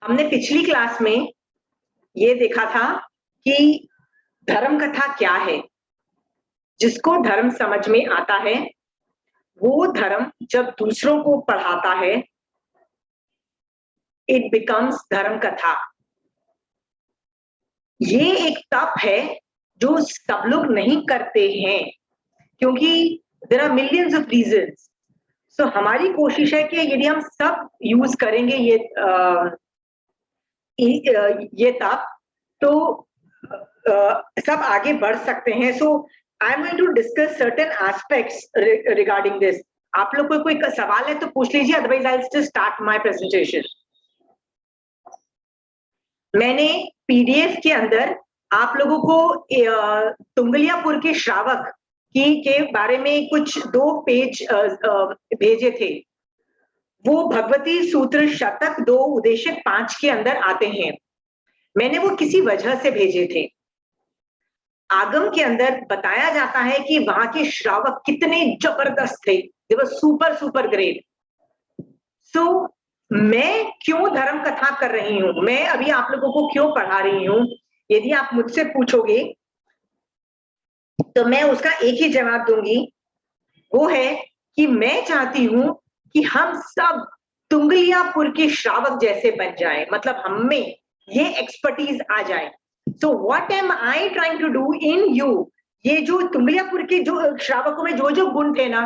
हमने पिछली क्लास में ये देखा था कि धर्म कथा क्या है। जिसको धर्म समझ में आता है वो धर्म जब दूसरों को पढ़ाता है, इट बिकम्स धर्म कथा। ये एक तप है जो सब लोग नहीं करते हैं, क्योंकि there are millions of reasons. So हमारी कोशिश है कि यदि हम सब यूज करेंगे ये तप, तो सब आगे बढ़ सकते हैं। So I am going to discuss certain aspects regarding this. आप लोग को कोई सवाल है तो पूछ लीजिए, otherwise I will just start my presentation. मैंने पीडीएफ के अंदर आप लोगों को तुंगलियापुर के श्रावक के बारे में कुछ 2 पेज भेजे थे। वो भगवती सूत्र शतक 2 उद्देश्य 5 के अंदर आते हैं। मैंने वो किसी वजह से भेजे थे। आगम के अंदर बताया जाता है कि वहां के श्रावक कितने जबरदस्त थे, दे वर सुपर ग्रेट। सो मैं क्यों धर्म कथा कर रही हूं, मैं अभी आप लोगों को क्यों पढ़ा रही हूं, यदि आप मुझसे पूछोगे तो मैं उसका एक ही जवाब दूंगी। वो है कि मैं चाहती हूं कि हम सब तुंगलियापुर के श्रावक जैसे बन जाएं, मतलब हम में ये एक्सपर्टीज आ जाए। So what am I trying to do in you, ये जो तुंगलियापुर के जो श्रावकों में जो जो गुण थे ना,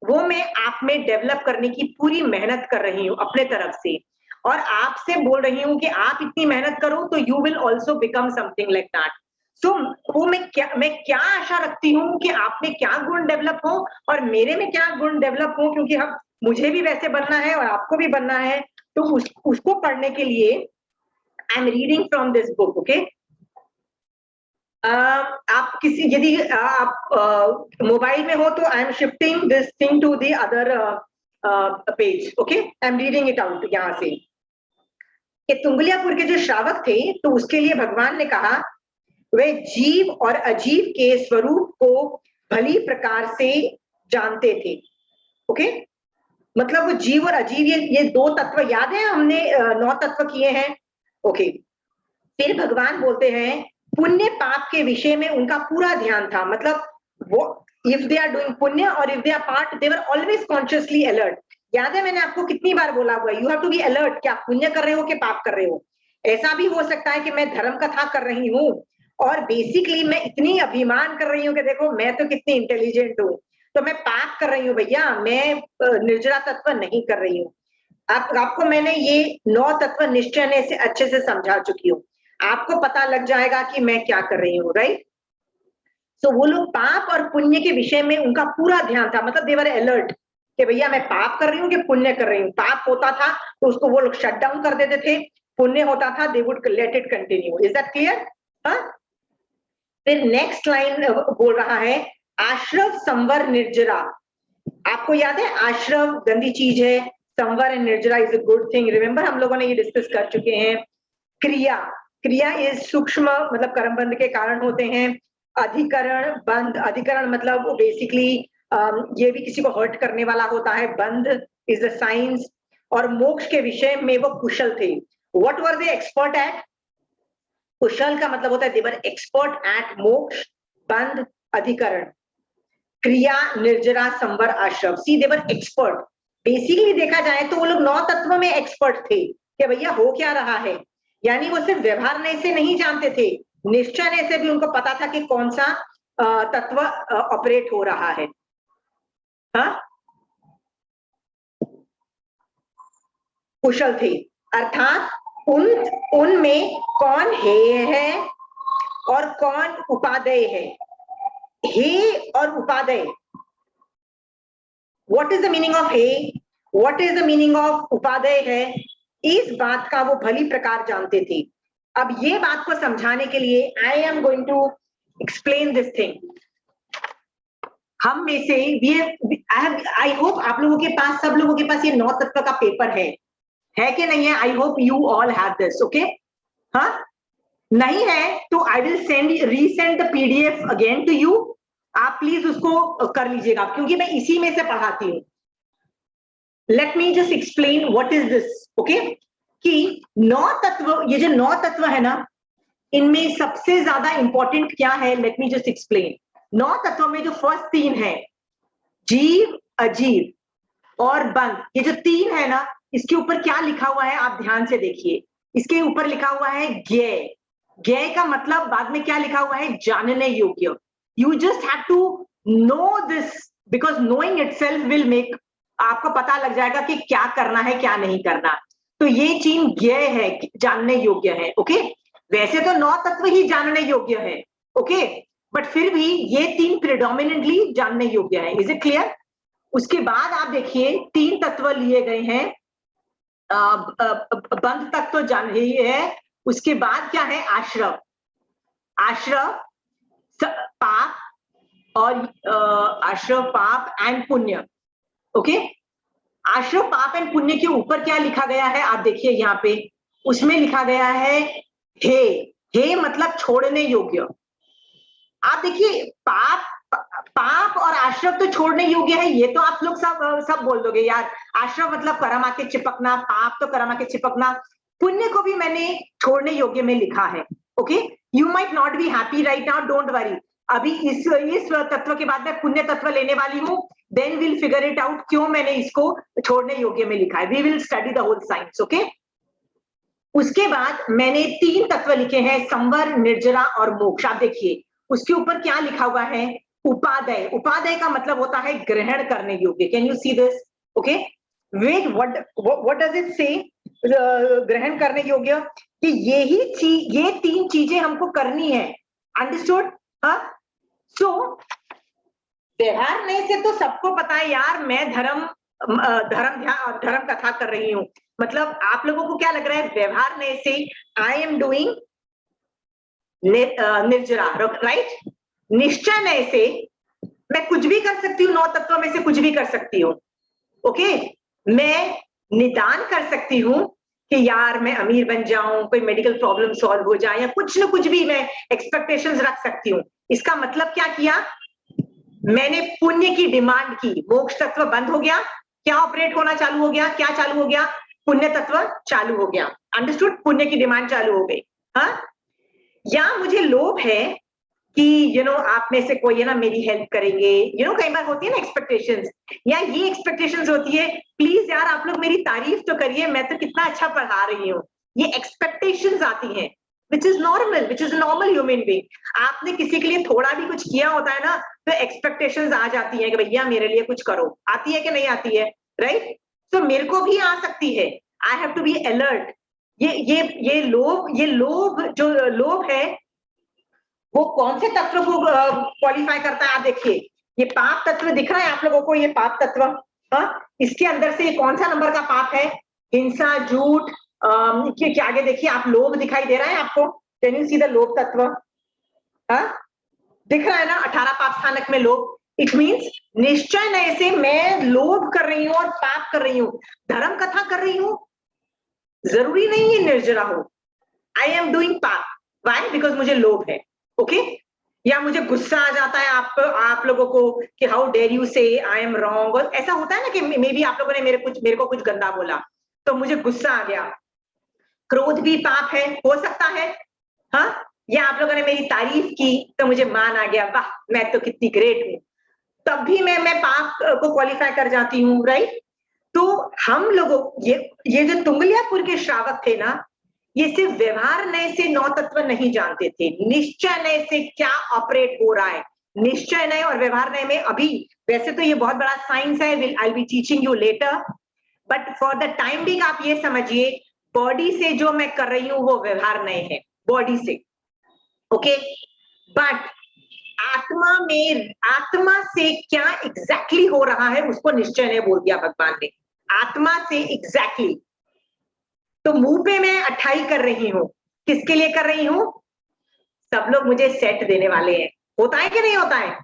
वो मैं आप में डेवलप करने की पूरी मेहनत कर रही हूं अपने तरफ से, और आपसे बोल रही हूं कि आप इतनी मेहनत करो तो you will also become something like that. So वो मैं क्या आशा रखती हूँ कि आप में क्या गुण डेवलप हो और मेरे में क्या गुण डेवलप हो, क्योंकि हम मुझे भी वैसे बनना है और आपको भी बनना है। तो उसको पढ़ने के लिए I am reading from this book. Okay, आप किसी यदि आप मोबाइल में हो तो I am shifting this thing to the other page. Okay, I am reading it out यहां से कि तुंगलियापुर के जो श्रावक थे तो उसके लिए भगवान ने कहा वे जीव और अजीव के स्वरूप को भली प्रकार से जानते थे। ओके, मतलब वो जीव और अजीव ये 2 तत्व याद है, हमने 9 तत्व किए हैं। ओके, फिर भगवान बोलते हैं पुण्य पाप के विषय में उनका पूरा ध्यान था, मतलब वो इफ दे आर डूइंग पुण्य और इफ दे आर पाप, they were always consciously alert. याद है मैंने आपको कितनी बार बोला हुआ, you have to be alert, क्या पुण्य कर रहे हो कि पाप कर रहे हो। ऐसा भी हो सकता है कि मैं धर्म कथा कर रही हूँ और बेसिकली मैं इतनी अभिमान कर रही हूँ कि देखो मैं तो कितनी इंटेलिजेंट हूँ, तो मैं पाप कर रही हूँ भैया, मैं निर्जरा तत्व नहीं कर रही हूँ। आपको मैंने ये 9 तत्व निश्चय से अच्छे से समझा चुकी हूँ, आपको पता लग जाएगा कि मैं क्या कर रही हूँ, राइट। सो वो लोग पाप और पुण्य के विषय में उनका पूरा ध्यान था, मतलब दे वर अलर्ट कि भैया मैं पाप कर रही हूँ कि पुण्य कर रही हूँ। पाप होता था तो उसको वो लोग शट डाउन कर देते थे, पुण्य होता था they would let it continue. Is that clear? फिर नेक्स्ट लाइन बोल रहा है आश्रव संवर निर्जरा। आपको याद है आश्रव गंदी चीज है, संवर एंड निर्जरा is a good thing. Remember हम लोगों ने ये डिस्कस कर चुके हैं। क्रिया इज सूक्ष्म, मतलब कर्मबंध के कारण होते हैं। अधिकरण बंध, अधिकरण मतलब बेसिकली ये भी किसी को हर्ट करने वाला होता है। बंध इज द साइंस। और मोक्ष के विषय में वो कुशल थे। What were they expert at? कुशल का मतलब होता है दे वर एक्सपर्ट एट मोक्ष, बंध, अधिकरण, क्रिया, निर्जरा, संवर, आश्रव। सी दे वर एक्सपर्ट। बेसिकली देखा जाए तो वो लोग 9 तत्व में एक्सपर्ट थे कि भैया हो क्या रहा है। यानी वो सिर्फ व्यवहार से नहीं जानते थे, निश्चय से भी उनको पता था कि कौन सा तत्व ऑपरेट हो रहा है। हाँ, कुशल थे, अर्थात उनमें कौन हेय है और कौन उपादेय है। हे और उपादेय, what is the meaning of हे, what is the meaning of उपादेय है, इस बात का वो भली प्रकार जानते थे। अब ये बात को समझाने के लिए I am going to explain this thing. हम में से आई होप आप लोगों के पास, सब लोगों के पास ये 9 तत्व का पेपर है कि नहीं है? I hope you all have this. Okay, हाँ, नहीं है तो I will resend the PDF again to you. आप प्लीज उसको कर लीजिएगा, क्योंकि मैं इसी में से पढ़ाती हूँ। Let me just explain what is this. Okay, कि 9 तत्व, ये जो 9 तत्व है ना, इनमें सबसे ज्यादा इंपॉर्टेंट क्या है, लेट मी जस्ट एक्सप्लेन। 9 तत्वों में जो फर्स्ट 3 है, जीव, अजीव और बंध, ये जो 3 है ना, इसके ऊपर क्या लिखा हुआ है आप ध्यान से देखिए। इसके ऊपर लिखा हुआ है ज्ञेय। ज्ञेय का मतलब बाद में क्या लिखा हुआ है, जानने योग्य। You just have to know this, because knowing itself will make, आपको पता लग जाएगा कि क्या करना है क्या नहीं करना। तो ये चीज ज्ञेय है, जानने योग्य है। ओके, वैसे तो 9 तत्व ही जानने योग्य है, ओके, बट फिर भी ये 3 प्रिडोमिनेंटली जानने योग्य है। Is it clear? उसके बाद आप देखिए 3 तत्व लिए गए हैं, बंध तक तो जान ही है। उसके बाद क्या है, आश्रव। आश्रव, पाप और आश्रव, पाप एंड पुण्य। ओके, आश्रव, पाप एंड पुण्य के ऊपर क्या लिखा गया है आप देखिए यहाँ पे, उसमें लिखा गया है हे। हे मतलब छोड़ने योग्य। आप देखिए पाप और आश्रव तो छोड़ने योग्य है, ये तो आप लोग सब बोल दोगे यार, आश्रव मतलब कर्म आके चिपकना, पाप तो कर्म आके चिपकना। पुण्य को भी मैंने छोड़ने योग्य में लिखा है। Okay, you might not be happy right now, don't worry, अभी इस तत्व के बाद मैं पुण्य तत्व लेने वाली हूँ, then will figure it out क्यों मैंने इसको छोड़ने योग्य में लिखा है। We will study the whole science. Okay, उसके बाद मैंने 3 तत्व लिखे हैं, संवर, निर्जरा और मोक्ष। आप देखिए उसके ऊपर क्या लिखा हुआ है, उपादेय। उपादेय का मतलब होता है ग्रहण करने योग्य। Can you see this? Okay, wait, what does it say, ग्रहण करने योग्य, कि यही चीज, ये 3 चीजें हमको करनी है। अंडरस्टूड? हाँ, सो व्यवहार नहीं से तो सबको पता है यार, मैं धर्म कथा कर रही हूं, मतलब आप लोगों को क्या लग रहा है, व्यवहार नहीं से आई एम डूइंग निर्जरा, राइट? निश्चय नहीं से मैं कुछ भी कर सकती हूँ, 9 तत्वों में से कुछ भी कर सकती हूँ। ओके, मैं निदान कर सकती हूँ कि यार मैं अमीर बन जाऊं, कोई मेडिकल प्रॉब्लम सॉल्व हो जाए, या कुछ ना कुछ भी मैं एक्सपेक्टेशंस रख सकती हूँ। इसका मतलब क्या किया, मैंने पुण्य की डिमांड की, मोक्ष तत्व बंद हो गया, क्या ऑपरेट होना चालू हो गया, क्या चालू हो गया, पुण्य तत्व चालू हो गया। अंडरस्टूड? पुण्य की डिमांड चालू हो गई। हाँ, या मुझे लोभ है कि आप में से कोई है ना मेरी हेल्प करेंगे, कई बार होती है ना एक्सपेक्टेशंस, या ये एक्सपेक्टेशंस होती है प्लीज यार आप लोग मेरी तारीफ तो करिए, मैं तो कितना अच्छा पढ़ा रही हूँ। ये एक्सपेक्टेशंस आती हैं, which is normal, which is normal human being. आपने किसी के लिए थोड़ा भी कुछ किया होता है ना, तो एक्सपेक्टेशंस आ जाती है कि भैया मेरे लिए कुछ करो। आती है कि नहीं आती है? राइट? तो मेरे को भी आ सकती है। I have to be alert. ये लोभ जो लोभ है, वो कौन से तत्व को क्वालिफाई करता है? आप देखिए, ये पाप तत्व दिख रहा है आप लोगों को, ये पाप तत्व, हाँ, इसके अंदर से कौन सा नंबर का पाप है? हिंसा, झूठ, के आगे देखिए आप, लोभ दिखाई दे रहा है आपको? कैन यू सी द लोभ तत्व? हाँ, दिख रहा है ना, 18 पाप स्थानक में लोभ। इट मीन्स निश्चय नए से मैं लोभ कर रही हूं और पाप कर रही हूं, धर्म कथा कर रही हूं, जरूरी नहीं है निर्जरा हो। आई एम डूइंग पाप, वाई? बिकॉज मुझे लोभ है। ओके, या मुझे गुस्सा आ जाता है आप लोगों को कि हाउ डेयर यू से आई एम रॉन्ग, और ऐसा होता है ना कि मे बी आप लोगों ने मेरे को कुछ गंदा बोला तो मुझे गुस्सा आ गया। क्रोध भी पाप है, हो सकता है। हाँ, या आप लोगों ने मेरी तारीफ की तो मुझे मान आ गया, वाह मैं तो कितनी ग्रेट हूं, तब भी मैं पाप को क्वालिफाई कर जाती हूँ। राइट? तो हम लोगों, ये जो तुंगलियापुर के श्रावक थे ना, ये सिर्फ व्यवहार नय से 9 तत्व नहीं जानते थे, निश्चय नय से क्या ऑपरेट हो रहा है। निश्चय नय और व्यवहार नय में अभी, वैसे तो ये बहुत बड़ा साइंस है, I be teaching you later, but for the time being आप ये समझिए, बॉडी से जो मैं कर रही हूं वो व्यवहार नय है, बॉडी से। ओके, बट आत्मा से क्या एग्जैक्टली हो रहा है उसको निश्चय ने बोल दिया भगवान ने। आत्मा से एग्जैक्टली, तो मुंह पे मैं अठाई कर रही हूं, किसके लिए कर रही हूं? सब लोग मुझे सेट देने वाले हैं। होता है कि नहीं होता है?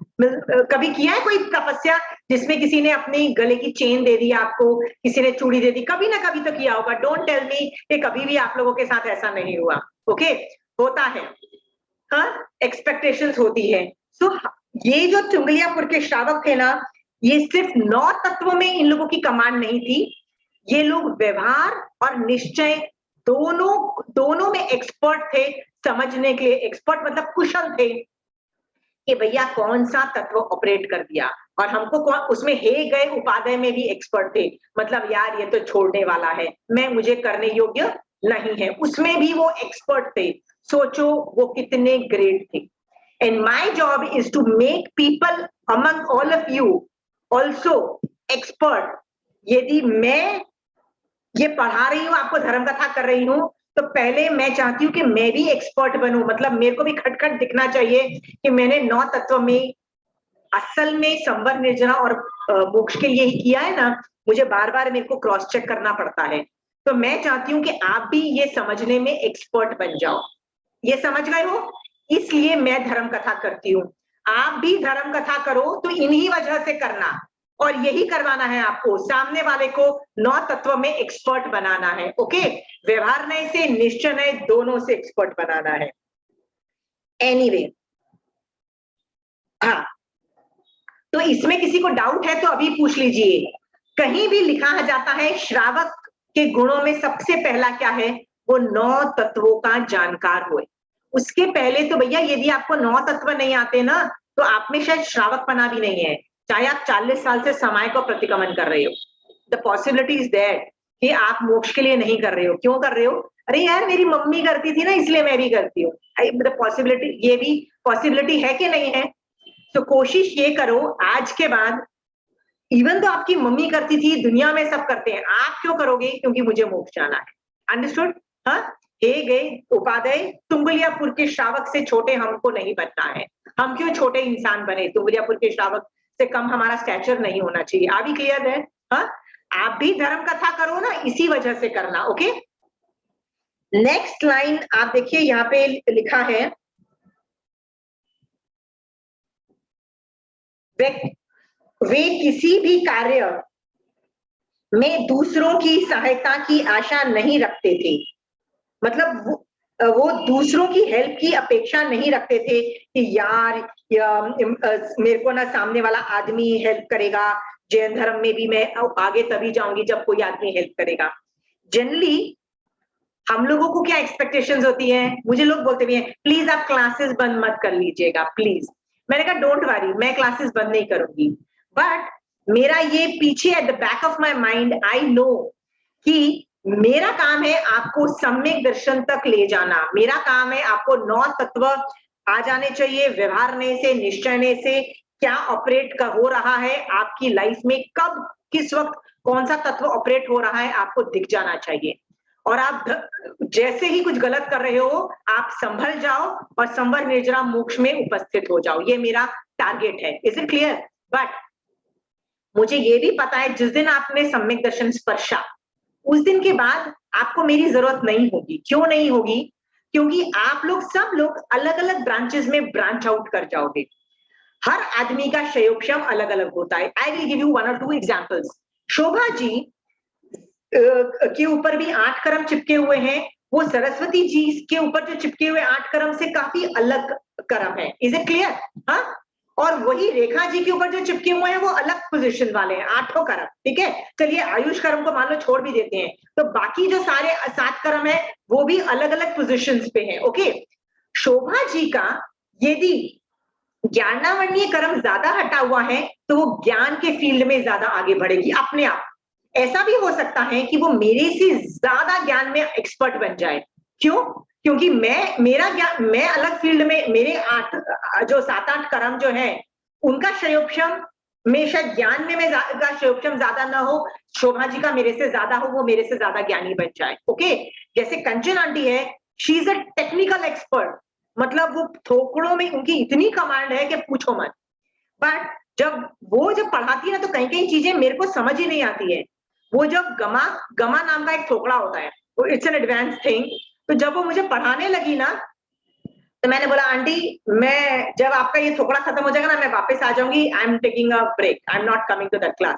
कभी किया है कोई तपस्या जिसमें किसी ने अपनी गले की चेन दे दी आपको, किसी ने चूड़ी दे दी? कभी ना कभी तो किया होगा। डोंट टेल मी कि कभी भी आप लोगों के साथ ऐसा नहीं हुआ। ओके, होता है। हाँ, एक्सपेक्टेशंस होती है। सो ये जो चुंगलियापुर के श्रावक थे ना, ये सिर्फ 9 तत्वों में इन लोगों की कमांड नहीं थी, ये लोग व्यवहार और निश्चय दोनों में एक्सपर्ट थे समझने के लिए। एक्सपर्ट मतलब कुशल थे कि भैया कौन सा तत्व ऑपरेट कर दिया, और हमको कौन उसमें हे गए उपादेय में भी एक्सपर्ट थे, मतलब यार ये तो छोड़ने वाला है, मुझे करने योग्य नहीं है, उसमें भी वो एक्सपर्ट थे। सोचो वो कितने ग्रेट थे। And my job is to make people among all of you also expert. यदि मैं ये पढ़ा रही हूँ, आपको धर्म कथा कर रही हूँ, तो पहले मैं चाहती हूँ कि मैं भी एक्सपर्ट बनूं, मतलब मेरे को भी खटखट दिखना चाहिए कि मैंने 9 तत्व में असल में संवर निर्जरा और मोक्ष के लिए ही किया है ना। मुझे बार बार मेरे को क्रॉस चेक करना पड़ता है। तो मैं चाहती हूँ कि आप भी ये समझने में एक्सपर्ट बन जाओ। ये समझ गए हो? इसलिए मैं धर्म कथा करती हूँ। आप भी धर्म कथा करो तो इन्हीं वजह से करना, और यही करवाना है आपको, सामने वाले को 9 तत्व में एक्सपर्ट बनाना है। ओके, व्यवहार नय से निश्चय नय दोनों से एक्सपर्ट बनाना है। एनीवे, हाँ, तो इसमें किसी को डाउट है तो अभी पूछ लीजिए। कहीं भी लिखा जाता है श्रावक के गुणों में सबसे पहला क्या है? वो 9 तत्वों का जानकार हो। उसके पहले तो भैया यदि आपको 9 तत्व नहीं आते ना, तो आप में शायद श्रावकपना भी नहीं है, चाहे आप 40 साल से समय को प्रतिक्रमण कर रहे हो। द पॉसिबिलिटी इज दैट कि आप मोक्ष के लिए नहीं कर रहे हो। क्यों कर रहे हो? अरे यार मेरी मम्मी करती थी ना, इसलिए मैं भी करती हूँ। द पॉसिबिलिटी, ये भी पॉसिबिलिटी है कि नहीं है? तो कोशिश ये करो आज के बाद, इवन तो आपकी मम्मी करती थी, दुनिया में सब करते हैं, आप क्यों करोगे? क्योंकि मुझे मोक्ष जाना है। अंडरस्टूड? हाँ, हे गए उपादेय, तुंगलियापुर के श्रावक से छोटे हमको नहीं बनना है। हम क्यों छोटे इंसान बने? तुंगलियापुर के श्रावक से कम हमारा स्टैचर नहीं होना चाहिए। आप भी क्लियर है? हाँ, आप भी धर्म कथा करो ना, इसी वजह से करना। ओके, नेक्स्ट लाइन आप देखिए, यहाँ पे लिखा है, वे किसी भी कार्य में दूसरों की सहायता की आशा नहीं रखते थे। मतलब वो दूसरों की हेल्प की अपेक्षा नहीं रखते थे कि यार मेरे को ना सामने वाला आदमी हेल्प करेगा, जैन धर्म में भी मैं आगे तभी जाऊंगी जब कोई आदमी हेल्प करेगा। जनरली हम लोगों को क्या एक्सपेक्टेशंस होती है? मुझे लोग बोलते भी हैं प्लीज आप क्लासेस बंद मत कर लीजिएगा प्लीज। मैंने कहा डोंट वरी, मैं क्लासेस बंद नहीं करूंगी, बट मेरा ये पीछे at the back of my mind I know कि मेरा काम है आपको सम्यक दर्शन तक ले जाना। मेरा काम है आपको 9 तत्व आ जाने चाहिए, व्यवहारने से, निश्चयने से क्या ऑपरेट हो रहा है आपकी लाइफ में, कब किस वक्त कौन सा तत्व ऑपरेट हो रहा है आपको दिख जाना चाहिए। और आप जैसे ही कुछ गलत कर रहे हो आप संभल जाओ और संवर निर्जरा मोक्ष में उपस्थित हो जाओ। ये मेरा टारगेट है। Is it clear? बट मुझे ये भी पता है जिस दिन आपने सम्यक दर्शन स्पर्शा, उस दिन के बाद आपको मेरी जरूरत नहीं होगी। क्यों नहीं होगी? क्योंकि आप लोग सब लोग अलग अलग ब्रांचेस में ब्रांच आउट कर जाओगे। हर आदमी का शयोक्षम अलग अलग होता है। I will give you 1 or 2 examples. Shobha ji के ऊपर भी 8 कर्म चिपके हुए हैं, वो सरस्वती जी के ऊपर जो चिपके हुए 8 कर्म से काफी अलग कर्म है। Is it clear? हाँ, और वही रेखा जी के ऊपर जो चिपके हुए हैं वो अलग पोजीशन वाले हैं, 8 कर्म। ठीक है, चलिए आयुष कर्म को मान लो छोड़ भी देते हैं, तो बाकी जो सारे 7 कर्म है वो भी अलग अलग पोजीशंस पे हैं। ओके, शोभा जी का यदि ज्ञानावरणीय कर्म ज्यादा हटा हुआ है तो वो ज्ञान के फील्ड में ज्यादा आगे बढ़ेगी अपने आप। ऐसा भी हो सकता है कि वो मेरे से ज्यादा ज्ञान में एक्सपर्ट बन जाए। क्यों? क्योंकि मेरा ज्ञान, मैं अलग फील्ड में, मेरे 7-8 कर्म जो है उनका शयोक्षम में शायद ज्ञान में का शयोक्षम ज्यादा ना हो, शोभा जी का मेरे से ज्यादा हो, वो मेरे से ज्यादा ज्ञानी बन जाए। ओके, जैसे कंचन आंटी है, she is a technical expert, मतलब वो थोकड़ों में उनकी इतनी कमांड है कि पूछो मत। बट जब पढ़ाती है ना तो कहीं कहीं चीजें मेरे को समझ ही नहीं आती है। वो जब गमा नाम का एक थोकड़ा होता है, वो इट्स एन एडवांस थिंग, तो जब वो मुझे पढ़ाने लगी ना तो मैंने बोला आंटी मैं जब आपका ये थोकड़ा खत्म हो जाएगा ना मैं वापस आ जाऊंगी, I am taking a break, I am not coming to that class.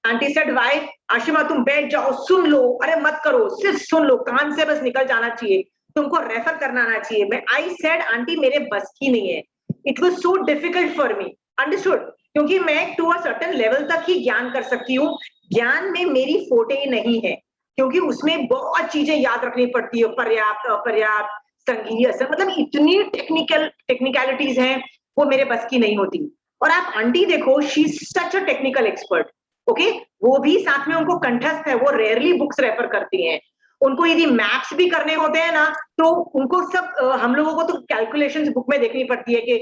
Aunty said why? Ashima तुम बैठ जाओ, सुन लो, अरे मत करो, सिर्फ सुन लो, कान से बस निकल जाना चाहिए, तुमको रेफर करना आना चाहिए। मैं आई सेड आंटी मेरे बस की नहीं है, it was so difficult for me. Understood? क्योंकि मैं टू अ सर्टेन लेवल तक ही ज्ञान कर सकती हूँ, ज्ञान में मेरी फोटे नहीं है। क्योंकि उसमें बहुत चीजें याद रखनी पड़ती है, पर्याप्त, अपर्याप्त, संघीय, मतलब इतनी टेक्निकलिटीज हैं, वो मेरे बस की नहीं होती। और आप आंटी देखो, she is such a technical expert, okay, वो भी साथ में उनको कंठस्थ है, वो रेयरली बुक्स रेफर करती हैं। उनको यदि मैप्स भी करने होते हैं ना, तो उनको सब हम लोगों को तो कैलकुलेशंस बुक में देखनी पड़ती है कि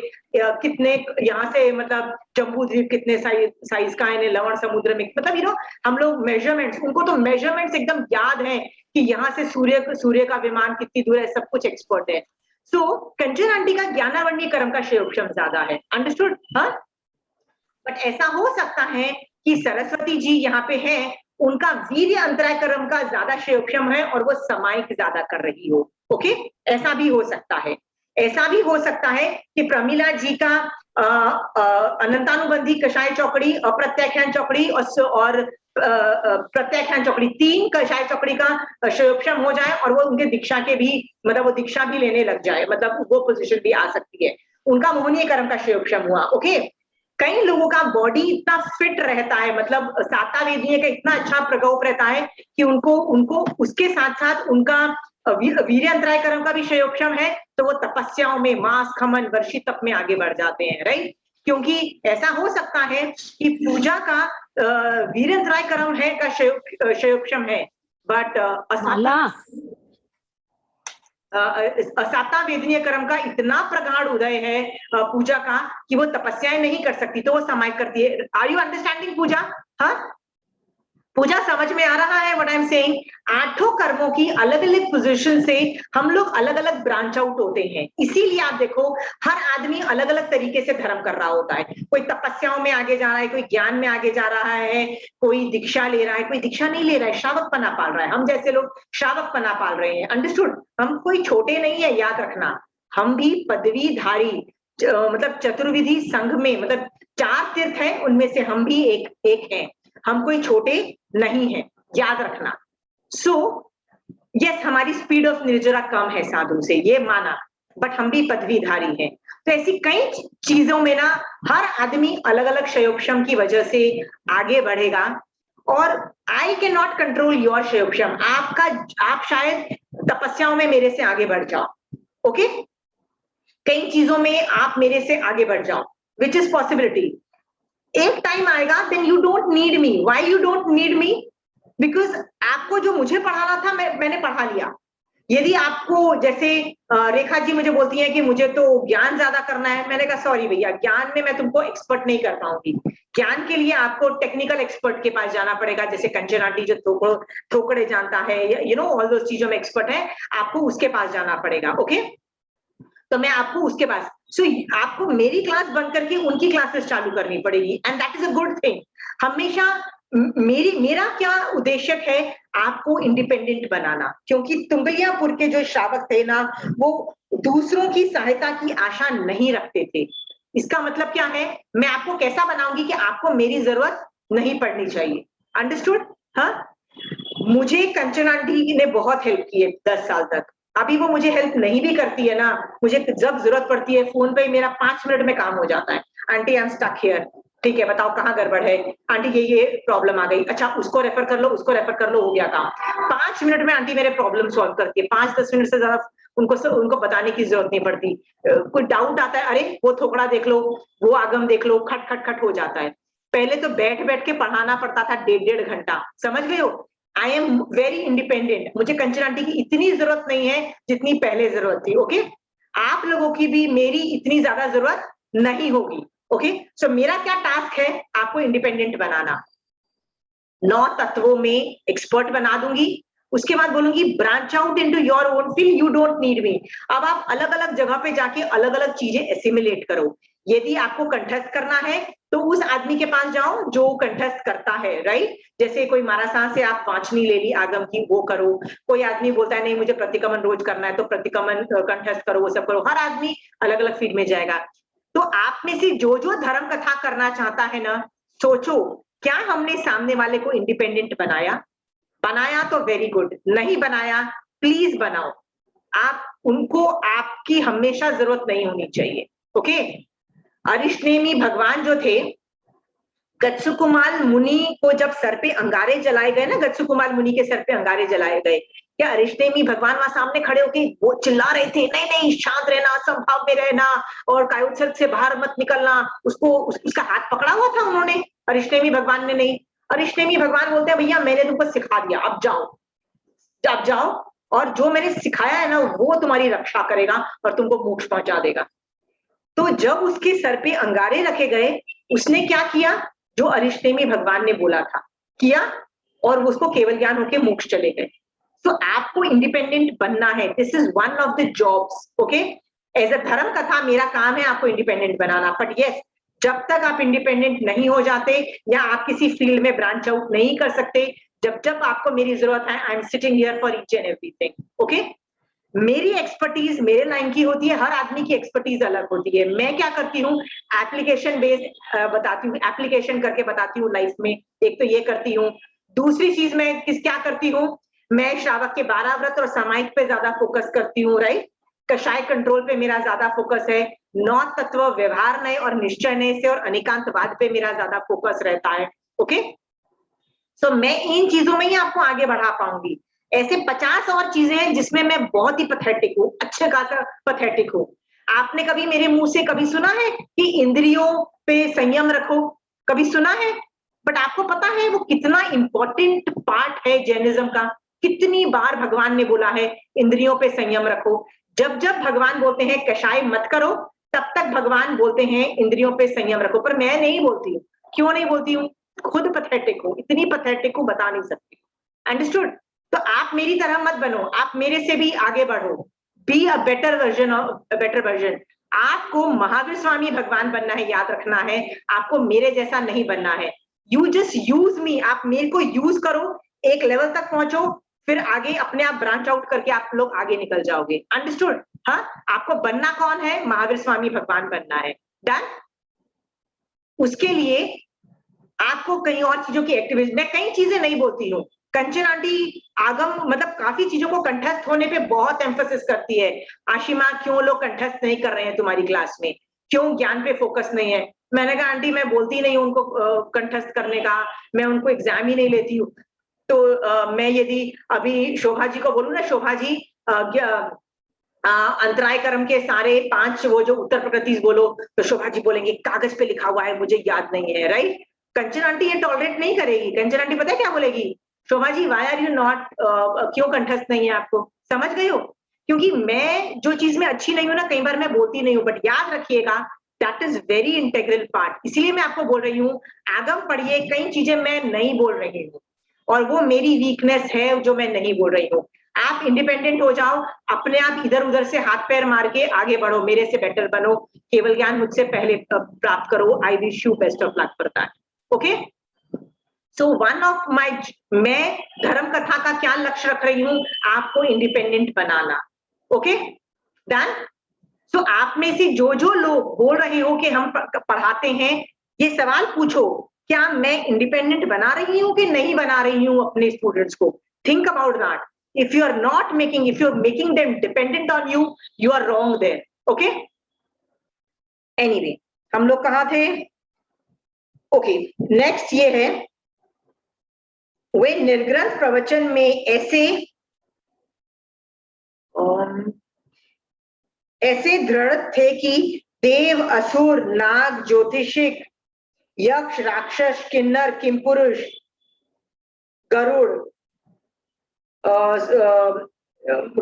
कितने यहाँ से, मतलब जम्बू द्वीप कितने साइज का है, लवण समुद्र में, मतलब हम लोग मेजरमेंट्स, उनको तो मेजरमेंट्स एकदम याद है कि यहाँ से सूर्य का विमान कितनी दूर है, सब कुछ एक्सपर्ट है। सो कंचन आंटी का ज्ञानावण्य कर्म का क्षयोक्षम ज्यादा है, अंडरस्टूड? हाँ, बट ऐसा हो सकता है कि सरस्वती जी यहाँ पे हैं, उनका वीर्य अंतराय कर्म का ज्यादा क्षयोक्षम है और वो समायिक ज्यादा कर रही हो, ओके, ऐसा भी हो सकता है। ऐसा भी हो सकता है कि प्रमिला जी का अनंतानुबंधी कषाय चौकड़ी, अप्रत्याख्यान चौकड़ी और प्रत्याख्यान चौकड़ी, 3 कषाय चौकड़ी का क्षयोक्षम हो जाए और वो उनके दीक्षा के भी, मतलब वो दीक्षा भी लेने लग जाए, मतलब वो पोजीशन भी आ सकती है। उनका मोहनीय कर्म का क्षयोक्षम हुआ, ओके। कई लोगों का बॉडी इतना फिट रहता है, मतलब साता वेदनीय का इतना अच्छा प्रकोप रहता है कि उनको उसके साथ साथ उनका वीर्य अंतराय कर्म का भी क्षयोक्षम है, तो वो तपस्याओं में, मास खमन वर्षी तप में आगे बढ़ जाते हैं, राइट? क्योंकि ऐसा हो सकता है कि पूजा का वीर्य अंतराय कर्म है का क्षयोक्षम है, बट असाता वेदनीय कर्म का इतना प्रगाढ़ उदय है पूजा का कि वो तपस्याएं नहीं कर सकती, तो वो समायिक करती है। आर यू अंडरस्टैंडिंग पूजा? हाँ, पूजा समझ में आ रहा है व्हाट आई एम सेइंग? 8 कर्मों की अलग अलग पोजीशन से हम लोग अलग अलग ब्रांच आउट होते हैं, इसीलिए आप देखो हर आदमी अलग अलग तरीके से धर्म कर रहा होता है। कोई तपस्याओं में आगे जा रहा है, कोई ज्ञान में आगे जा रहा है, कोई दीक्षा ले रहा है, कोई दीक्षा नहीं ले रहा है, श्रावक पना पाल रहा है। हम जैसे लोग श्रावक पना पाल रहे हैं, अंडरस्टूड? हम कोई छोटे नहीं है, याद रखना, हम भी पदवीधारी, मतलब चतुर्विधि संघ में, मतलब 4 तीर्थ है, उनमें से हम भी एक हैं, हम कोई छोटे नहीं है, याद रखना। सो यस, हमारी स्पीड ऑफ निर्जरा कम है साधु से, ये माना, बट हम भी पदवीधारी हैं। तो ऐसी कई चीजों में ना हर आदमी अलग अलग क्षयोक्षम की वजह से आगे बढ़ेगा, और I can not control your क्षयोक्षम। आप शायद तपस्याओं में मेरे से आगे बढ़ जाओ, ओके, कई चीजों में आप मेरे से आगे बढ़ जाओ, विच इज पॉसिबिलिटी। एक टाइम आएगा then you don't need me. Why you don't need me? Because आपको जो मुझे पढ़ाना था मैंने पढ़ा लिया। यदि आपको, जैसे रेखा जी मुझे बोलती है कि मुझे तो ज्ञान ज्यादा करना है, मैंने कहा सॉरी भैया, ज्ञान में मैं तुमको एक्सपर्ट नहीं कर पाऊंगी। ज्ञान के लिए आपको टेक्निकल एक्सपर्ट के पास जाना पड़ेगा, जैसे कंचन आंटी जो थोकड़े जानता है, यू नो ऑल दोस चीजों में एक्सपर्ट है, आपको उसके पास जाना पड़ेगा, ओके। तो मैं आपको उसके पास, सो आपको मेरी क्लास बंद करके उनकी क्लासेस चालू करनी पड़ेगी, and that is a good thing. हमेशा मेरा क्या उद्देश्य है, आपको इंडिपेंडेंट बनाना, क्योंकि तुंगलियापुर के जो श्रावक थे ना, वो दूसरों की सहायता की आशा नहीं रखते थे। इसका मतलब क्या है, मैं आपको कैसा बनाऊंगी कि आपको मेरी जरूरत नहीं पड़नी चाहिए, अंडरस्टूड? हाँ, मुझे कंचन आंटी ने बहुत हेल्प की है 10 साल तक, अभी वो मुझे हेल्प नहीं भी करती है ना, मुझे जब जरूरत पड़ती है फोन पे मेरा 5 मिनट में काम हो जाता है। Aunty I am stuck here, ठीक है बताओ कहाँ गड़बड़ है, आंटी ये प्रॉब्लम आ गई, अच्छा उसको रेफर कर लो, उसको रेफर कर लो, हो गया काम। 5 मिनट में आंटी मेरे प्रॉब्लम सॉल्व करती है, 5-10 मिनट से ज्यादा उनको बताने की जरूरत नहीं पड़ती। कोई डाउट आता है, अरे वो थोकड़ा देख लो, वो आगम देख लो, खट खट खट हो जाता है। पहले तो बैठ बैठ के पढ़ाना पड़ता था 1.5 घंटा, समझ गए हो? आई एम वेरी इंडिपेंडेंट, मुझे कंचन आंटी की इतनी जरूरत नहीं है जितनी पहले जरूरत थी, ओके। आप लोगों की भी मेरी इतनी ज्यादा जरूरत नहीं होगी, ओके। सो मेरा क्या टास्क है, आपको इंडिपेंडेंट बनाना। 9 तत्वों में एक्सपर्ट बना दूंगी, उसके बाद बोलूंगी branch out into your own field, you don't need मी। अब आप अलग अलग जगह पे जाके अलग अलग चीजें एसिमिलेट करो। यदि आपको कंठस्थ करना है तो उस आदमी के पास जाओ जो कंठस्थ करता है, राइट? जैसे कोई मारासां से आप वांचनी ले ली आगम की, वो करो। कोई आदमी बोलता है नहीं मुझे प्रतिकमन रोज करना है, तो प्रतिकमन कंठस्थ करो, वो सब करो। हर आदमी अलग अलग फील्ड में जाएगा। तो आप में से जो जो धर्म कथा करना चाहता है ना, सोचो क्या हमने सामने वाले को इंडिपेंडेंट बनाया तो वेरी गुड, नहीं बनाया प्लीज बनाओ। आप उनको आपकी हमेशा जरूरत नहीं होनी चाहिए, ओके। अरिष्टनेमी भगवान जो थे, गत्सुकुमाल मुनि को जब सर पे अंगारे जलाए गए ना, गत्सुकुमाल मुनि के सर पे अंगारे जलाए गए, क्या अरिष्टेमी भगवान वहां सामने खड़े होके वो चिल्ला रहे थे, नहीं नहीं शांत रहना, संभाव में रहना और कायोत्सर्ग से बाहर मत निकलना, उसका हाथ पकड़ा हुआ था उन्होंने? अरिष्टेमी भगवान ने नहीं। अरिष्टेमी भगवान बोलते हैं भैया मैंने तुमको सिखा दिया, अब जाओ, अब जाओ, और जो मैंने सिखाया है ना वो तुम्हारी रक्षा करेगा और तुमको मोक्ष पहुंचा देगा। तो जब उसके सर पे अंगारे रखे गए, उसने क्या किया? जो अरिष्टेमी भगवान ने बोला था किया, और उसको केवल ज्ञान होके मोक्ष चले गए। तो आपको इंडिपेंडेंट बनना है, this is one of the jobs, okay? As a धर्म कथा मेरा काम है आपको इंडिपेंडेंट बनाना, बट यस, जब तक आप इंडिपेंडेंट नहीं हो जाते या आप किसी फील्ड में ब्रांच आउट नहीं कर सकते, जब जब आपको मेरी जरूरत है, I am sitting here for each and everything, okay? मेरी एक्सपर्टीज मेरे लाइन की होती है, हर आदमी की एक्सपर्टीज अलग होती है। मैं क्या करती हूँ, एप्लीकेशन बेस्ड बताती हूँ, एप्लीकेशन करके बताती हूँ लाइफ में। एक तो ये करती हूँ, दूसरी चीज मैं क्या करती हूँ, मैं श्रावक के 12 व्रत और सामायिक पे ज्यादा फोकस करती हूँ, राइट? कषाय कंट्रोल पे मेरा ज्यादा फोकस है, 9 तत्व व्यवहार नय और निश्चय नय से और अनेकांतवाद पे मेरा ज्यादा फोकस रहता है, ओके? सो मैं इन चीजों में ही आपको आगे बढ़ा पाऊंगी। ऐसे 50 और चीजें हैं जिसमें मैं बहुत ही पैथेटिक हूँ, अच्छे खासा पैथेटिक हूँ। आपने कभी मेरे मुंह से कभी सुना है कि इंद्रियों पे संयम रखो? कभी सुना है? बट आपको पता है वो कितना इंपॉर्टेंट पार्ट है जैनिज्म का? कितनी बार भगवान ने बोला है इंद्रियों पे संयम रखो? जब जब भगवान बोलते हैं कषाय मत करो, तब तक भगवान बोलते हैं इंद्रियों पे संयम रखो, पर मैं नहीं बोलती हूँ। क्यों नहीं बोलती हूँ? खुद पैथेटिक हूँ, इतनी पैथेटिक हूँ बता नहीं सकती। अंडरस्टूड? तो आप मेरी तरह मत बनो, आप मेरे से भी आगे बढ़ो, be a better version of better version. आपको महावीर स्वामी भगवान बनना है, याद रखना है, आपको मेरे जैसा नहीं बनना है। यू जस्ट यूज मी, आप मेरे को यूज करो, एक लेवल तक पहुंचो, फिर आगे अपने आप ब्रांच आउट करके आप लोग आगे निकल जाओगे। अंडरस्टूड? हाँ, आपको बनना कौन है? महावीर स्वामी भगवान बनना है। डन? उसके लिए आपको कई और चीजों की एक्टिविटी, मैं कई चीजें नहीं बोलती हूँ। कंचन आंटी आगम मतलब काफी चीजों को कंठस्थ होने पे बहुत एम्फोसिस करती है। आशिमा क्यों लोग कंठस्थ नहीं कर रहे हैं तुम्हारी क्लास में, क्यों ज्ञान पे फोकस नहीं है? मैंने कहा आंटी मैं बोलती नहीं हूँ उनको कंठस्थ करने का, मैं उनको एग्जाम ही नहीं लेती हूँ। तो मैं यदि अभी शोभा जी को बोलूँ ना, शोभा जी अंतराय कर्म के सारे 5 वो जो उत्तर प्रकृति बोलो, तो शोभा जी बोलेंगे कागज पे लिखा हुआ है मुझे याद नहीं है, राइट? कंचन आंटी ये टॉलरेट नहीं करेगी। कंचन आंटी पता है क्या बोलेगी? Shobha ji Y are you not, क्यों कंठस्थ नहीं है आपको? समझ गई हो? क्योंकि मैं जो चीज में अच्छी नहीं हूं ना, कई बार मैं बोलती नहीं हूँ, बट याद रखिएगा that is very integral part. इसीलिए मैं आपको बोल रही हूँ आगम पढ़िए, कई चीजें मैं नहीं बोल रही हूँ और वो मेरी वीकनेस है जो मैं नहीं बोल रही हूँ। आप इंडिपेंडेंट हो जाओ, अपने आप इधर उधर से हाथ पैर मार के आगे बढ़ो, मेरे से बेटर बनो, केवल ज्ञान मुझसे पहले प्राप्त करो। I wish you best of luck for that, okay? So one of my, मैं धर्म कथा का क्या लक्ष्य रख रही हूँ? आपको इंडिपेंडेंट बनाना, ओके? डन? सो आप में से जो जो लोग बोल रहे हो कि हम पढ़ाते हैं, ये सवाल पूछो, क्या मैं इंडिपेंडेंट बना रही हूँ कि नहीं बना रही हूँ अपने स्टूडेंट्स को? Think about that. If you are not making, if you're making them dependent on you, you are wrong there, okay? Anyway, हम लोग कहाँ थे? ओके, नेक्स्ट ये है, वे निर्ग्रंथ प्रवचन में ऐसे दृढ़ थे कि देव, असुर, नाग, ज्योतिषिक, यक्ष, राक्षस, किन्नर, किमपुरुष, गरुड़,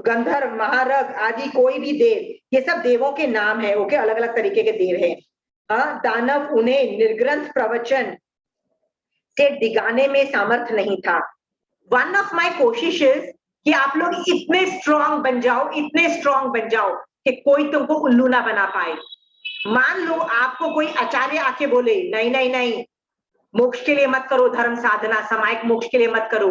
गंधर्व, महारग आदि कोई भी देव, ये सब देवों के नाम है, ओके? अलग अलग तरीके के देव हैं। दानव उन्हें निर्ग्रंथ प्रवचन से डिगाने में सामर्थ्य नहीं था। वन ऑफ माय कोशिशेस कि आप लोग इतने स्ट्रांग बन जाओ, इतने स्ट्रांग बन जाओ कि कोई तुमको उल्लू ना बना पाए। मान लो आपको कोई आचार्य आके बोले नहीं नहीं नहीं, मोक्ष के लिए मत करो धर्म साधना, सामायिक मोक्ष के लिए मत करो,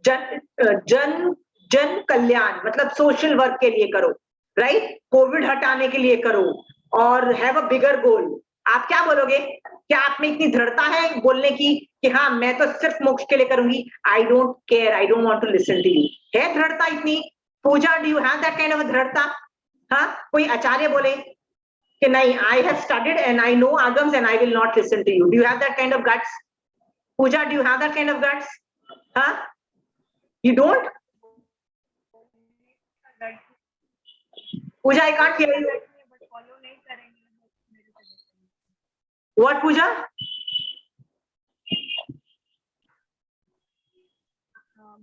जन जन कल्याण मतलब सोशल वर्क के लिए करो, राइट? कोविड हटाने के लिए करो और हैव अ बिगर गोल। आप क्या बोलोगे? क्या आप में इतनी दृढ़ता है बोलने की कि हाँ मैं तो सिर्फ मोक्ष के लिए करूंगी? I don't care, I don't want to listen to you. है दृढ़ता इतनी? Pooja, do you have that kind of दृढ़ता? हाँ, कोई आचार्य बोले कि नहीं, I have studied and I know agams and I will not listen to you? Do you have that kind of guts? Pooja, do you have that kind of guts? Huh? You don't? Pooja, I can't hear you. What, Pooja?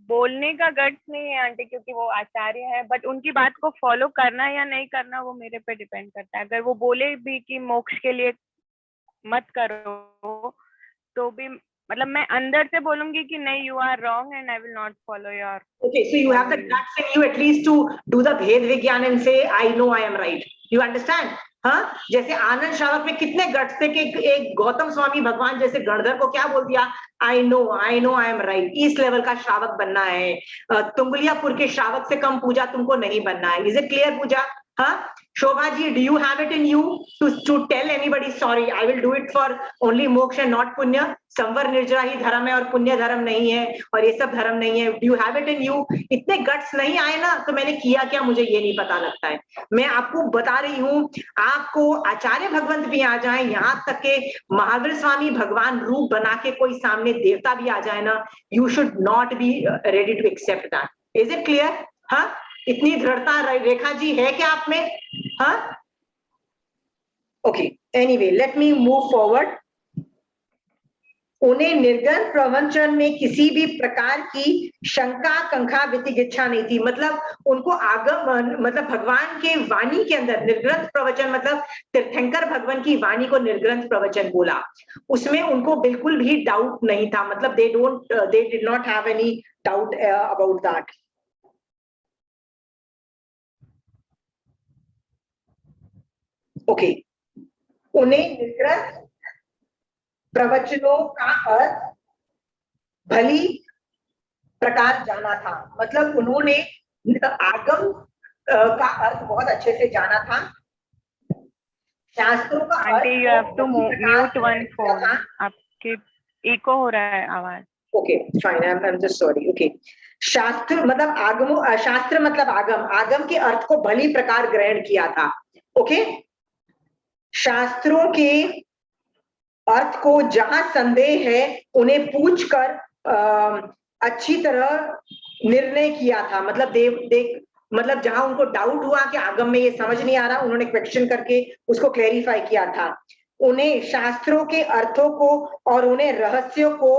बोलने का guts नहीं है aunty, क्योंकि वो आचार्य है, but उनकी बात को फॉलो करना या नहीं करना वो मेरे पे डिपेंड करता है। अगर वो बोले भी कि मोक्ष के लिए मत करो, तो भी मतलब मैं अंदर से बोलूंगी कि नहीं, you are wrong and I will not follow your. Okay, so you have the guts in you at least to do the Bhed Vigyan and say, I know I am right. You understand? हाँ, जैसे आनंद श्रावक में कितने guts थे कि एक गौतम स्वामी भगवान जैसे गणधर को क्या बोल दिया, I know I am right. इस लेवल का श्रावक बनना है। तुंगलियापुर के श्रावक से कम पूजा तुमको नहीं बनना है। इज इट क्लियर पूजा? हाँ, Shobha ji, do you have it in you to tell anybody, sorry, I will do it for only moksha and not punya? संवर निर्जरा ही धर्म है और पुण्य धर्म नहीं है, और ये सब धर्म नहीं है। Do you have it in you? इतने गट्स नहीं आए ना, तो मैंने किया क्या मुझे ये नहीं पता लगता है। मैं आपको बता रही हूँ, आपको आचार्य भगवंत भी आ जाए, यहाँ तक के महावीर स्वामी भगवान रूप बना के कोई सामने देवता भी आ जाए ना, you should not be ready to accept that. Is it clear? हाँ, इतनी दृढ़ता रेखा जी है क्या आप में? हाँ, okay, anyway let me move forward. उन्हें निर्गुण प्रवचन में किसी भी प्रकार की शंका कंखा वितिगिच्छा नहीं थी। मतलब उनको आगम मतलब भगवान के वाणी के अंदर निर्ग्रंथ प्रवचन, मतलब तीर्थंकर भगवान की वाणी को निर्ग्रंथ प्रवचन बोला, उसमें उनको बिल्कुल भी डाउट नहीं था। मतलब they did not have any doubt about that. Okay, उन्हें निर्ग्रंथ प्रवचनों का अर्थ भली प्रकार जाना था। मतलब उन्होंने आगम का अर्थ बहुत अच्छे से जाना था, शास्त्रों का aunty you have to mute one phone, आपके इको हो रहा है आवाज। Okay fine, I am just sorry. Okay, शास्त्र मतलब आगम, शास्त्र मतलब आगम, आगम के अर्थ को भली प्रकार ग्रहण किया था। ओके, शास्त्रों के अर्थ को जहां संदेह है उन्हें पूछकर अच्छी तरह निर्णय किया था। मतलब मतलब जहां उनको डाउट हुआ कि आगम में ये समझ नहीं आ रहा, उन्होंने क्वेश्चन करके उसको क्लेरिफाई किया था। उन्हें शास्त्रों के अर्थों को और उन्हें रहस्यों को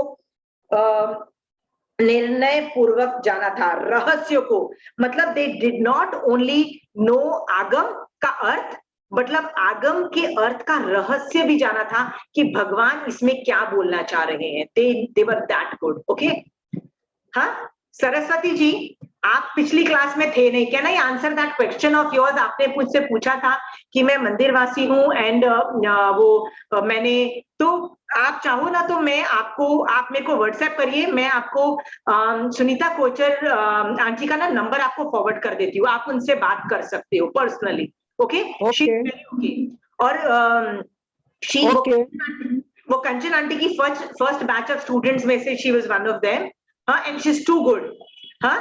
निर्णय पूर्वक जाना था। रहस्यों को मतलब they did not only know आगम का अर्थ, मतलब आगम के अर्थ का रहस्य भी जाना था कि भगवान इसमें क्या बोलना चाह रहे हैं। they were that good. Okay, हाँ सरस्वती जी, आप पिछली क्लास में थे नहीं, can I answer that question of yours? आपने मुझसे पूछा था कि मैं मंदिरवासी हूँ एंड वो मैंने, तो आप चाहो ना तो मैं आपको, आप मेरे को व्हाट्सएप करिए, मैं आपको सुनीता कोचर आंटी का ना नंबर आपको फॉरवर्ड कर देती हूँ, आप उनसे बात कर सकते हो पर्सनली। ओके, और वो कंचन आंटी की फर्स्ट बैच ऑफ स्टूडेंट्स में से she was one of them. हाँ, and she is too good. हाँ,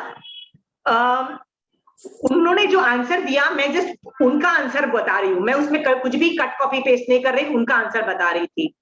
उन्होंने जो आंसर दिया, मैं जस्ट उनका आंसर बता रही हूँ, मैं उसमें कुछ भी कट कॉपी पेस्ट नहीं कर रही, उनका आंसर बता रही थी।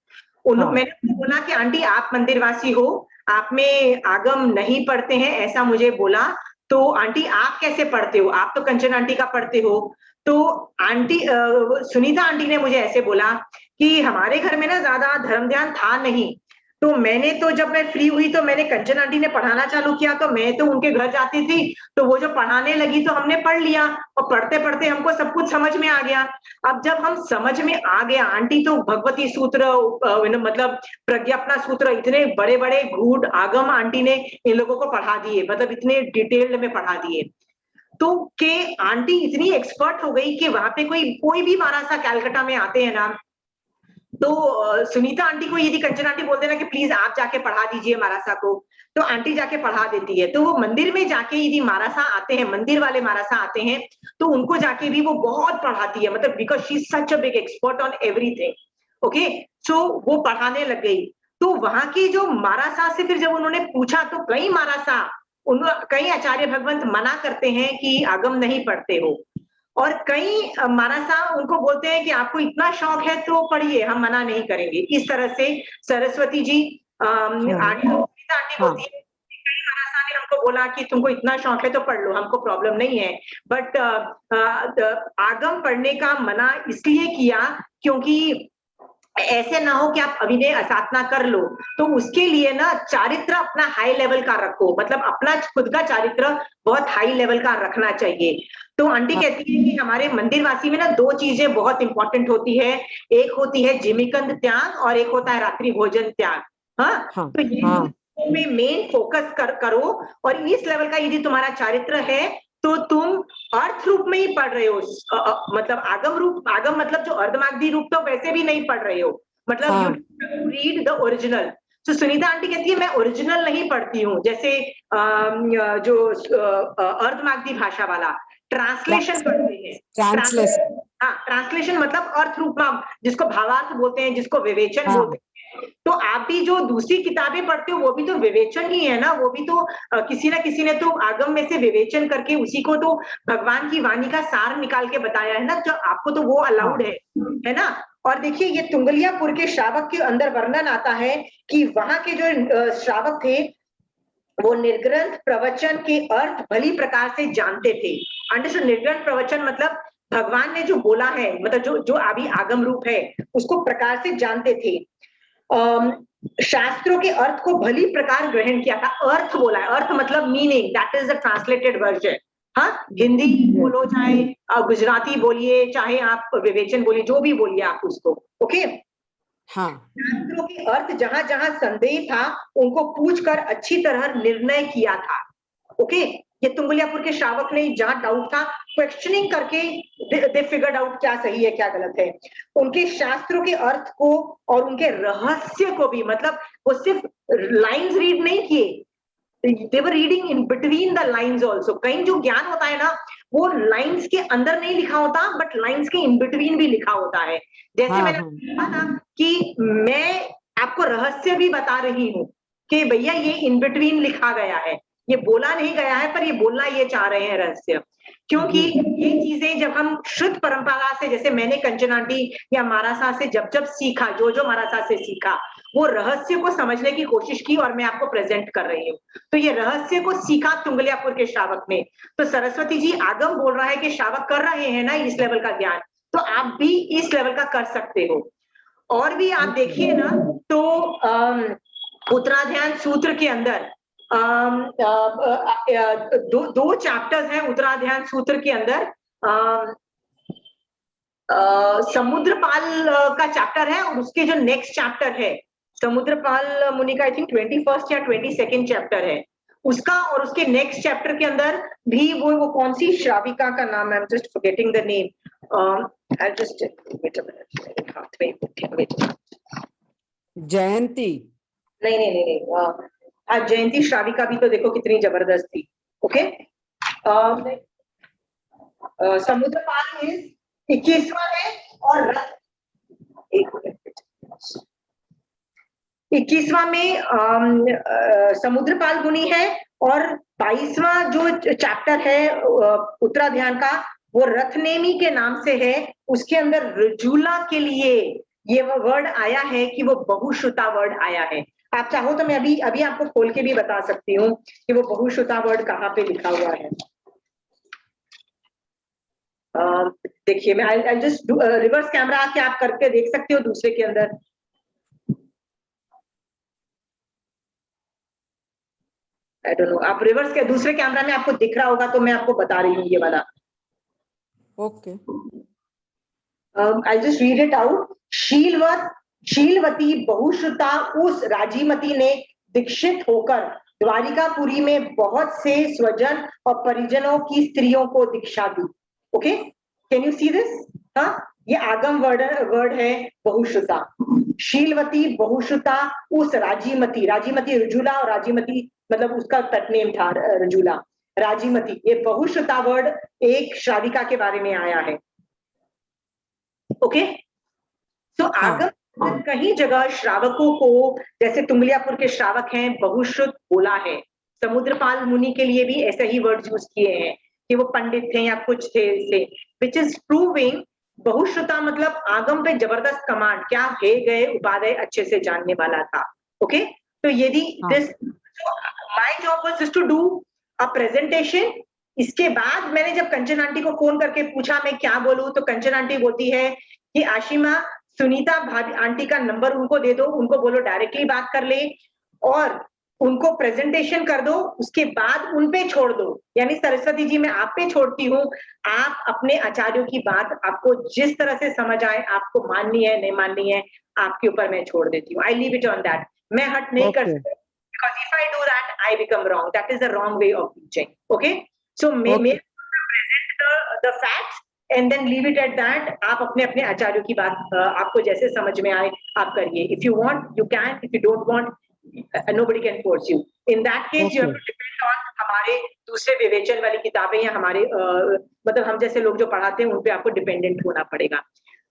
मैंने बोला कि आंटी आप मंदिरवासी हो, आप में आगम नहीं पढ़ते हैं, ऐसा मुझे बोला। तो आंटी आप कैसे पढ़ते हो? आप तो कंचन आंटी का पढ़ते हो। तो आंटी सुनीता आंटी ने मुझे ऐसे बोला कि हमारे घर में ना ज्यादा धर्म ध्यान था नहीं, तो मैंने तो जब मैं फ्री हुई तो मैंने कंचन आंटी ने पढ़ाना चालू किया, तो मैं तो उनके घर जाती थी, तो वो जो पढ़ाने लगी तो हमने पढ़ लिया, और पढ़ते पढ़ते हमको सब कुछ समझ में आ गया। अब जब हम समझ में आ गया, आंटी तो भगवती सूत्र मतलब प्रज्ञापना सूत्र, इतने बड़े बड़े गूढ़ आगम आंटी ने इन लोगों को पढ़ा दिए, मतलब इतने डिटेल्ड में पढ़ा दिए। तो के आंटी इतनी एक्सपर्ट हो गई कि वहां पे कोई भी महाराजा कैलकाटा में आते हैं ना, तो सुनीता आंटी को यदि कंचन आंटी बोलते ना कि प्लीज आप जाके पढ़ा दीजिए महाराजा को, तो आंटी जाके पढ़ा देती है। तो वो मंदिर में जाके यदि महाराजा आते हैं, मंदिर वाले महाराजा आते हैं, तो उनको जाके भी वो बहुत पढ़ाती है, मतलब because she is such a big expert on everything. Okay, so वो पढ़ाने लग गई। तो वहां की जो महाराजा से फिर जब उन्होंने पूछा, तो कई महाराजा, कई आचार्य भगवंत मना करते हैं कि आगम नहीं पढ़ते हो। और कई मानसा उनको बोलते हैं कि आपको इतना शौक है तो पढ़िए, हम मना नहीं करेंगे। इस तरह से सरस्वती जी आगे आंटी बोलती है, कई मानसा ने हमको बोला कि तुमको इतना शौक है तो पढ़ लो, हमको प्रॉब्लम नहीं है। बट आगम पढ़ने का मना इसलिए किया क्योंकि ऐसे ना हो कि आप अभिनय असाधना कर लो, तो उसके लिए ना चारित्र अपना हाई लेवल का रखो, मतलब अपना खुद का चारित्र बहुत हाई लेवल का रखना चाहिए। तो आंटी कहती है कि हमारे मंदिरवासी में ना दो चीजें बहुत इंपॉर्टेंट होती है, एक होती है जिमीकंद त्याग और एक होता है रात्रि भोजन त्याग। हाँ, तो ये में मेन फोकस करो, और इस लेवल का यदि तुम्हारा चारित्र है तो तुम अर्थ रूप में ही पढ़ रहे हो, मतलब आगम रूप, आगम मतलब जो अर्धमागधी रूप तो वैसे भी नहीं पढ़ रहे हो, मतलब यू रीड द ओरिजिनल। तो सुनीता आंटी कहती है मैं ओरिजिनल नहीं पढ़ती हूँ, जैसे जो अर्धमागधी भाषा वाला ट्रांसलेशन पढ़ते हैं। ट्रांसलेशन, हाँ, ट्रांसलेशन मतलब अर्थ रूप में, जिसको भावार्थ बोलते हैं, जिसको विवेचन बोलते हैं। तो आप भी जो दूसरी किताबें पढ़ते हो वो भी तो विवेचन ही है ना, वो भी तो किसी ना किसी ने तो आगम में से विवेचन करके उसी को तो भगवान की वाणी का सार निकाल के बताया है ना, तो आपको तो वो अलाउड है ना। और देखिए ये तुंगलियापुर के श्रावक के अंदर वर्णन आता है कि वहां के जो श्रावक थे वो निर्ग्रंथ प्रवचन के अर्थ भली प्रकार से जानते थे। अंडरस्टूड? निर्ग्रंथ प्रवचन मतलब भगवान ने जो बोला है, मतलब जो जो अभी आगम रूप है उसको प्रकार से जानते थे। शास्त्रों के अर्थ को भली प्रकार ग्रहण किया था। अर्थ बोला है, अर्थ मतलब meaning, that is the translated version. हाँ, हिंदी बोलो चाहे गुजराती बोलिए, चाहे आप विवेचन बोलिए, जो भी बोलिए आप उसको, ओके। हाँ, शास्त्रों के अर्थ जहां जहां संदेह था उनको पूछकर अच्छी तरह निर्णय किया था। ओके, ये तुंगलियापुर के श्रावक ने जहां डाउट था क्वेश्चनिंग करके दे फिगर्ड आउट क्या सही है क्या गलत है। उनके शास्त्रों के अर्थ को और उनके रहस्य को भी, मतलब वो सिर्फ लाइंस रीड नहीं किए, they were reading in between the lines also। कहीं जो ज्ञान होता है ना वो लाइंस के अंदर नहीं लिखा होता, बट लाइंस के इन बिटवीन भी लिखा होता है। जैसे मैंने कहा था कि मैं आपको रहस्य भी बता रही हूँ कि भैया ये इन बिटवीन लिखा गया है, ये बोला नहीं गया है पर ये बोलना ये चाह रहे हैं रहस्य। क्योंकि ये चीजें जब हम शुद्ध परंपरा से, जैसे मैंने कंचन आंटी या मारासा से जब जब सीखा, जो मारासा से सीखा, वो रहस्य को समझने की कोशिश की और मैं आपको प्रेजेंट कर रही हूँ। तो ये रहस्य को सीखा तुंगलियापुर के श्रावक ने। तो सरस्वती जी आगम बोल रहा है कि श्रावक कर रहे हैं ना इस लेवल का ज्ञान, तो आप भी इस लेवल का कर सकते हो। और भी आप देखिए ना तो उत्तराध्यान सूत्र के अंदर दो चैप्टर्स हैं उत्तराध्यान सूत्र के अंदर। समुद्रपाल का चैप्टर है और उसके जो नेक्स्ट चैप्टर है समुद्रपाल मुनि का, आई थिंक 21st या 22nd चैप्टर है उसका, और उसके नेक्स्ट चैप्टर के अंदर भी वो कौन सी श्राविका का नाम है, I am just forgetting the name, I just wait a minute, हाथ में वेट, जयंती, नहीं, हाँ जयंती श्राविका भी तो देखो कितनी जबरदस्त थी। ओके, समुद्रपाल इज 21वां है और 21वां में समुद्रपाल मुनि है, और 22वां जो चैप्टर है उत्तराध्यान का वो रथनेमी के नाम से है। उसके अंदर रजूला के लिए ये वर्ड आया है कि वो बहुश्रुता वर्ड आया है। आप चाहो तो मैं अभी आपको खोल के भी बता सकती हूँ कि वो बहुश्रुता वर्ड कहाँ पे लिखा हुआ है। देखिए मैं आई जस्ट रिवर्स कैमरा आके आप करके देख सकते हो दूसरे के अंदर। आई डोंट नो, आप रिवर्स के दूसरे कैमरा में आपको दिख रहा होगा तो मैं आपको बता रही हूँ ये वाला। Okay, I just read it out. शीलवती बहुश्रुता उस राजीमती ने दीक्षित होकर द्वारिकापुरी में बहुत से स्वजन और परिजनों की स्त्रियों को दीक्षा दी। Okay, can you see this? हाँ, ये आगम वर्ड है बहुश्रुता। शीलवती बहुश्रुता उस राजीमती, राजीमती रजूला और राजीमती मतलब उसका तटनेम था रजूला, राजीमती। ये बहुश्रुता वर्ड एक श्राविका के बारे में आया है। ओके, तो आगम कहीं जगह श्रावकों को, जैसे तुंगलियापुर के श्रावक हैं, बहुश्रुत बोला है। समुद्रपाल मुनि के लिए भी ऐसे ही वर्ड यूज किए हैं। कि वो पंडित थे या कुछ थे से, विच इज प्रूविंग बहुश्रुता मतलब आगम पे जबरदस्त कमांड, क्या हे गए उपाध्याय अच्छे से जानने वाला था। ओके, तो यदि this my job was just to do a presentation. इसके बाद मैंने जब कंचन आंटी को फोन करके पूछा मैं क्या बोलूं, तो कंचन आंटी बोलती है कि आशिमा, सुनीता भाभी आंटी का नंबर उनको दे दो, उनको बोलो डायरेक्टली बात कर ले और उनको प्रेजेंटेशन कर दो, उसके बाद उन पे छोड़ दो। यानी सरस्वती जी मैं आप पे छोड़ती हूँ, आप अपने आचार्यों की बात आपको जिस तरह से समझ आए, आपको माननी है नहीं माननी है आपके ऊपर मैं छोड़ देती हूँ। I leave it on that. मैं हट नहीं कर सकती, because if I do that I become wrong. That is the wrong way of teaching. Okay, so may present the facts and then leave it at that. आप अपने अपने आचार्यों की बात आपको जैसे समझ में आए आप करिए। If you want you can, if you don't want nobody can force you. In that case you have to depend on हमारे दूसरे विवेचन वाली किताबें या हमारे मतलब हम जैसे लोग जो पढ़ाते हैं उन पे आपको डिपेंडेंट होना पड़ेगा।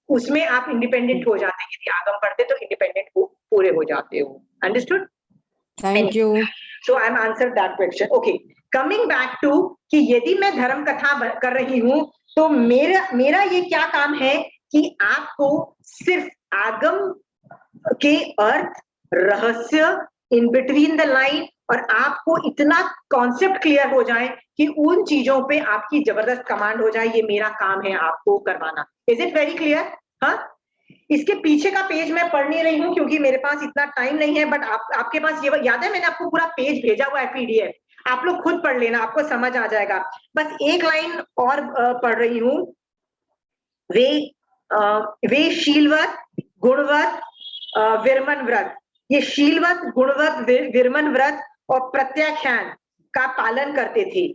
उसमें आप इंडिपेंडेंट हो जाते हैं, यदि आगम पढ़ते तो इंडिपेंडेंट पूरे हो जाते हो। Understood? Thank you. So I'm answered that question. Okay, coming back to कि यदि मैं धर्म कथा कर रही हूं तो मेरा ये क्या काम है कि आपको सिर्फ आगम के अर्थ, रहस्य, इन बिटवीन द लाइन और आपको इतना कॉन्सेप्ट क्लियर हो जाए कि उन चीजों पे आपकी जबरदस्त कमांड हो जाए, ये मेरा काम है आपको करवाना। Is it very clear? हाँ, इसके पीछे का पेज मैं पढ़ नहीं रही हूँ क्योंकि मेरे पास इतना टाइम नहीं है, बट आपके पास ये याद है मैंने आपको पूरा पेज भेजा हुआ है पीडीएफ, आप लोग खुद पढ़ लेना, आपको समझ आ जाएगा। बस एक लाइन और पढ़ रही हूँ। वे शीलवत गुणवत विरमन व्रत, ये शीलवत गुणवत विरमन व्रत और प्रत्याख्यान का पालन करते थे।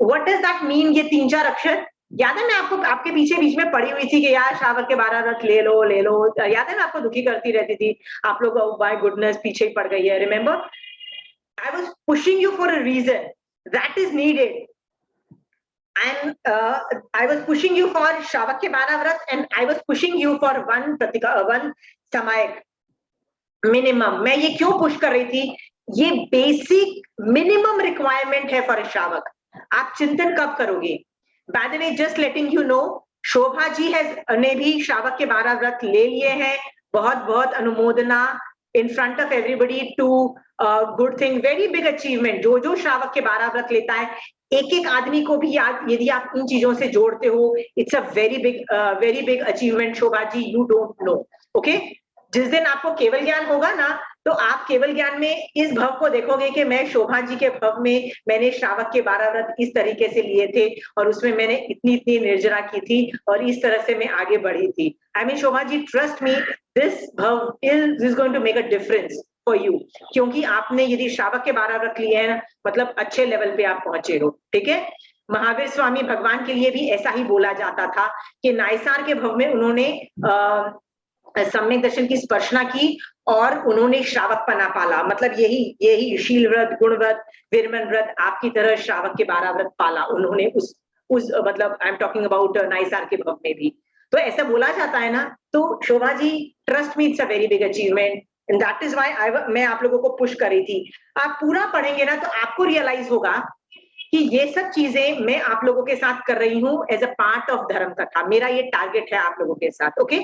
What does that mean? ये 3-4 अक्षर याद है, मैं आपको आपके पीछे बीच में पड़ी हुई थी कि यार श्रावक के 12 व्रत ले लो ले लो, याद है मैं आपको दुखी करती रहती थी, आप लोग बाय गुडनेस पीछे ही पड़ गई है। Remember, I was pushing you for a reason that is needed and I was pushing you for श्रावक के 12 व्रत and I was pushing you for one समायक मिनिमम। मैं ये क्यों पुश कर रही थी? ये बेसिक मिनिमम रिक्वायरमेंट है फॉर श्रावक। आप चिंतन कब करोगे? By the way just letting you know, Shobha ji ने भी श्रावक के 12 व्रत ले लिए हैं। बहुत बहुत अनुमोदना in front of everybody too good thing, very big achievement. जो श्रावक के 12 व्रत लेता है, एक एक आदमी को भी यदि आप इन चीजों से जोड़ते हो, it's a very big achievement. Shobha ji, you don't know. Okay, जिस दिन आपको केवल ज्ञान होगा ना, तो आप केवल ज्ञान में इस भव को देखोगे कि मैं शोभा जी के भव में मैंने श्रावक के 12 व्रत इस तरीके से लिए थे और उसमें मैंने इतनी इतनी निर्जरा की थी और इस तरह से मैं आगे बढ़ी थी। I mean Shobha ji, trust me, this भव is going to make a difference for you, क्योंकि आपने यदि श्रावक के 12 व्रत लिए हैं ना, मतलब अच्छे लेवल पे आप पहुंचे हो। ठीक है, महावीर स्वामी भगवान के लिए भी ऐसा ही बोला जाता था कि नायसार के भव में उन्होंने सम्यक दर्शन की स्पर्शना की और उन्होंने श्रावक पना पाला। मतलब यही शील व्रत, गुण व्रत, विरमन व्रत आपकी तरह श्रावक के 12 व्रत पाला उन्होंने उस मतलब आई एम टॉकिंग अबाउट नायसार के भव में भी। तो ऐसा बोला जाता है ना। तो Shobha ji, trust me, it's a very big achievement and that is why मैं आप लोगों को पुश कर रही थी। आप पूरा पढ़ेंगे ना तो आपको रियलाइज होगा कि ये सब चीजें मैं आप लोगों के साथ कर रही हूँ as a part of dharma कथा। मेरा ये टारगेट है आप लोगों के साथ। ओके,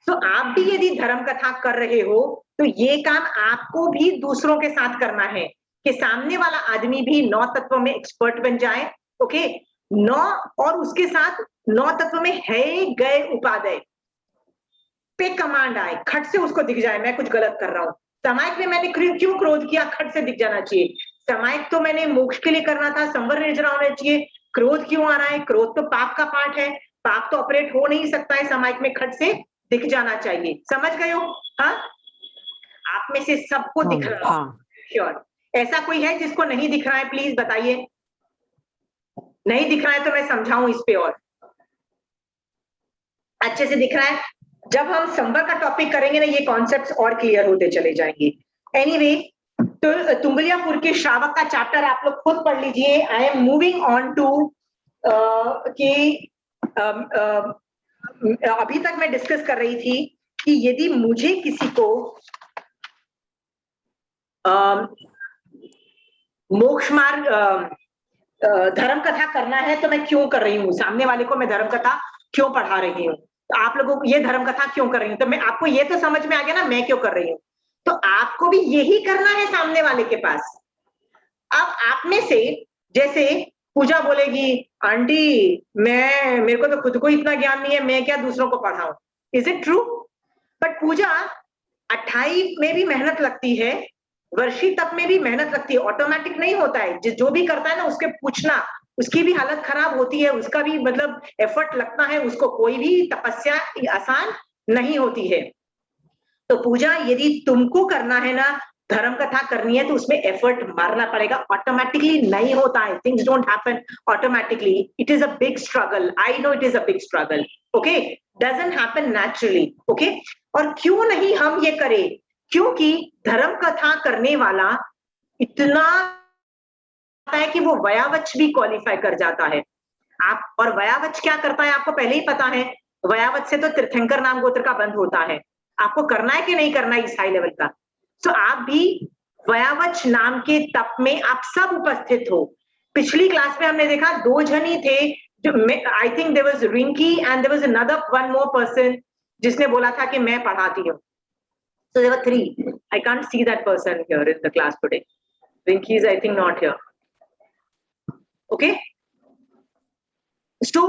तो आप भी यदि धर्म कथा कर रहे हो तो ये काम आपको भी दूसरों के साथ करना है कि सामने वाला आदमी भी 9 तत्वों में एक्सपर्ट बन जाए। ओके, 9 और उसके साथ 9 तत्व में है गए उपादेय पे कमांड आए, खट से उसको दिख जाए मैं कुछ गलत कर रहा हूं। समायक में मैंने क्यों क्रोध किया? खट से दिख जाना चाहिए। समायक तो मैंने मोक्ष के लिए करना था, संवर निर्जरा होना चाहिए। क्रोध क्यों आ रहा है? क्रोध तो पाप का पार्ट है, पाप तो ऑपरेट हो नहीं सकता है समायक में, खट से दिख जाना चाहिए। समझ गए हो? हाँ, आप में से सबको दिख रहा है। श्योर, ऐसा कोई है जिसको नहीं दिख रहा है? प्लीज बताइए। नहीं दिख रहा है तो मैं समझाऊं इस पे और अच्छे से दिख रहा है। जब हम संवर का टॉपिक करेंगे ना, ये कॉन्सेप्ट्स और क्लियर होते चले जाएंगे। एनीवे, तो तुंगलियापुर के श्रावक का चैप्टर आप लोग खुद पढ़ लीजिए। I am moving on to कि अभी तक मैं डिस्कस कर रही थी कि यदि मुझे किसी को मोक्ष मार्ग धर्म कथा करना है तो मैं क्यों कर रही हूँ, सामने वाले को मैं धर्म कथा क्यों पढ़ा रही हूँ, तो आप लोगों को ये धर्म कथा क्यों कर रही हूँ, तो मैं आपको ये तो समझ में आ गया ना मैं क्यों कर रही हूँ। तो आपको भी यही करना है सामने वाले के पास। अब आप में से जैसे पूजा बोलेगी, आंटी मेरे को तो खुद को इतना ज्ञान नहीं है, मैं क्या दूसरों को पढ़ाऊं। Is it true? But Pooja 28 में भी मेहनत लगती है, वर्षी तप में भी मेहनत लगती है, ऑटोमेटिक नहीं होता है। जो भी करता है ना उसके पूछना, उसकी भी हालत खराब होती है, उसका भी मतलब एफर्ट लगता है, उसको कोई भी तपस्या आसान नहीं होती है। तो पूजा यदि तुमको करना है ना, धर्म कथा करनी है तो उसमें एफर्ट मारना पड़ेगा, ऑटोमेटिकली नहीं होता है, things don't happen automatically, it is a big struggle, I know it is a big struggle, okay, doesn't happen naturally, okay. और क्यों नहीं हम ये करें, क्योंकि धर्म कथा करने वाला इतना है कि वो वयावच भी क्वालिफाई कर जाता है। आप और वयावच क्या करता है आपको पहले ही पता है, वयावच से तो तीर्थंकर नाम गोत्र का बंद होता है, आपको करना है कि नहीं करना इस हाई लेवल का। सो आप भी वयावच नाम के तप में आप सब उपस्थित हो। पिछली क्लास में हमने देखा 2 जन ही थे, जो I think there was Rinki and there was another one more person जिसने बोला था कि मैं पढ़ाती हूँ। So there were 3. I can't see that person here in the class today. Rinki is I think not here. Okay? So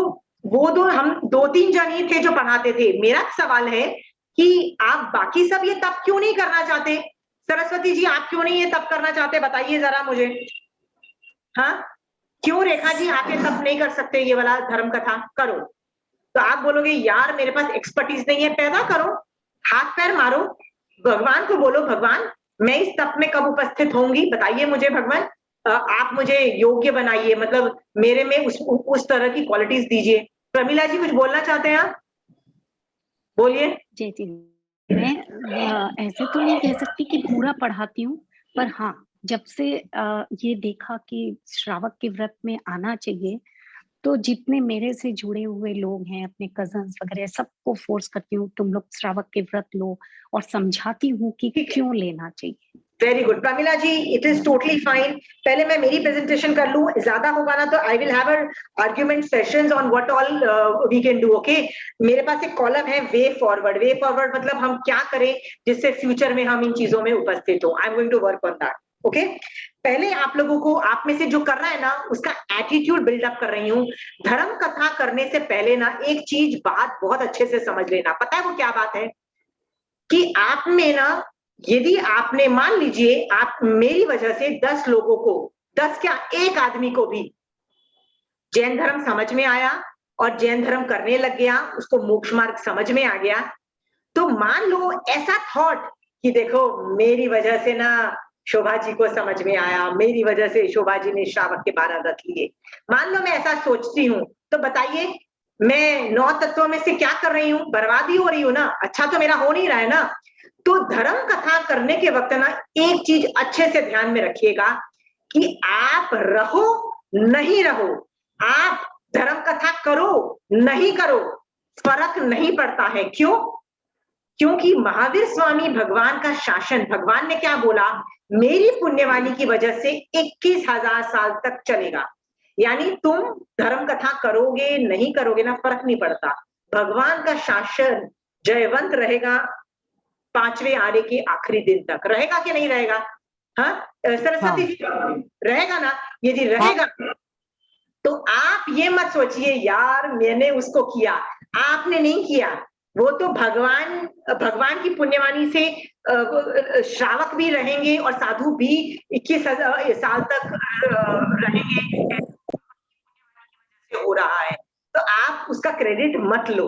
वो हम 2-3 जन ही थे जो पढ़ाते थे। मेरा सवाल है कि आप बाकी सब ये तप क्यों नहीं करना चाहते? सरस्वती जी आप क्यों नहीं ये तप करना चाहते, बताइए जरा मुझे। हाँ, क्यों रेखा जी आप ये तप नहीं कर सकते, ये वाला धर्म कथा करो? तो आप बोलोगे यार मेरे पास एक्सपर्टीज नहीं है, पैदा करो, हाथ पैर मारो, भगवान को बोलो, भगवान मैं इस तप में कब उपस्थित होंगी बताइए मुझे, भगवान आप मुझे योग्य बनाइए, मतलब मेरे में उस तरह की क्वालिटीज दीजिए। प्रमिला जी कुछ बोलना चाहते हैं आप, बोलिए। जी जी, मैं ऐसे तो नहीं कह सकती कि पूरा पढ़ाती हूँ, पर हाँ जब से ये देखा कि श्रावक के व्रत में आना चाहिए, तो जितने मेरे से जुड़े हुए लोग हैं, अपने कजन्स वगैरह, सबको फोर्स करती हूँ तुम लोग श्रावक के व्रत लो, और समझाती हूँ कि क्यों लेना चाहिए। Very good Pramila ji, it is totally fine. पहले मैं मेरी प्रेजेंटेशन कर लूं, ज्यादा होगा ना तो I will have argument sessions on what all we can do, okay. मेरे पास एक कॉलम है वे फॉरवर्ड। वे फॉरवर्ड मतलब हम क्या करें जिससे फ्यूचर में हम इन चीजों में उपस्थित हो। I am going to work on that, okay. पहले आप लोगों को, आप में से जो कर रहा है ना उसका एटीट्यूड बिल्डअप कर रही हूँ। धर्म कथा करने से पहले ना एक चीज बात बहुत अच्छे से समझ लेना, पता है वो क्या बात है, कि आप में ना यदि आपने मान लीजिए आप मेरी वजह से 10 लोगों को, 10 क्या 1 आदमी को भी जैन धर्म समझ में आया और जैन धर्म करने लग गया, उसको मोक्ष मार्ग समझ में आ गया, तो मान लो ऐसा थॉट कि देखो मेरी वजह से ना शोभा जी को समझ में आया, मेरी वजह से शोभा जी ने श्रावक के 12 व्रत लिए, मान लो मैं ऐसा सोचती हूँ, तो बताइए मैं 9 तत्वों में से क्या कर रही हूँ, बर्बादी हो रही हूँ ना, अच्छा तो मेरा हो नहीं रहा है ना। तो धर्म कथा करने के वक्त ना एक चीज अच्छे से ध्यान में रखिएगा कि आप रहो नहीं रहो, आप धर्म कथा करो नहीं करो, फर्क नहीं पड़ता है। क्यों? क्योंकि महावीर स्वामी भगवान का शासन, भगवान ने क्या बोला, मेरी पुण्यवाणी की वजह से 21,000 साल तक चलेगा। यानी तुम धर्म कथा करोगे नहीं करोगे ना फर्क नहीं पड़ता, भगवान का शासन जयवंत रहेगा 5वें आने के आखिरी दिन तक। रहेगा कि नहीं रहेगा? हाँ सरस्वती जी रहेगा ना? यदि रहेगा तो आप ये मत सोचिए यार मैंने उसको किया, आपने नहीं किया, वो तो भगवान की पुण्यवाणी से श्रावक भी रहेंगे और साधु भी 21 साल तक रहेंगे, हो रहा है, तो आप उसका क्रेडिट मत लो।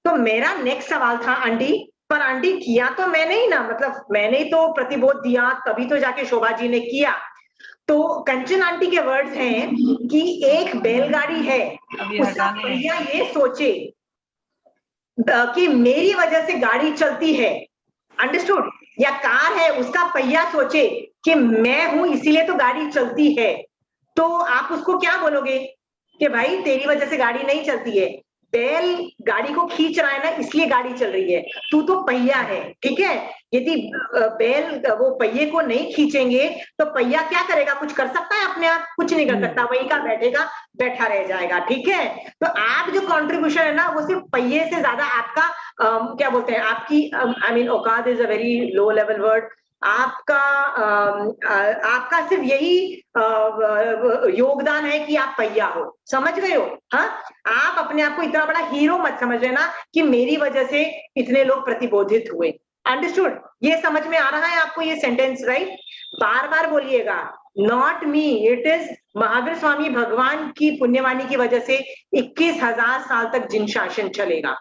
तो मेरा नेक्स्ट सवाल था आंटी, पर आंटी किया तो मैंने ही ना, मतलब मैंने तो प्रतिबोध दिया तभी तो जाके शोभा जी ने किया। तो कंचन आंटी के वर्ड्स हैं कि एक बैलगाड़ी है, उसका पहिया ये सोचे कि मेरी वजह से गाड़ी चलती है, अंडरस्टूड, या कार है उसका पहिया सोचे कि मैं हूं इसीलिए तो गाड़ी चलती है, तो आप उसको क्या बोलोगे कि भाई तेरी वजह से गाड़ी नहीं चलती है, बैल गाड़ी को खींच रहा है ना इसलिए गाड़ी चल रही है, तू तो पहिया है, ठीक है। यदि बैल वो पहिए को नहीं खींचेंगे तो पहिया क्या करेगा? कुछ कर सकता है अपने आप? कुछ नहीं कर सकता, वहीं का बैठेगा, बैठा रह जाएगा। ठीक है, तो आप जो कंट्रीब्यूशन है ना, वो सिर्फ पहिए से ज्यादा आपका क्या बोलते हैं, आपकी आई मीन औकात is a very low level word, आपका आपका सिर्फ यही योगदान है कि आप पहिया हो। समझ गए हो? हाँ, आप अपने आप को इतना बड़ा हीरो मत समझ लेना कि मेरी वजह से इतने लोग प्रतिबोधित हुए। अंडरस्टूड? ये समझ में आ रहा है आपको ये सेंटेंस, राइट? बार बार बोलिएगा, not me, it is Mahavir Swami भगवान की पुण्यवाणी की वजह से 21,000 साल तक जिन शासन चलेगा।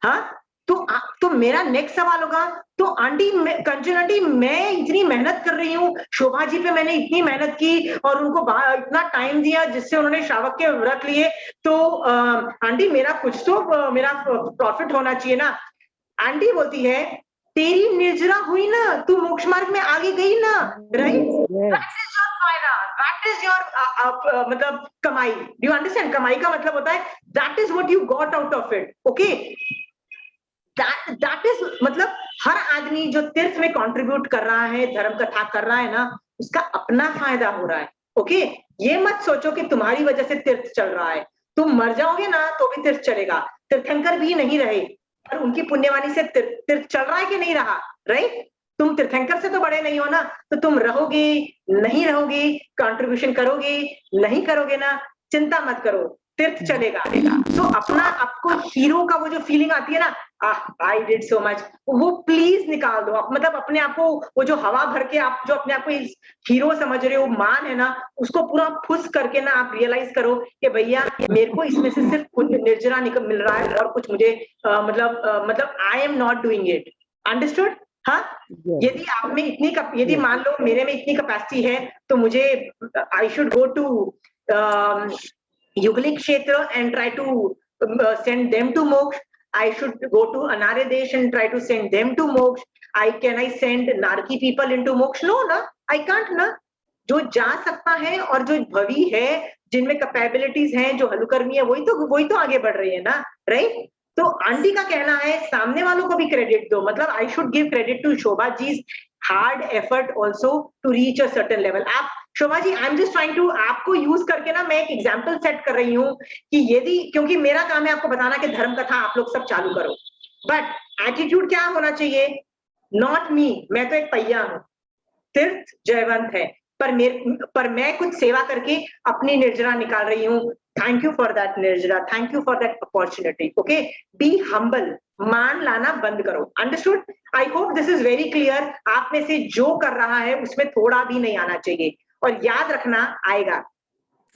हाँ, तो मेरा नेक्स्ट सवाल होगा, तो आंटी, कंचन आंटी, मैं इतनी मेहनत कर रही हूँ, शोभा जी पे मैंने इतनी मेहनत की और उनको इतना टाइम दिया जिससे उन्होंने श्रावक के व्रत लिए, तो आंटी मेरा कुछ तो मेरा प्रॉफिट होना चाहिए ना। आंटी बोलती है, तेरी निर्जरा हुई ना, तू मोक्ष मार्ग में आगे गई ना, राइट? That is your मतलब कमाई। Do you understand? कमाई का मतलब होता है that is what you got out of it. Okay? That is मतलब हर आदमी जो तीर्थ में कंट्रीब्यूट कर रहा है, धर्म कथा कर रहा है ना, उसका अपना फायदा हो रहा है। ओके? ये मत सोचो कि तुम्हारी वजह से तीर्थ चल रहा है। तुम मर जाओगे ना तो भी तीर्थ चलेगा। तीर्थंकर भी नहीं रहे, पर उनकी पुण्यवाणी से तीर्थ चल रहा है कि नहीं रहा, राइट? तुम तीर्थंकर से तो बड़े नहीं हो ना, तो तुम रहोगे नहीं रहोगे, कंट्रीब्यूशन करोगे नहीं करोगे ना, चिंता मत करो, तीर्थ चलेगा। तो अपना आपको हीरो का वो जो फीलिंग आती है ना, आई डिड सो मच, वो प्लीज निकाल दो। मतलब अपने आप को वो जो हवा भर के आप जो अपने आप को हीरो समझ रहे हो, मान है ना, उसको पूरा फुस करके ना आप रियलाइज करो कि भैया मेरे को इसमें से सिर्फ कुछ निर्जरा मिल रहा है और कुछ मुझे मतलब आई am not doing it. Understood? हाँ, यदि आप में इतनी यदि मान लो मेरे में इतनी कैपेसिटी है, तो मुझे आई शुड गो टू युगलिक क्षेत्र and try to send them to moksha. I should go to Anare Desh and try to send them to moksha. Can I send Narki people into moksha? No, na, I can't ना। जो जा सकता है और जो भवी है, जिनमें capabilities हैं, जो हलुकर्मी है, वही तो आगे बढ़ रही है ना, राइट? तो आंटी का कहना है सामने वालों को भी क्रेडिट दो, मतलब I should give credit to Shobha ji hard effort also to reach a certain level. आप Shobha ji, I am just trying to आपको यूज करके ना मैं एक एग्जांपल सेट कर रही हूँ कि यदि, क्योंकि मेरा काम है आपको बताना कि धर्म कथा आप लोग सब चालू करो, बट एटीट्यूड क्या होना चाहिए? नॉट मी, मैं तो एक पहिया हूँ, तीर्थ जयवंत है, पर मैं कुछ सेवा करके अपनी निर्जरा निकाल रही हूँ। थैंक यू फॉर दैट निर्जरा, thank you for that opportunity. Okay, be humble, मान लाना बंद करो। Understood? I hope this is very clear. आप में से जो कर रहा है उसमें थोड़ा भी नहीं आना चाहिए, और याद रखना आएगा।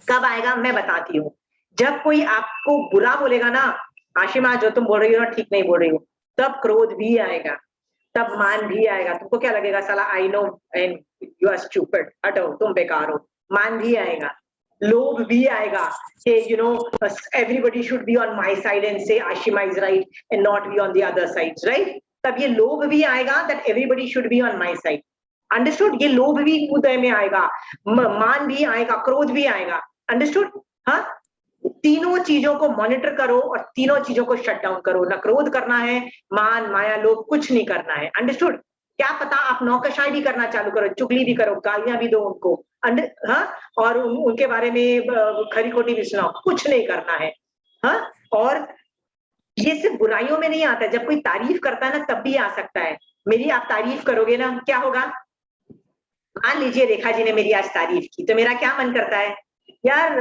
कब आएगा मैं बताती हूँ। जब कोई आपको बुरा बोलेगा ना, आशिमा जो तुम बोल रही हो ना ठीक नहीं बोल रही हो, तब क्रोध भी आएगा, तब मान भी आएगा। तुमको क्या लगेगा, साला I know and you are stupid, हटो तुम बेकार हो। मान भी आएगा, लोभ भी आएगा कि you know everybody should be on my side and say Ashima is right and not be on the other side, right? तब ये लोभ भी आएगा that everybody should be on my side. Understood? ये लोभ भी उदय में आएगा, मान भी आएगा, क्रोध भी आएगा। अंडरस्टूड? हाँ, तीनों चीजों को मॉनिटर करो और तीनों चीजों को शट डाउन करो। ना क्रोध करना है, मान माया लोभ कुछ नहीं करना है। अंडरस्टूड? क्या पता आप नौकरशाही भी करना चालू करो, चुगली भी करो, गालियां भी दो उनको, हाँ, और उनके बारे में खरी खोटी भी सुनाओ, कुछ नहीं करना है। हाँ, और ये सिर्फ बुराइयों में नहीं आता है, जब कोई तारीफ करता है ना तब भी आ सकता है। मेरी आप तारीफ करोगे ना, क्या होगा? मान लीजिए रेखा जी ने मेरी आज तारीफ की, तो मेरा क्या मन करता है, यार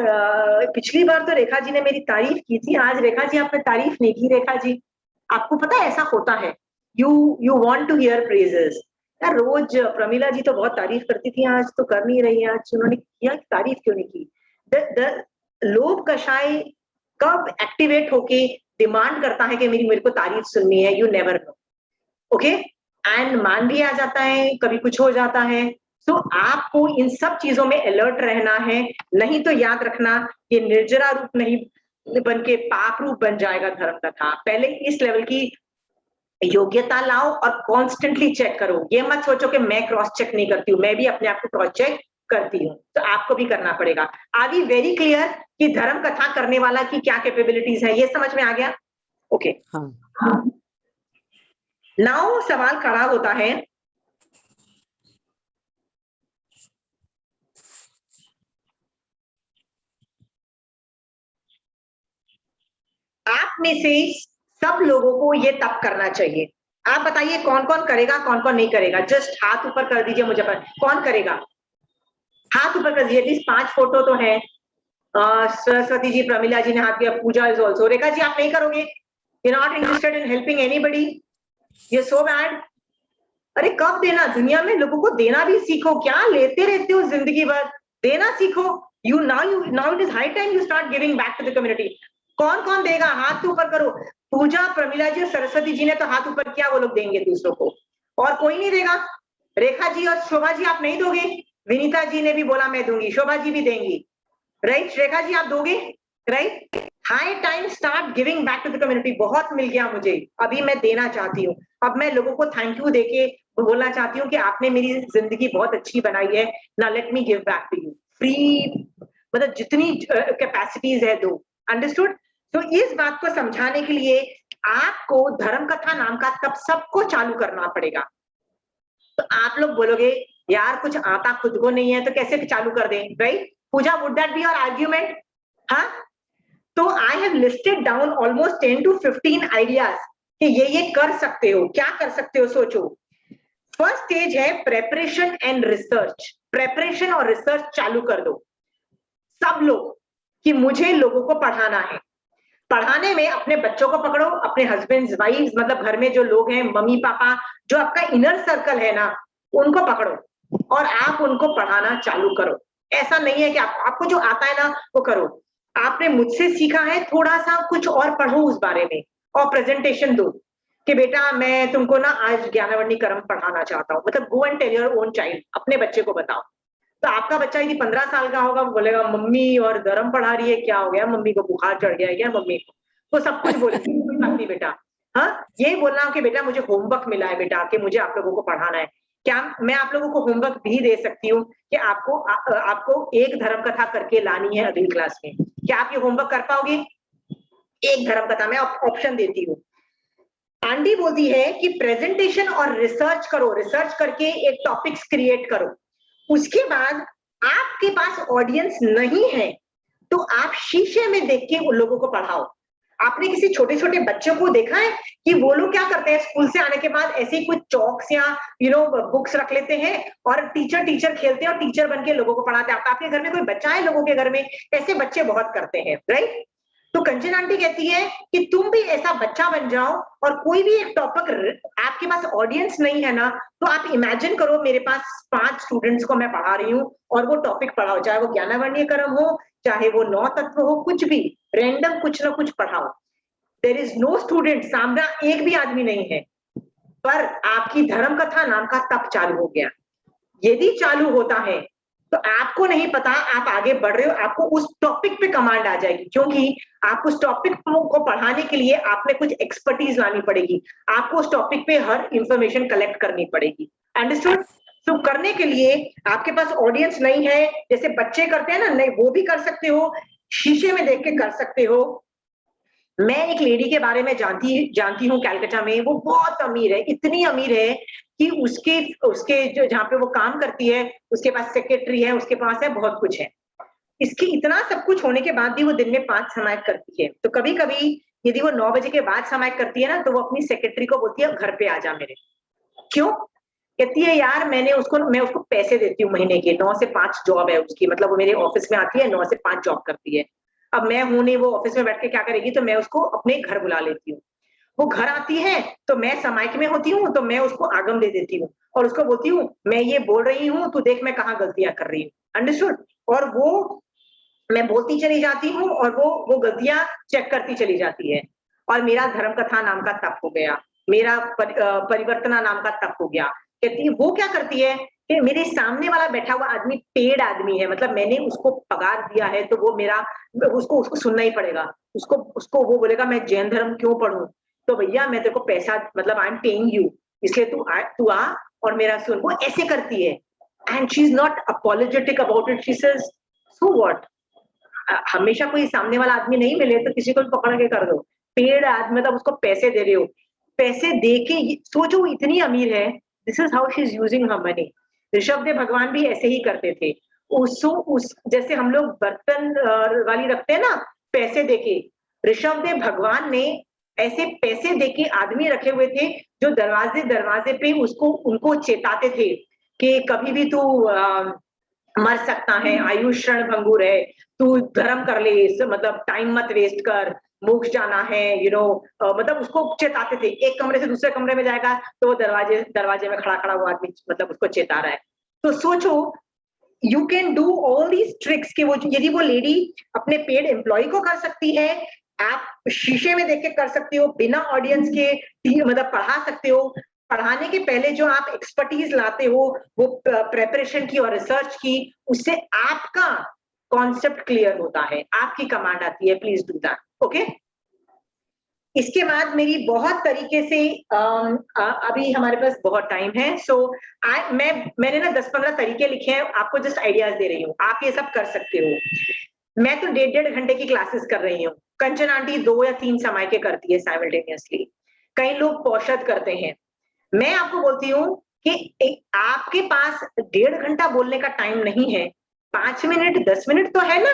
पिछली बार तो रेखा जी ने मेरी तारीफ की थी, आज रेखा जी आपने तारीफ नहीं की। रेखा जी, आपको पता है ऐसा होता है, you want to hear praises. यार रोज प्रमिला जी तो बहुत तारीफ करती थी, आज तो कर नहीं रही, आज उन्होंने किया, तारीफ क्यों नहीं की? द लोभ कषाय कब एक्टिवेट होके डिमांड करता है कि मेरे को तारीफ सुननी है? You never know. Okay, and मान भी आ जाता है, कभी कुछ हो जाता है। सो आपको इन सब चीजों में अलर्ट रहना है, नहीं तो याद रखना ये निर्जरा रूप नहीं बन के पाप रूप बन जाएगा धर्म कथा। पहले इस लेवल की योग्यता लाओ और कॉन्स्टेंटली चेक करो। ये मत सोचो कि मैं क्रॉस चेक नहीं करती हूँ, मैं भी अपने आप को क्रॉस चेक करती हूँ, तो आपको भी करना पड़ेगा। आर वी वेरी क्लियर कि धर्म कथा करने वाला की क्या कैपेबिलिटीज है? ये समझ में आ गया? ओके, नाउ सवाल खड़ा होता है आप में से सब लोगों को ये तप करना चाहिए। आप बताइए कौन कौन करेगा, कौन कौन नहीं करेगा? जस्ट हाथ ऊपर कर दीजिए मुझे पर, कौन करेगा? हाथ ऊपर कर दीजिए। एटलीस्ट 5 फोटो तो है। सरस्वती जी, प्रमिला जी ने हाथ दिया, पूजा इज ऑल्सो। रेखा जी आप नहीं करोगे? You not interested in helping anybody? ये सो बैड। अरे कब देना? दुनिया में लोगों को देना भी सीखो। क्या लेते रहते हो जिंदगी भर? देना सीखो। You now it is high time you start giving back to the community. कौन कौन देगा? हाथ ऊपर करो। पूजा, प्रमिला जी और सरस्वती जी ने तो हाथ ऊपर किया, वो लोग देंगे दूसरों को। और कोई नहीं देगा? रेखा जी और शोभा जी आप नहीं दोगे? विनीता जी ने भी बोला मैं दूंगी, शोभा जी भी देंगी, राइट? रेखा जी आप दोगे, right? High time start giving back to the community. बहुत मिल गया मुझे, अभी मैं देना चाहती हूँ। अब मैं लोगों को थैंक यू देके बोलना चाहती हूँ कि आपने मेरी जिंदगी बहुत अच्छी बनाई है। ना let me give back to you free. मतलब जितनी कैपेसिटीज है दो। अंडरस्टूड? तो इस बात को समझाने के लिए आपको धर्म कथा नाम का तब सबको चालू करना पड़ेगा। तो आप लोग बोलोगे यार कुछ आता खुद को नहीं है तो कैसे चालू कर दें, right? Pooja, would that be your argument? हाँ, तो I have listed down almost 10 to 15 ideas कि ये कर सकते हो। क्या कर सकते हो सोचो। फर्स्ट स्टेज है प्रेपरेशन एंड रिसर्च। प्रेपरेशन और रिसर्च चालू कर दो सब लोग कि मुझे लोगों को पढ़ाना है। पढ़ाने में अपने बच्चों को पकड़ो, अपने हस्बैंड्स, वाइफ्स, मतलब घर में जो लोग हैं, मम्मी पापा, जो आपका इनर सर्कल है ना, उनको पकड़ो और आप उनको पढ़ाना चालू करो। ऐसा नहीं है कि आपको जो आता है ना वो करो। आपने मुझसे सीखा है, थोड़ा सा कुछ और पढ़ो उस बारे में और प्रेजेंटेशन दो कि बेटा मैं तुमको ना आज ज्ञानवर्णी कर्म पढ़ाना चाहता हूँ। मतलब go and tell your own child, अपने बच्चे को बताओ। तो आपका बच्चा यदि 15 साल का होगा वो बोलेगा मम्मी और धर्म पढ़ा रही है, क्या हो गया? मम्मी को बुखार चढ़ गया है क्या मम्मी को? तो सब कुछ बोलेगी, कोई बात नहीं बेटा। हाँ, यही बोलना कि बेटा मुझे होमवर्क मिला है बेटा कि मुझे आप लोगों को पढ़ाना है। क्या मैं आप लोगों को होमवर्क भी दे सकती हूँ कि आपको एक धर्म कथा करके लानी है अगली क्लास में? क्या आप ये होमवर्क कर पाओगे? एक धर्म कथा मैं ऑप्शन देती हूँ। आंटी बोलती है कि प्रेजेंटेशन और रिसर्च करो, रिसर्च करके एक टॉपिक्स क्रिएट करो। उसके बाद आपके पास ऑडियंस नहीं है तो आप शीशे में देख के उन लोगों को पढ़ाओ। आपने किसी छोटे छोटे बच्चों को देखा है कि वो लोग क्या करते हैं? स्कूल से आने के बाद ऐसे ही कुछ चॉक्स या बुक्स रख लेते हैं और टीचर खेलते हैं और टीचर बन के लोगों को पढ़ाते हैं। आपके घर में कोई बच्चा है? लोगों के घर में ऐसे बच्चे बहुत करते हैं, राइट? तो कंचन आंटी कहती है कि तुम भी ऐसा बच्चा बन जाओ और कोई भी एक टॉपिक, आपके पास ऑडियंस नहीं है ना, तो आप इमेजिन करो मेरे पास 5 स्टूडेंट्स को मैं पढ़ा रही हूँ और वो टॉपिक पढ़ाओ, चाहे वो ज्ञानवर्णीय कर्म हो, चाहे वो 9 तत्व हो, कुछ भी रैंडम कुछ ना कुछ पढ़ाओ। देयर इज नो स्टूडेंट, सामने एक भी आदमी नहीं है, पर आपकी धर्म कथा नाम का तप चालू हो गया। यदि चालू होता है तो आपको नहीं पता आप आगे बढ़ रहे हो, आपको उस टॉपिक पे कमांड आ जाएगी, क्योंकि आपको उस टॉपिक को पढ़ाने के लिए आप में कुछ एक्सपर्टीज लानी पड़ेगी। आपको उस टॉपिक पे हर इंफॉर्मेशन कलेक्ट करनी पड़ेगी। अंडरस्टूड? तो करने के लिए आपके पास ऑडियंस नहीं है, जैसे बच्चे करते हैं ना, नहीं वो भी कर सकते हो, शीशे में देख के कर सकते हो। मैं एक लेडी के बारे में जानती हूँ कैलकाटा में, वो बहुत अमीर है, इतनी अमीर है कि उसके जो जहाँ पे वो काम करती है उसके पास सेक्रेटरी है, उसके पास है बहुत कुछ है। इसकी इतना सब कुछ होने के बाद भी वो दिन में 5 समायत करती है। तो कभी कभी यदि वो 9 बजे के बाद समायत करती है ना, तो वो अपनी सेक्रेटरी को बोलती है घर पे आ जा मेरे। क्यों? कहती है यार मैं उसको पैसे देती हूँ महीने के, 9 से 5 जॉब है उसकी, मतलब वो मेरे ऑफिस में आती है, 9 से 5 जॉब करती है। अब मैं हूं नहीं, वो ऑफिस में बैठ के क्या करेगी, तो मैं उसको अपने घर बुला लेती हूँ। वो घर आती है तो मैं समाइक में होती हूँ, तो मैं उसको आगम दे देती हूँ और उसको बोलती हूँ मैं ये बोल रही हूँ, तू देख मैं कहाँ गलतियां कर रही हूँ। अंडरस्टूड? और वो मैं बोलती चली जाती हूँ और वो गलतियां चेक करती चली जाती है। और मेरा धर्म कथा नाम का तप हो गया, मेरा परिवर्तना नाम का तप हो गया। कहती है वो क्या करती है कि मेरे सामने वाला बैठा हुआ आदमी पेड आदमी है, मतलब मैंने उसको पगार दिया है, तो वो मेरा उसको सुनना ही पड़ेगा। उसको वो बोलेगा मैं जैन धर्म क्यों पढ़ूं? तो भैया मैं तेरे को पैसा, मतलब आई एम पेइंग यू, इसलिए तू आ और मेरा सुन। वो ऐसे करती है and she is not apologetic about it. She says so what, हमेशा कोई सामने वाला आदमी नहीं मिले तो किसी को भी पकड़ के कर दो। पेड़ आदमी, मतलब उसको पैसे दे रहे हो, पैसे दे के सोचो इतनी अमीर है। This is how she is using her money. Rishabh Dev भगवान भी ऐसे ही करते थे। उस जैसे हम लोग बर्तन वाली रखते हैं ना पैसे देके, ऋषभदेव भगवान ने ऐसे पैसे देके आदमी रखे हुए थे जो दरवाजे दरवाजे पे उसको उनको चेताते थे कि कभी भी तू मर सकता है, आयुष क्षण भंगुर है, तू धर्म कर ले, मतलब टाइम मत वेस्ट कर, मोक्ष जाना है, मतलब उसको चेताते थे। एक कमरे से दूसरे कमरे में जाएगा तो वो दरवाजे दरवाजे में खड़ा खड़ा वो आदमी मतलब उसको चेता रहा है। तो सोचो, you can do all these tricks कि वो यदि वो लेडी अपने पेड एम्प्लॉय को कर सकती है, आप शीशे में देख के कर सकते हो, बिना ऑडियंस के मतलब पढ़ा सकते हो, पढ़ाने के पहले जो आप एक्सपर्टीज लाते हो वो प्रेपरेशन की और रिसर्च की, उससे आपका कॉन्सेप्ट क्लियर होता है, आपकी कमांड आती है, प्लीज डू दैट। ओके, इसके बाद मेरी बहुत तरीके से अभी हमारे पास बहुत टाइम है, सो मैंने ना 10-15 तरीके लिखे हैं, आपको जस्ट आइडियाज दे रही हूँ, आप ये सब कर सकते हो। मैं तो 1.5 घंटे की क्लासेस कर रही हूँ, कंचन आंटी 2 या 3 समय के करती है साइमल्टेनियसली, कई लोग पौषद करते हैं। मैं आपको बोलती हूँ कि आपके पास 1.5 घंटा बोलने का टाइम नहीं है, 5 मिनट 10 मिनट तो है ना,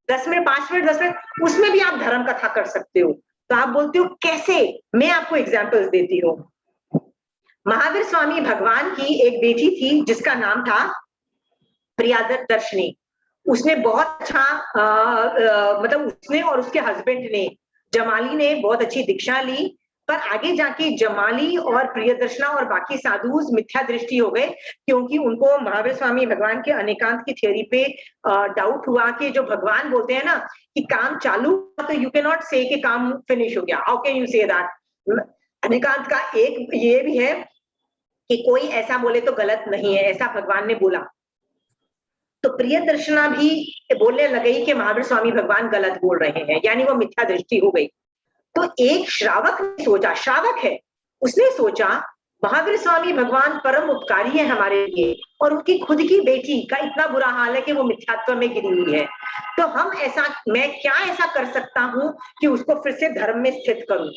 10 मिनट 5 मिनट 10 मिनट, उसमें भी आप धर्म कथा कर सकते हो। तो आप बोलते हो कैसे, मैं आपको एग्जांपल्स देती हूँ। महावीर स्वामी भगवान की एक बेटी थी जिसका नाम था प्रियदर्शनी। उसने बहुत अच्छा मतलब उसने और उसके हस्बैंड ने, जमाली ने बहुत अच्छी दीक्षा ली, पर आगे जाके जमाली और प्रियदर्शना और बाकी साधु मिथ्या दृष्टि हो गए, क्योंकि उनको महावीर स्वामी भगवान के अनेकांत की थ्योरी पे डाउट हुआ कि जो भगवान बोलते हैं ना कि काम चालू, तो यू कैन नॉट से कि काम फिनिश हो गया, how can you say that. अनेकांत का एक ये भी है कि कोई ऐसा बोले तो गलत नहीं है, ऐसा भगवान ने बोला। तो प्रियदर्शना भी बोलने लगी कि महावीर स्वामी भगवान गलत बोल रहे हैं, यानी वो मिथ्या दृष्टि हो गई। तो एक श्रावक ने सोचा, श्रावक है, उसने सोचा महावीर स्वामी भगवान परम उपकारी है हमारे लिए, और उनकी खुद की बेटी का इतना बुरा हाल है कि वो मिथ्यात्व में गिरी हुई है, तो मैं क्या ऐसा कर सकता हूं कि उसको फिर से धर्म में स्थित करूं।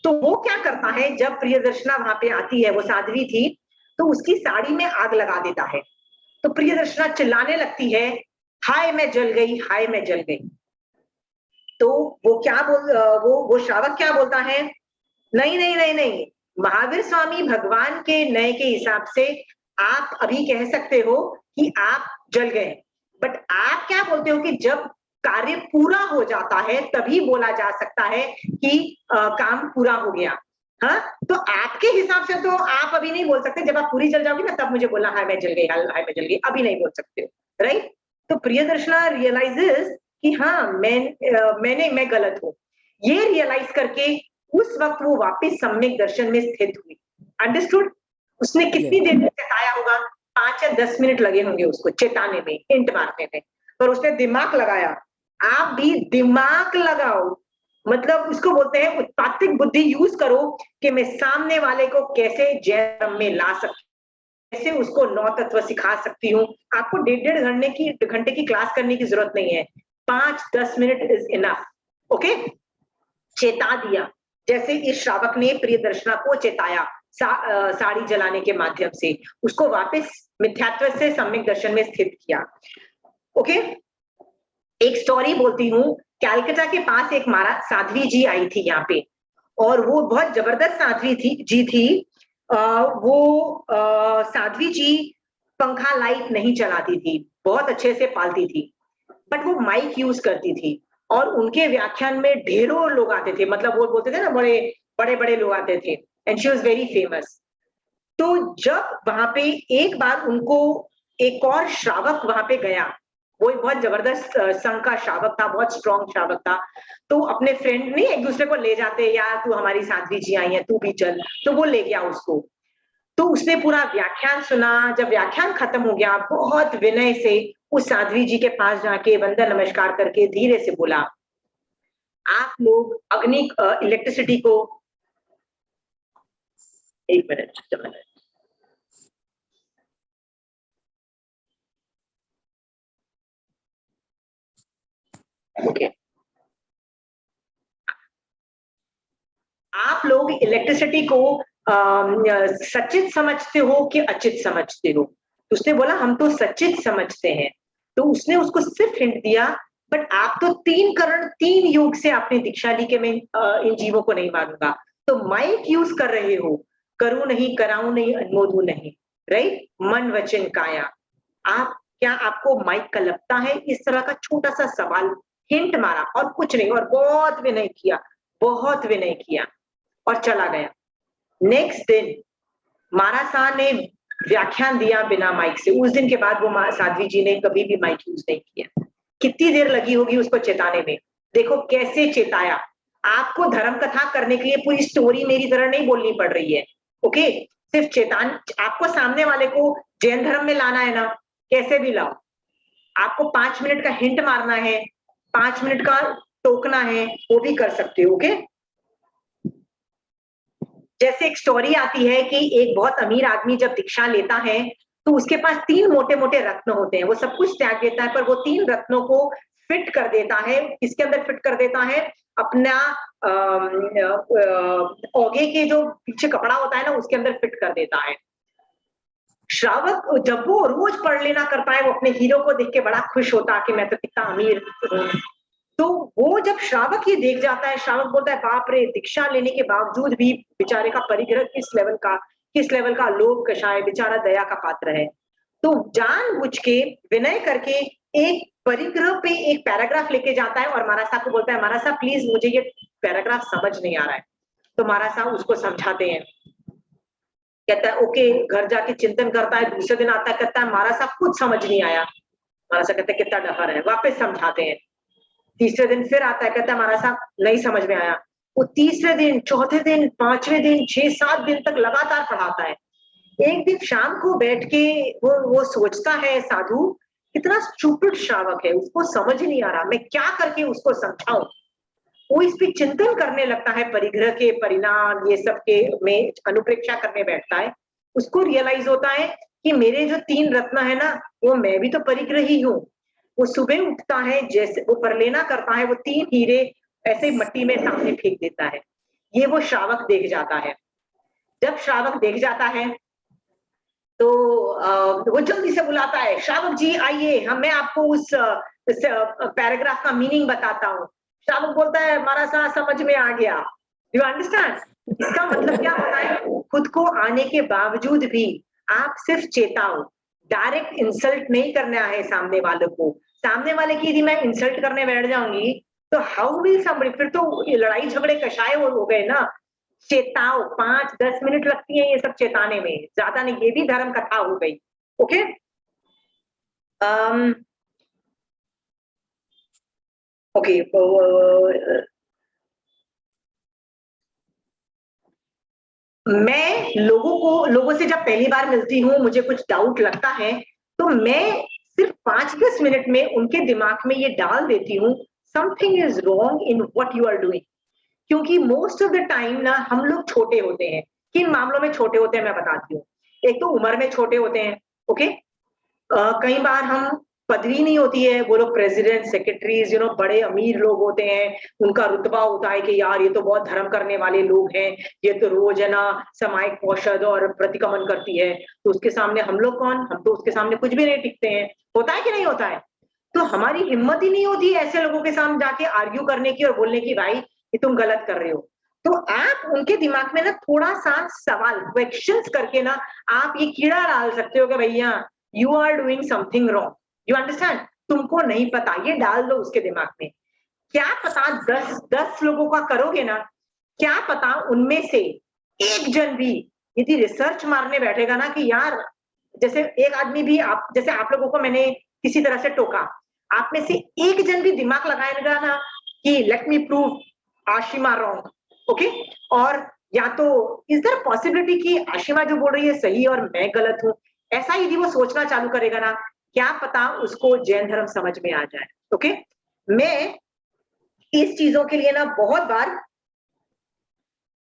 तो वो क्या करता है, जब प्रियदर्शना वहां पे आती है, वो साध्वी थी, तो उसकी साड़ी में आग लगा देता है। तो प्रियदर्शना चिल्लाने लगती है, हाय मैं जल गई, हाय मैं जल गई। तो वो श्रावक क्या बोलता है, नहीं नहीं नहीं नहीं, महावीर स्वामी भगवान के नए के हिसाब से आप अभी कह सकते हो कि आप जल गए, बट आप क्या बोलते हो कि जब कार्य पूरा हो जाता है तभी बोला जा सकता है कि काम पूरा हो गया। हाँ, तो आपके हिसाब से तो आप अभी नहीं बोल सकते, जब आप पूरी जल जाओगी ना तब मुझे बोलना हाय मैं जल गई, हाय मैं जल गई, अभी नहीं बोल सकते हो, राइट। तो प्रियदर्शना रियलाइजेस कि हाँ मैं गलत हूं, ये रियलाइज करके उस वक्त वो वापस सम्यक दर्शन में स्थित हुई। अंडरस्टूड? उसने कितनी देर में चेताया होगा, 5 या 10 मिनट लगे होंगे उसको चेताने में, हिंट मारने में, पर उसने दिमाग लगाया। आप भी दिमाग लगाओ, मतलब उसको बोलते हैं उत्पातिक बुद्धि यूज करो कि मैं सामने वाले को कैसे जैन में ला सकती, कैसे उसको 9 तत्व सिखा सकती हूँ। आपको 1.5 घंटे की क्लास करने की जरूरत नहीं है, 5-10 मिनट इज इनफ। ओके, चेता दिया, जैसे इस श्रावक ने प्रियदर्शना को चेताया साड़ी जलाने के माध्यम से, उसको वापस मिथ्यात्व से सम्यक दर्शन में स्थित किया। ओके, एक स्टोरी बोलती हूँ। कैलकाटा के पास एक महाराज साध्वी जी आई थी यहाँ पे, और वो बहुत जबरदस्त साध्वी थी। वो साध्वी जी पंखा लाइट नहीं चलाती थी, बहुत अच्छे से पालती थी, बट वो माइक यूज करती थी, और उनके व्याख्यान में ढेरों लोग आते थे, मतलब वो बोलते थे ना बड़े बड़े बड़े लोग आते थे, and she was very famous. तो जब वहां पे एक बार उनको एक और श्रावक वहां पे गया, वो बहुत जबरदस्त संघ का श्रावक था, बहुत स्ट्रॉन्ग श्रावक था, तो अपने फ्रेंड नहीं एक दूसरे को ले जाते, यार तू हमारी साध्वी जी आई है, तू भी चल, तो वो ले गया उसको। तो उसने पूरा व्याख्यान सुना, जब व्याख्यान खत्म हो गया, बहुत विनय से उस साध्वी जी के पास जाके वंदन नमस्कार करके धीरे से बोला, आप लोग अग्नि इलेक्ट्रिसिटी को, एक मिनट, ओके, आप लोग इलेक्ट्रिसिटी को सचित समझते हो कि अचित समझते हो? तो उसने बोला हम तो सचित समझते हैं। तो उसने उसको सिर्फ हिंट दिया, बट आप तो 3 करण 3 योग से आपने दीक्षा ली कि मैं इन जीवों को नहीं मारूंगा, तो माइक यूज कर रहे हो, करूं नहीं, कराऊं नहीं, अनुमोदू नहीं, राइट? मन वचन काया, आप क्या आपको माइक का लगता है? इस तरह का छोटा सा सवाल, हिंट मारा और कुछ नहीं, और बहुत विनय किया, बहुत विनय किया और चला गया। नेक्स्ट दिन मारासा ने व्याख्यान दिया बिना माइक से। उस दिन के बाद वो साध्वी जी ने कभी भी माइक यूज नहीं किया। कितनी देर लगी होगी उसको चेताने में, देखो कैसे चेताया। आपको धर्म कथा करने के लिए पूरी स्टोरी मेरी तरह नहीं बोलनी पड़ रही है, ओके? सिर्फ चेतान, आपको सामने वाले को जैन धर्म में लाना है ना, कैसे भी लाओ। आपको 5 मिनट का हिंट मारना है, 5 मिनट का टोकना है, वो भी कर सकते हो, ओके? जैसे एक स्टोरी आती है कि एक बहुत अमीर आदमी जब दीक्षा लेता है तो उसके पास 3 मोटे मोटे रत्न होते हैं। वो सब कुछ त्याग देता है, पर वो 3 रत्नों को फिट कर देता है। किसके अंदर फिट कर देता है? अपना ओगे के जो पीछे कपड़ा होता है ना, उसके अंदर फिट कर देता है। श्रावक जब वो रोज पढ़ लेना करता है, वो अपने हीरो को देख के बड़ा खुश होता है कि मैं तो कितना अमीर हूँ। तो वो जब श्रावक ये देख जाता है, श्रावक बोलता है बाप रे, दीक्षा लेने के बावजूद भी बेचारे का परिग्रह किस लेवल का लोभ कषाय, बेचारा दया का पात्र है। तो जानबूझ के विनय करके एक परिग्रह पे एक पैराग्राफ लेके जाता है और महाराज साहब को बोलता है, महाराज साहब प्लीज मुझे ये पैराग्राफ समझ नहीं आ रहा है। तो महाराज साहब उसको समझाते हैं। कहता है ओके, घर जाके चिंतन करता है, दूसरे दिन आता है, कहता है महाराज साहब कुछ समझ नहीं आया। महाराज साहब कहते हैं कितना डहर है, वापस समझाते हैं। तीसरे दिन फिर आता है, कहता है महाराज साहब नहीं समझ में आया। वो तीसरे दिन, चौथे दिन, 5वें दिन, 6-7 दिन तक लगातार पढ़ाता है। एक दिन शाम को बैठ के वो सोचता है, साधु कितना स्टूपिड श्रावक है, उसको समझ नहीं आ रहा, मैं क्या करके उसको समझाऊं। वो इस पे चिंतन करने लगता है, परिग्रह के परिणाम ये सब के में अनुप्रेक्षा करने बैठता है। उसको रियलाइज होता है कि मेरे जो 3 रत्न है ना, वो मैं भी तो परिग्रह ही हूँ। वो सुबह उठता है, जैसे वो परलेना करता है, वो 3 हीरे ऐसे ही मट्टी में सामने फेंक देता है। ये वो श्रावक देख जाता है। जब श्रावक देख जाता है तो वो जल्दी से बुलाता है, श्रावक जी आइए, मैं आपको उस पैराग्राफ का मीनिंग बताता हूँ। श्रावक बोलता है महाराज साहब समझ में आ गया। You understand? इसका मतलब क्या होता है? खुद को आने के बावजूद भी आप सिर्फ चेताओ, डायरेक्ट इंसल्ट नहीं करना है सामने वाले को। सामने वाले की यदि मैं इंसल्ट करने बैठ जाऊंगी तो हाउ विल समबडी, फिर तो ये लड़ाई झगड़े कषाय हो गए ना। चेताओ, 5-10 मिनट लगती है ये सब चेताने में, ज्यादा नहीं। ये भी धर्म कथा हो गई, ओके? ओके, मैं लोगों से जब पहली बार मिलती हूँ, मुझे कुछ डाउट लगता है, तो मैं सिर्फ 5-10 मिनट में उनके दिमाग में ये डाल देती हूँ, something is wrong in what you are doing. क्योंकि मोस्ट ऑफ द टाइम ना हम लोग छोटे होते हैं। किन मामलों में छोटे होते हैं मैं बताती हूँ। एक तो उम्र में छोटे होते हैं, ओके? कई बार हम पदवी नहीं होती है, वो लोग प्रेसिडेंट, सेक्रेटरीज, बड़े अमीर लोग होते हैं, उनका रुतबा होता है कि यार ये तो बहुत धर्म करने वाले लोग हैं, ये तो रोज है ना सामायिक औषध और प्रतिक्रमण करती है। तो उसके सामने हम लोग कौन? हम तो उसके सामने कुछ भी नहीं टिकते हैं। होता है कि नहीं होता है? तो हमारी हिम्मत ही नहीं होती है ऐसे लोगों के सामने जाके आर्ग्यू करने की और बोलने की भाई ये तुम गलत कर रहे हो। तो आप उनके दिमाग में ना थोड़ा सा सवाल, क्वेश्चंस करके ना आप ये कीड़ा डाल सकते हो कि भैया you are doing something wrong, you understand? तुमको नहीं पता, ये डाल दो उसके दिमाग में। क्या पता 10 लोगों का करोगे ना, क्या पता उनमें से एक जन भी यदि रिसर्च मारने बैठेगा ना कि यार, जैसे एक आदमी भी, आप जैसे आप लोगों को मैंने किसी तरह से टोका, आप में से एक जन भी दिमाग लगाएगा ना कि let me prove Ashima wrong, okay? और या तो इज देयर पॉसिबिलिटी कि आशिमा जो बोल रही है सही और मैं गलत हूं, ऐसा यदि वो सोचना चालू करेगा ना, क्या पता उसको जैन धर्म समझ में आ जाए, ओके? मैं इस चीजों के लिए ना बहुत बार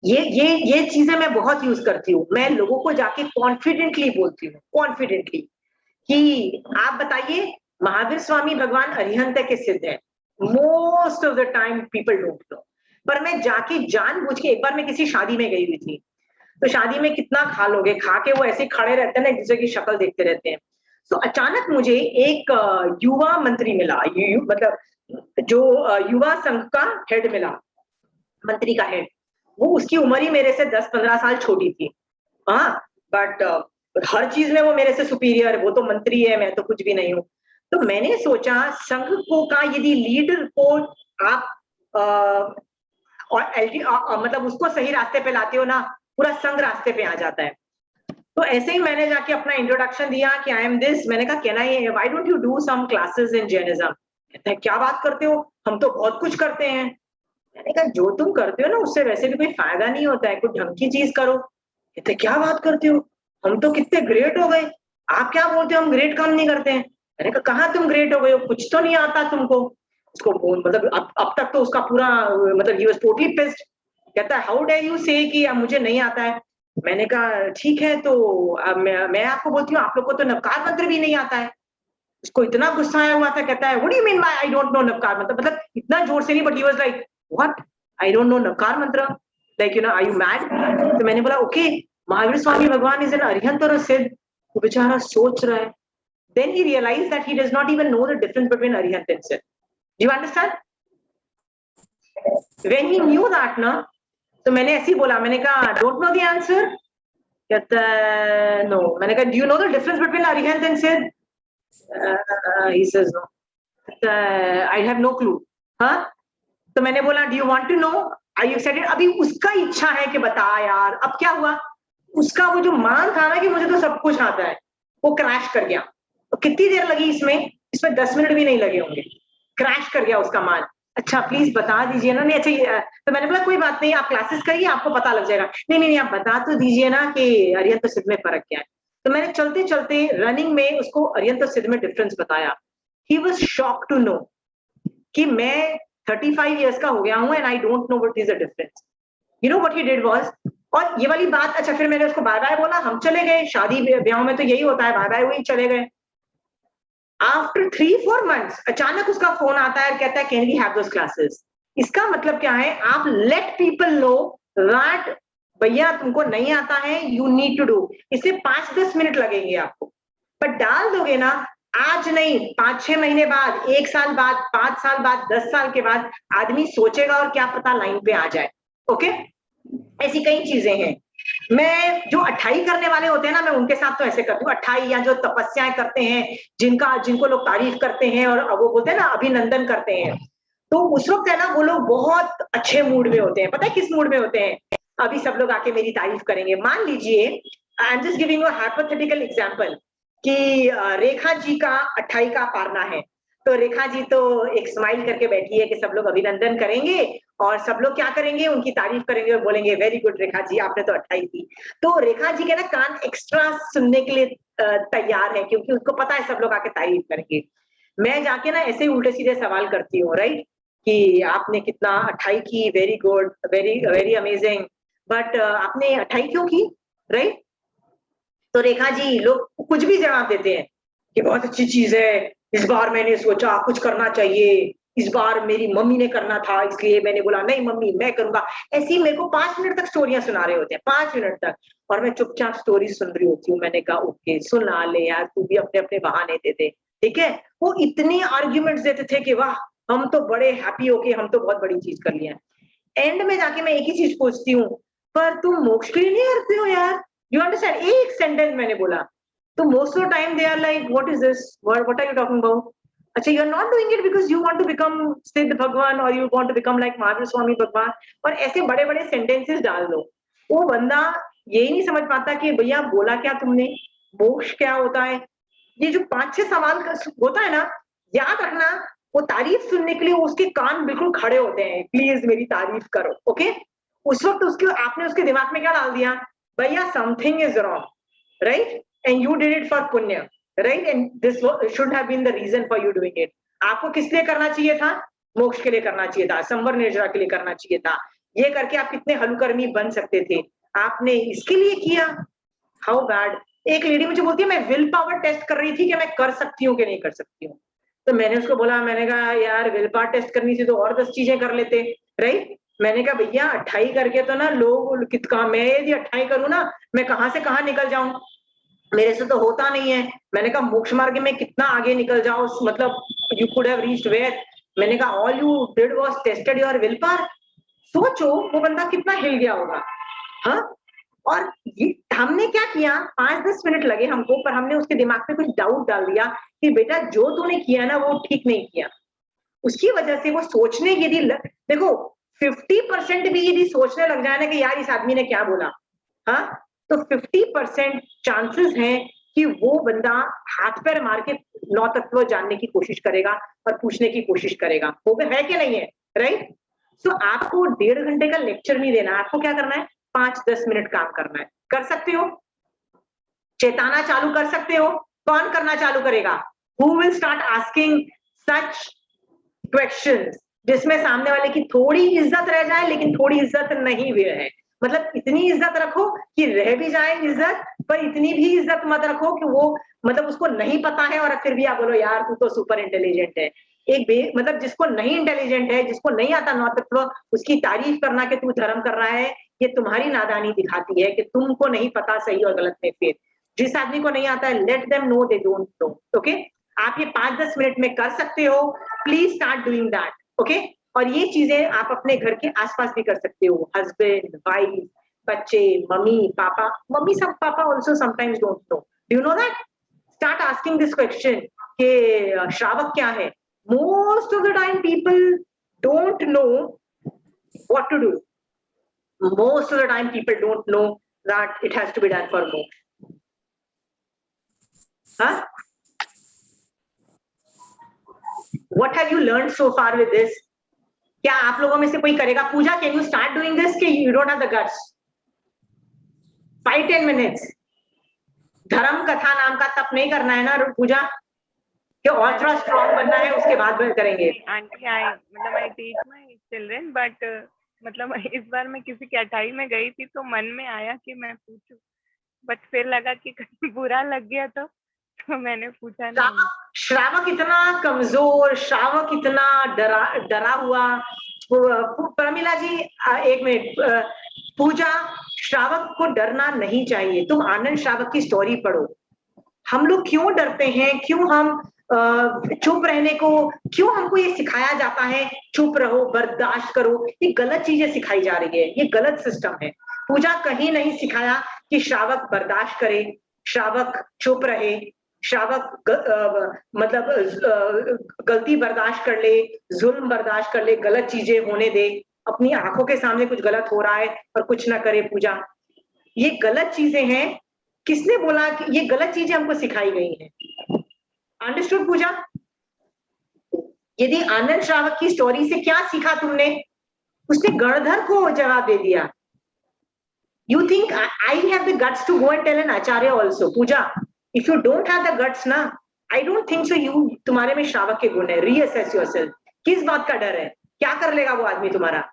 ये चीजें मैं बहुत यूज करती हूँ। मैं लोगों को जाके कॉन्फिडेंटली बोलती हूँ, कॉन्फिडेंटली, कि आप बताइए महावीर स्वामी भगवान अरिहंत के सिद्ध है। Most of the time people don't know, पर मैं जाके जानबूझ के, एक बार मैं किसी शादी में गई हुई थी, तो शादी में कितना खा लोगे, खा के वो ऐसे खड़े रहते हैं ना, एक दूसरे की शक्ल देखते रहते हैं। तो अचानक मुझे एक युवा मंत्री मिला, मतलब जो युवा संघ का हेड मिला, मंत्री का हेड, वो उसकी उम्र ही मेरे से 10-15 साल छोटी थी। हाँ, बट हर चीज में वो मेरे से सुपीरियर, वो तो मंत्री है, मैं तो कुछ भी नहीं हूँ। तो मैंने सोचा संघ को का यदि लीडर को आप और मतलब उसको सही रास्ते पे लाते हो ना, पूरा संघ रास्ते पे आ जाता है। तो ऐसे ही मैंने जाके अपना इंट्रोडक्शन दिया कि आई एम दिस, मैंने कहा can I, why don't you do some classes in Jainism? कहते हैं क्या बात करते हो, हम तो बहुत कुछ करते हैं। मैंने कहा जो तुम करते हो ना उससे वैसे भी कोई फायदा नहीं होता है, कुछ ढंग की चीज करो। कहते क्या बात करते हो, हम तो कितने ग्रेट हो गए, आप क्या बोलते हो हम ग्रेट काम नहीं करते हैं? मैंने कहा कहाँ तुम ग्रेट हो गए हो, कुछ तो नहीं आता तुमको। उसको मतलब अब तक तो उसका पूरा मतलब ही वाज टोटली पिस्ड। कहता है हाउ डेयर यू से कि अब मुझे नहीं आता है। मैंने कहा ठीक है, तो अब मैं आपको बोलती हूँ आप लोग को तो नवकार मंत्र भी नहीं आता है। उसको इतना गुस्सा आया हुआ था, कहता है what do you mean by I don't know Navkar Mantra, मतलब इतना जोर से नहीं, but he was like what, I don't know Navkar Mantra, like you know are you mad? तो मैंने बोला ओके, महावीर स्वामी भगवान इज एन अरिहंत और सिद्ध। वो बेचारा सोच रहा है, then he realized that he does not even know the difference between arihant and siddh. Do you understand? When he knew that ना, तो मैंने ऐसे ही बोला, मैंने कहा डोंट नो द आंसर। कहता है नो। मैंने कहा do you know the difference between Arihant and Siddha? He says no. I have no clue. हाँ, तो मैंने बोला do you want to know, are you excited? अभी उसका इच्छा है कि बता यार। अब क्या हुआ, उसका वो जो मान था ना कि मुझे तो सब कुछ आता है, वो क्रैश कर गया। तो कितनी देर लगी इसमें, इसमें 10 मिनट भी नहीं लगे होंगे, क्रैश कर गया उसका मान। अच्छा प्लीज बता दीजिए ना। नहीं अच्छा, तो मैंने बोला कोई बात नहीं, आप क्लासेस करिए, आपको पता लग जाएगा। नहीं नहीं नहीं, आप बता तो दीजिए ना कि अरिहंत और सिद्ध में फर्क क्या है। तो मैंने चलते चलते रनिंग में उसको अरिहंत और सिद्ध में डिफरेंस बताया। He was shocked to know कि मैं 35 इयर्स का हो गया हूं and I don't know what is the difference. You know what he did was, और ये वाली बात, अच्छा फिर मैंने उसको बाय बाय बोला, हम चले गए। शादी ब्याह में तो यही होता है, बाय बाय हुई चले गए। आफ्टर 3-4 मंथ्स अचानक उसका फोन आता है और कहता है can we have those classes. इसका मतलब क्या है, आप लेट पीपल नो दैट भैया तुमको नहीं आता है, यू नीड टू डू। इससे 5-10 मिनट लगेंगे आपको, पर डाल दोगे ना, आज नहीं 5-6 महीने बाद, 1 साल बाद, 5 साल बाद, 10 साल के बाद आदमी सोचेगा और क्या पता लाइन पे आ जाए। ओके, ऐसी कई चीजें हैं। मैं जो अट्ठाई करने वाले होते हैं ना, मैं उनके साथ तो ऐसे करती हूँ। अट्ठाई या जो तपस्याएं करते हैं, जिनको लोग तारीफ करते हैं और वो बोलते हैं ना अभिनंदन करते हैं, तो उस वक्त है ना वो लोग बहुत अच्छे मूड में होते हैं। पता है किस मूड में होते हैं? अभी सब लोग आके मेरी तारीफ करेंगे। मान लीजिए, I am just giving a hypothetical example कि रेखा जी का 28 का पारना है, तो रेखा जी तो एक स्माइल करके बैठी है कि सब लोग अभिनंदन करेंगे और सब लोग क्या करेंगे, उनकी तारीफ करेंगे और बोलेंगे वेरी गुड रेखा जी, आपने तो 28 थी। तो रेखा जी के ना कान एक्स्ट्रा सुनने के लिए तैयार है, क्योंकि उसको पता है सब लोग आके तारीफ करेंगे। मैं जाके ना ऐसे ही उल्टे सीधे सवाल करती हूँ, राइट, कि आपने कितना 28 की, very good, very very amazing, but आपने 28 क्यों की, राइट? तो रेखा जी लोग कुछ भी जवाब देते हैं कि बहुत अच्छी चीज है, इस बार मैंने सोचा कुछ करना चाहिए, इस बार मेरी मम्मी ने करना था इसलिए मैंने बोला नहीं मम्मी मैं करूंगा। ऐसी मेरे को 5 मिनट तक स्टोरियां सुना रहे होते हैं, 5 मिनट तक, और मैं चुपचाप स्टोरी सुन रही होती हूँ। मैंने कहा ओके सुना ले यार, तू भी अपने अपने बहाने दे दे, ठीक है। वो इतनी आर्ग्यूमेंट्स देते थे कि वाह हम तो बड़े हैप्पी होके हम तो बहुत बड़ी चीज कर लिया। एंड में जाके मैं एक ही चीज पूछती हूँ, पर तुम मोक्ष के लिए नहीं करते हो यार? You understand? एक सेंटेंस मैंने बोला, तो most of the time they are like what is this, what are you talking about? अच्छा, you are not doing it because you want to become Siddha भगवान और you want to become like Mahavir Swami भगवान, और ऐसे बड़े बड़े सेंटेंसेस डाल दो। वो बंदा यही नहीं समझ पाता कि भैया बोला क्या तुमने, मोक्ष क्या होता है। ये जो 5-6 सवाल होता है ना, याद रखना, वो तारीफ सुनने के लिए उसके कान बिल्कुल खड़े होते हैं, प्लीज मेरी तारीफ करो, ओके। उस वक्त उसके आपने उसके दिमाग में क्या डाल दिया, भैया something is wrong, right, and you did it for पुण्य, right, and this should have been the reason for you doing it. आपको किस लिए करना चाहिए था? मोक्ष के लिए करना चाहिए था, संवर निर्जरा के लिए करना चाहिए था। ये करके आप कितने हलुकर्मी बन सकते थे, आपने इसके लिए किया। How bad. एक लेडी मुझे बोलती है मैं विल पावर टेस्ट कर रही थी कि मैं कर सकती हूँ कि नहीं कर सकती हूँ। तो मैंने उसको बोला, मैंने कहा यार विल पावर टेस्ट करनी थी तो और 10 चीजें कर लेते, राइट। मैंने कहा भैया 28 करके तो ना लोग कितना, मैं यदि 28 करूँ ना, मैं कहां से कहां निकल जाऊं, मेरे से तो होता नहीं है। मैंने कहा मोक्ष मार्ग में कितना आगे निकल जाओ, मतलब you could have reached where, मैंने कहा all you did was tested your willpower. सोचो वो बंदा कितना हिल गया होगा। हाँ, और ये हमने क्या किया, 5-10 मिनट लगे हमको, पर हमने उसके दिमाग में कुछ डाउट डाल दिया कि बेटा जो तूने किया ना वो ठीक नहीं किया। उसकी वजह से वो सोचने यदि देखो 50% भी यदि सोचने लग जाए ना कि यार इस आदमी ने क्या बोला, हाँ, तो 50% चांसेस हैं कि वो बंदा हाथ पैर मार के 9 तत्व जानने की कोशिश करेगा और पूछने की कोशिश करेगा। वो है कि नहीं है, राइट? सो आपको 1.5 घंटे का लेक्चर नहीं देना, आपको क्या करना है, 5-10 मिनट काम करना है। कर सकते हो? चेताना चालू कर सकते हो? कौन करना चालू करेगा? Who will start asking such questions जिसमें सामने वाले की थोड़ी इज्जत रह जाए लेकिन थोड़ी इज्जत नहीं भी रहे। मतलब इतनी इज्जत रखो कि रह भी जाए इज्जत, पर इतनी भी इज्जत मत रखो कि वो मतलब उसको नहीं पता है और फिर भी आप बोलो यार तू तो सुपर इंटेलिजेंट है। एक मतलब जिसको नहीं इंटेलिजेंट है, जिसको नहीं आता नौ तत्व, उसकी तारीफ करना कि तू धर्म कर रहा है, ये तुम्हारी नादानी दिखाती है कि तुमको नहीं पता सही और गलत में फेर। जिस आदमी को नहीं आता है, let them know they don't know. Okay, आप ये 5-10 मिनट में कर सकते हो। Please start doing that. Okay, और ये चीजें आप अपने घर के आसपास भी कर सकते हो। हस्बैंड, वाइफ, बच्चे, मम्मी, पापा, मम्मी सब पापा also sometimes don't know. Do you know that? Start asking this question कि श्रावक क्या है। Most of the time people don't know what to do. Most of the time people don't know that it has to be done for moksha. Huh? What have you learned so far with this? क्या आप लोगों में से कोई करेगा? पूजा, can you start doing this? कि you don't have the guts? 5-10 minutes. धर्म कथा नाम का तप नहीं करना है ना पूजा, कि और थोड़ा स्ट्रॉन्ग बनना है, उसके बाद करेंगे। Aunty I teach my children, but मतलब इस बार मैं किसी की अटाई में गई थी तो मन में आया कि मैं पूछूं, बट फिर लगा कि कहीं बुरा लग गया तो मैंने पूछा नहीं। श्रावक इतना कमजोर, श्रावक इतना डरा हुआ। प्रमिला जी एक मिनट, पूजा, श्रावक को डरना नहीं चाहिए। तुम आनंद श्रावक की स्टोरी पढ़ो। हम लोग क्यों डरते हैं, क्यों हम चुप रहने को, क्यों हमको ये सिखाया जाता है चुप रहो, बर्दाश्त करो। ये गलत चीजें सिखाई जा रही है, ये गलत सिस्टम है। पूजा कहीं नहीं सिखाया कि श्रावक बर्दाश्त करे, श्रावक चुप रहे, श्रावक मतलब गलती बर्दाश्त कर ले, जुल्म बर्दाश्त कर ले, गलत चीजें होने दे, अपनी आंखों के सामने कुछ गलत हो रहा है और कुछ ना करे। पूजा, ये गलत चीजें हैं। किसने बोला कि ये गलत चीजें हमको सिखाई गई हैं? अंडरस्टूड पूजा? यदि आनंद श्रावक की स्टोरी से क्या सीखा तुमने? उसने गणधर को जवाब दे दिया। You think I have the guts to go and tell an acharya also? Puja, if you don't have the guts ना, I don't think so तुम्हारे में श्रावक के गुण है। Reassess yourself. किस बात का डर है? क्या कर लेगा वो आदमी तुम्हारा?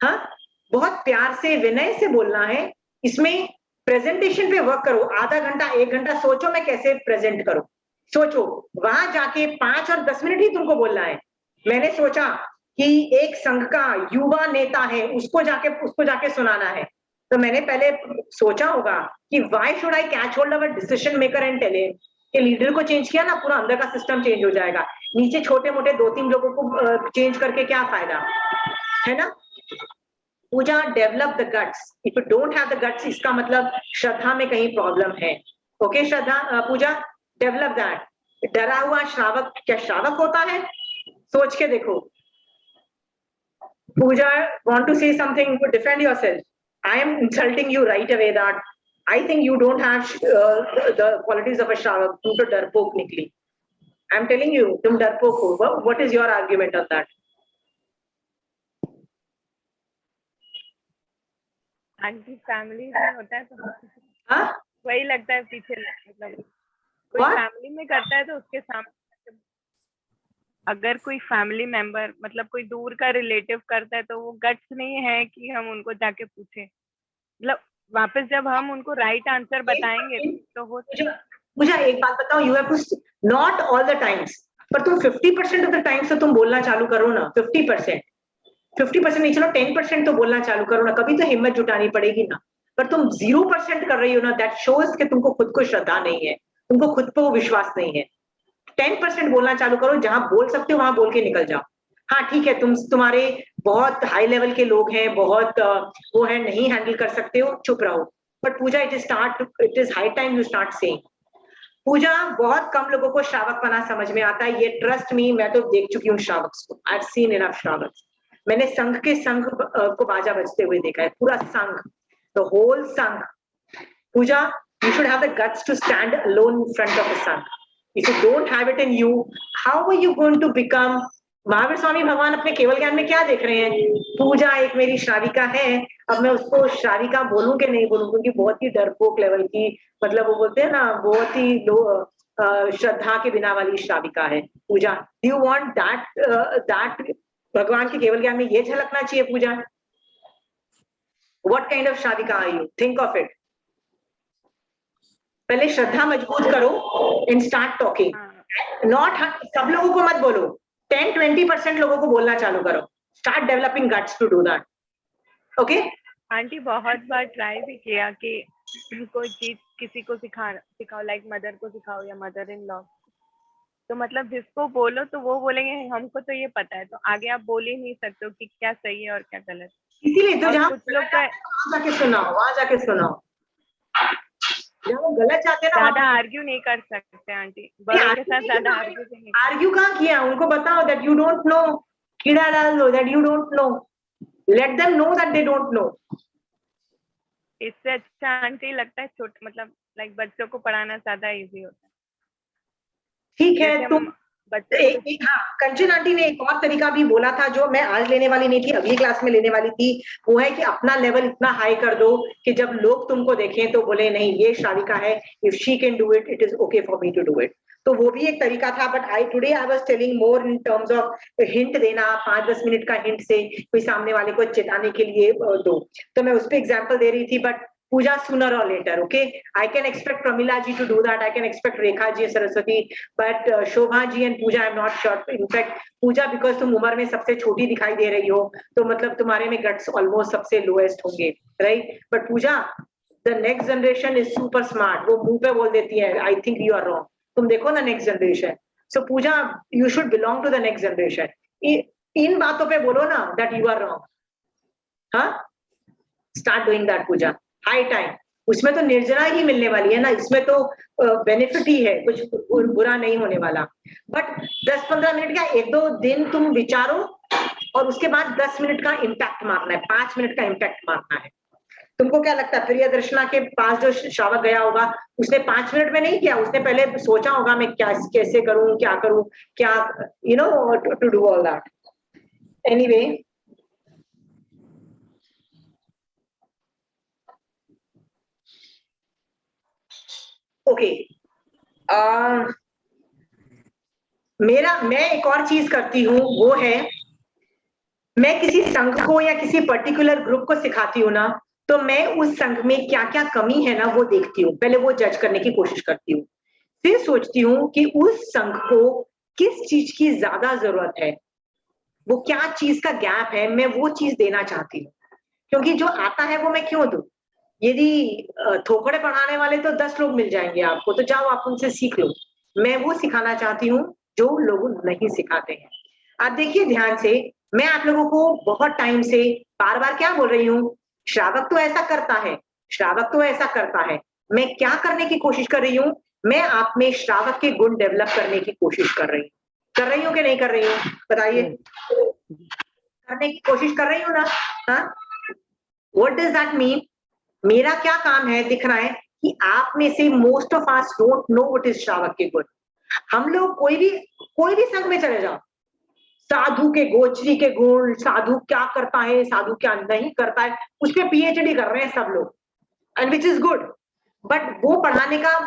हाँ, बहुत प्यार से विनय से बोलना है। इसमें प्रेजेंटेशन पे वर्क करो। आधा घंटा 1 घंटा सोचो मैं कैसे प्रेजेंट करूं। सोचो, वहां जाके 5 और 10 मिनट ही तुमको बोलना है। मैंने सोचा कि एक संघ का युवा नेता है, उसको जाके सुनाना है, तो मैंने पहले सोचा होगा कि why should I catch hold of a decision maker and tell him. कि लीडर को चेंज किया ना, पूरा अंदर का सिस्टम चेंज हो जाएगा। नीचे छोटे मोटे 2-3 लोगों को चेंज करके क्या फायदा है ना। Pooja, develop the guts. If you don't have the guts, इसका मतलब श्रद्धा में कहीं प्रॉब्लम है। Okay Shraddha, Pooja, develop that. डरा हुआ श्रावक क्या श्रावक होता है? सोच के देखो। पूजा, want to say something to defend yourself? I am insulting you right away that I think you don't have the qualities of a श्रावक। तुम तो डरपोक निकली। I am telling you, तुम डरपोक हो। What is your argument on that? Aunty family में होता है तो हाँ, वही लगता है पीछे, मतलब कोई फैमिली में करता है तो उसके सामने, अगर कोई फैमिली मेंबर मतलब कोई दूर का रिलेटिव करता है तो वो गट्स नहीं है कि हम उनको जाके पूछे। मतलब वापस जब हम उनको राइट आंसर बताएंगे तो वो मुझे एक बात बताओ, you have to not all the times, पर तुम 50% ऑफ द टाइम्स तो तुम बोलना चालू करो ना। 50% नहीं, चलो 10% तो बोलना चालू करो ना। कभी तो हिम्मत जुटानी पड़ेगी ना। पर तुम 0% कर रही हो ना, दैट शोज कि तुमको खुद को श्रद्धा नहीं है, तुमको खुद पे वो विश्वास नहीं है। 10% बोलना चालू करो, जहां बोल सकते हो वहां बोल के निकल जाओ। हाँ ठीक है, तुम्हारे बहुत हाई लेवल के लोग हैं, बहुत वो है, नहीं हैंडल कर सकते हो, चुप रहो। But Pooja, it is high time you start saying. Pooja, बहुत कम लोगों को श्रावक पना समझ में आता है, ये ट्रस्ट मी, मैं तो देख चुकी हूँ श्रावक को, आई हैव सीन इनफ श्रावक। मैंने संघ के संघ को बाजा बजते हुए देखा है, पूरा संघ, द होल संघ। पूजा, you should have the guts to stand alone in front of a sun. If you don't have it in you, how are you going to become? Mahavir Swami भगवान अपने केवल ज्ञान में क्या देख रहे हैं? पूजा एक मेरी श्राविका है, अब मैं उसको श्राविका बोलूं कि नहीं बोलूं, क्योंकि बहुत ही डरपोक लेवल की, मतलब वो बोलते हैं ना, बहुत ही लो श्रद्धा के बिना वाली श्राविका है Puja. Do you want that भगवान के केवल ज्ञान में ये झलकना चाहिए पूजा? व्हाट काइंड ऑफ श्राविका are you? Think of it. पहले श्रद्धा मजबूत करो एंड स्टार्ट टॉकिंग। नॉट सब लोगों को मत बोलो, 10-20% लोगों को बोलना चालू करो। Start developing guts to do that. Okay aunty, बहुत बार ट्राई भी किया कि कोई चीज किसी को सिखाओ, लाइक मदर को सिखाओ या मदर इन लॉ, तो मतलब जिसको बोलो तो वो बोलेंगे हमको तो ये पता है, तो आगे आप बोल ही नहीं सकते हो कि क्या सही है और क्या गलत। इसीलिए तो और जहाँ कुछ लोग का वहां जाके सुनाओ, वहां जाके सुनाओ। जहाँ वो गलत जाते हैं ना, ज्यादा आर्ग्यू नहीं कर सकते आंटी, बड़ों के साथ ज्यादा आर्ग्यू नहीं। आर्ग्यू कहाँ किया? उनको बताओ दैट यू डोंट नो, कीड़ा डाल दो that you don't no, late them know that they don't no. इससे अच्छा आंटी लगता है छोटे, मतलब लाइक बच्चों को पढ़ाना ज्यादा इजी होता है। ठीक है, जैसे तुम हम बच्चों को हाँ, कंचन आंटी ने एक और तरीका भी बोला था, जो मैं आज लेने वाली नहीं थी, अगली क्लास में लेने वाली थी। वो है कि अपना लेवल इतना हाई कर दो कि जब लोग तुमको देखें तो बोले नहीं ये श्राविका है, if she can do it, it is okay for me to do it. तो वो भी एक तरीका था। But today I was telling more in terms of hint देना, 5-10 मिनट का हिंट से कोई सामने वाले को चेताने के लिए दो। तो मैं उस पर एग्जाम्पल दे रही थी। But Puja, sooner or later, okay? I can expect Pramila ji to do that. I can expect Rekha ji, Saraswati, but Shobha ji and Puja, I'm not sure. In fact, Puja, because तुम उम्र में सबसे छोटी दिखाई दे रही हो, तो मतलब तुम्हारे में guts almost सबसे lowest होंगे, right? But Puja, the next generation is super smart. वो मुंह पे बोल देती है, I think you are wrong. तुम देखो ना next generation. So Puja, you should belong to the next generation. इन बातों पे बोलो ना that you are wrong. हाँ? Start doing that, Puja. High time. उसमें तो निर्जना ही मिलने वाली है ना, इसमें तो बेनिफिट ही है, कुछ बुरा नहीं होने वाला। बट 10-15 मिनट का 1-2 दिन तुम विचारो, और उसके बाद 10 मिनट का इम्पैक्ट मारना है, 5 मिनट का इम्पैक्ट मारना है। तुमको क्या लगता है प्रिया दर्शना के पास जो श्रावक गया होगा, उसने 5 मिनट में नहीं किया, उसने पहले सोचा होगा मैं क्या कैसे करूं, क्या करूं, क्या you know to do all that. Anyway, okay मैं एक और चीज करती हूँ, वो है मैं किसी संघ को या किसी पर्टिकुलर ग्रुप को सिखाती हूँ ना, तो मैं उस संघ में क्या क्या कमी है ना वो देखती हूँ, पहले वो जज करने की कोशिश करती हूँ, फिर सोचती हूँ कि उस संघ को किस चीज की ज्यादा जरूरत है, वो क्या चीज का गैप है, मैं वो चीज देना चाहती हूँ। क्योंकि जो आता है वो मैं क्यों दूं? यदि थोकड़े पढ़ाने वाले तो 10 लोग मिल जाएंगे आपको, तो जाओ आप उनसे सीख लो। मैं वो सिखाना चाहती हूँ जो लोग नहीं सिखाते हैं। आप देखिए ध्यान से, मैं आप लोगों को बहुत टाइम से बार बार क्या बोल रही हूँ, श्रावक तो ऐसा करता है, श्रावक तो ऐसा करता है। मैं क्या करने की कोशिश कर रही हूँ? मैं आप में श्रावक के गुण डेवलप करने की कोशिश कर रही हूँ कि नहीं कर रही हूँ? बताइए, करने की कोशिश कर रही हूँ ना? हाँ, व्हाट डज दैट मीन? मेरा क्या काम है दिखना है कि आप में से most of us don't know what is श्रावक के गुण। हम लोग कोई भी संघ में चले जाओ, साधु के गोचरी के गुण, साधु क्या करता है, साधु क्या नहीं करता है, उस पर पीएचडी कर रहे हैं सब लोग, and which is good. But वो पढ़ाने का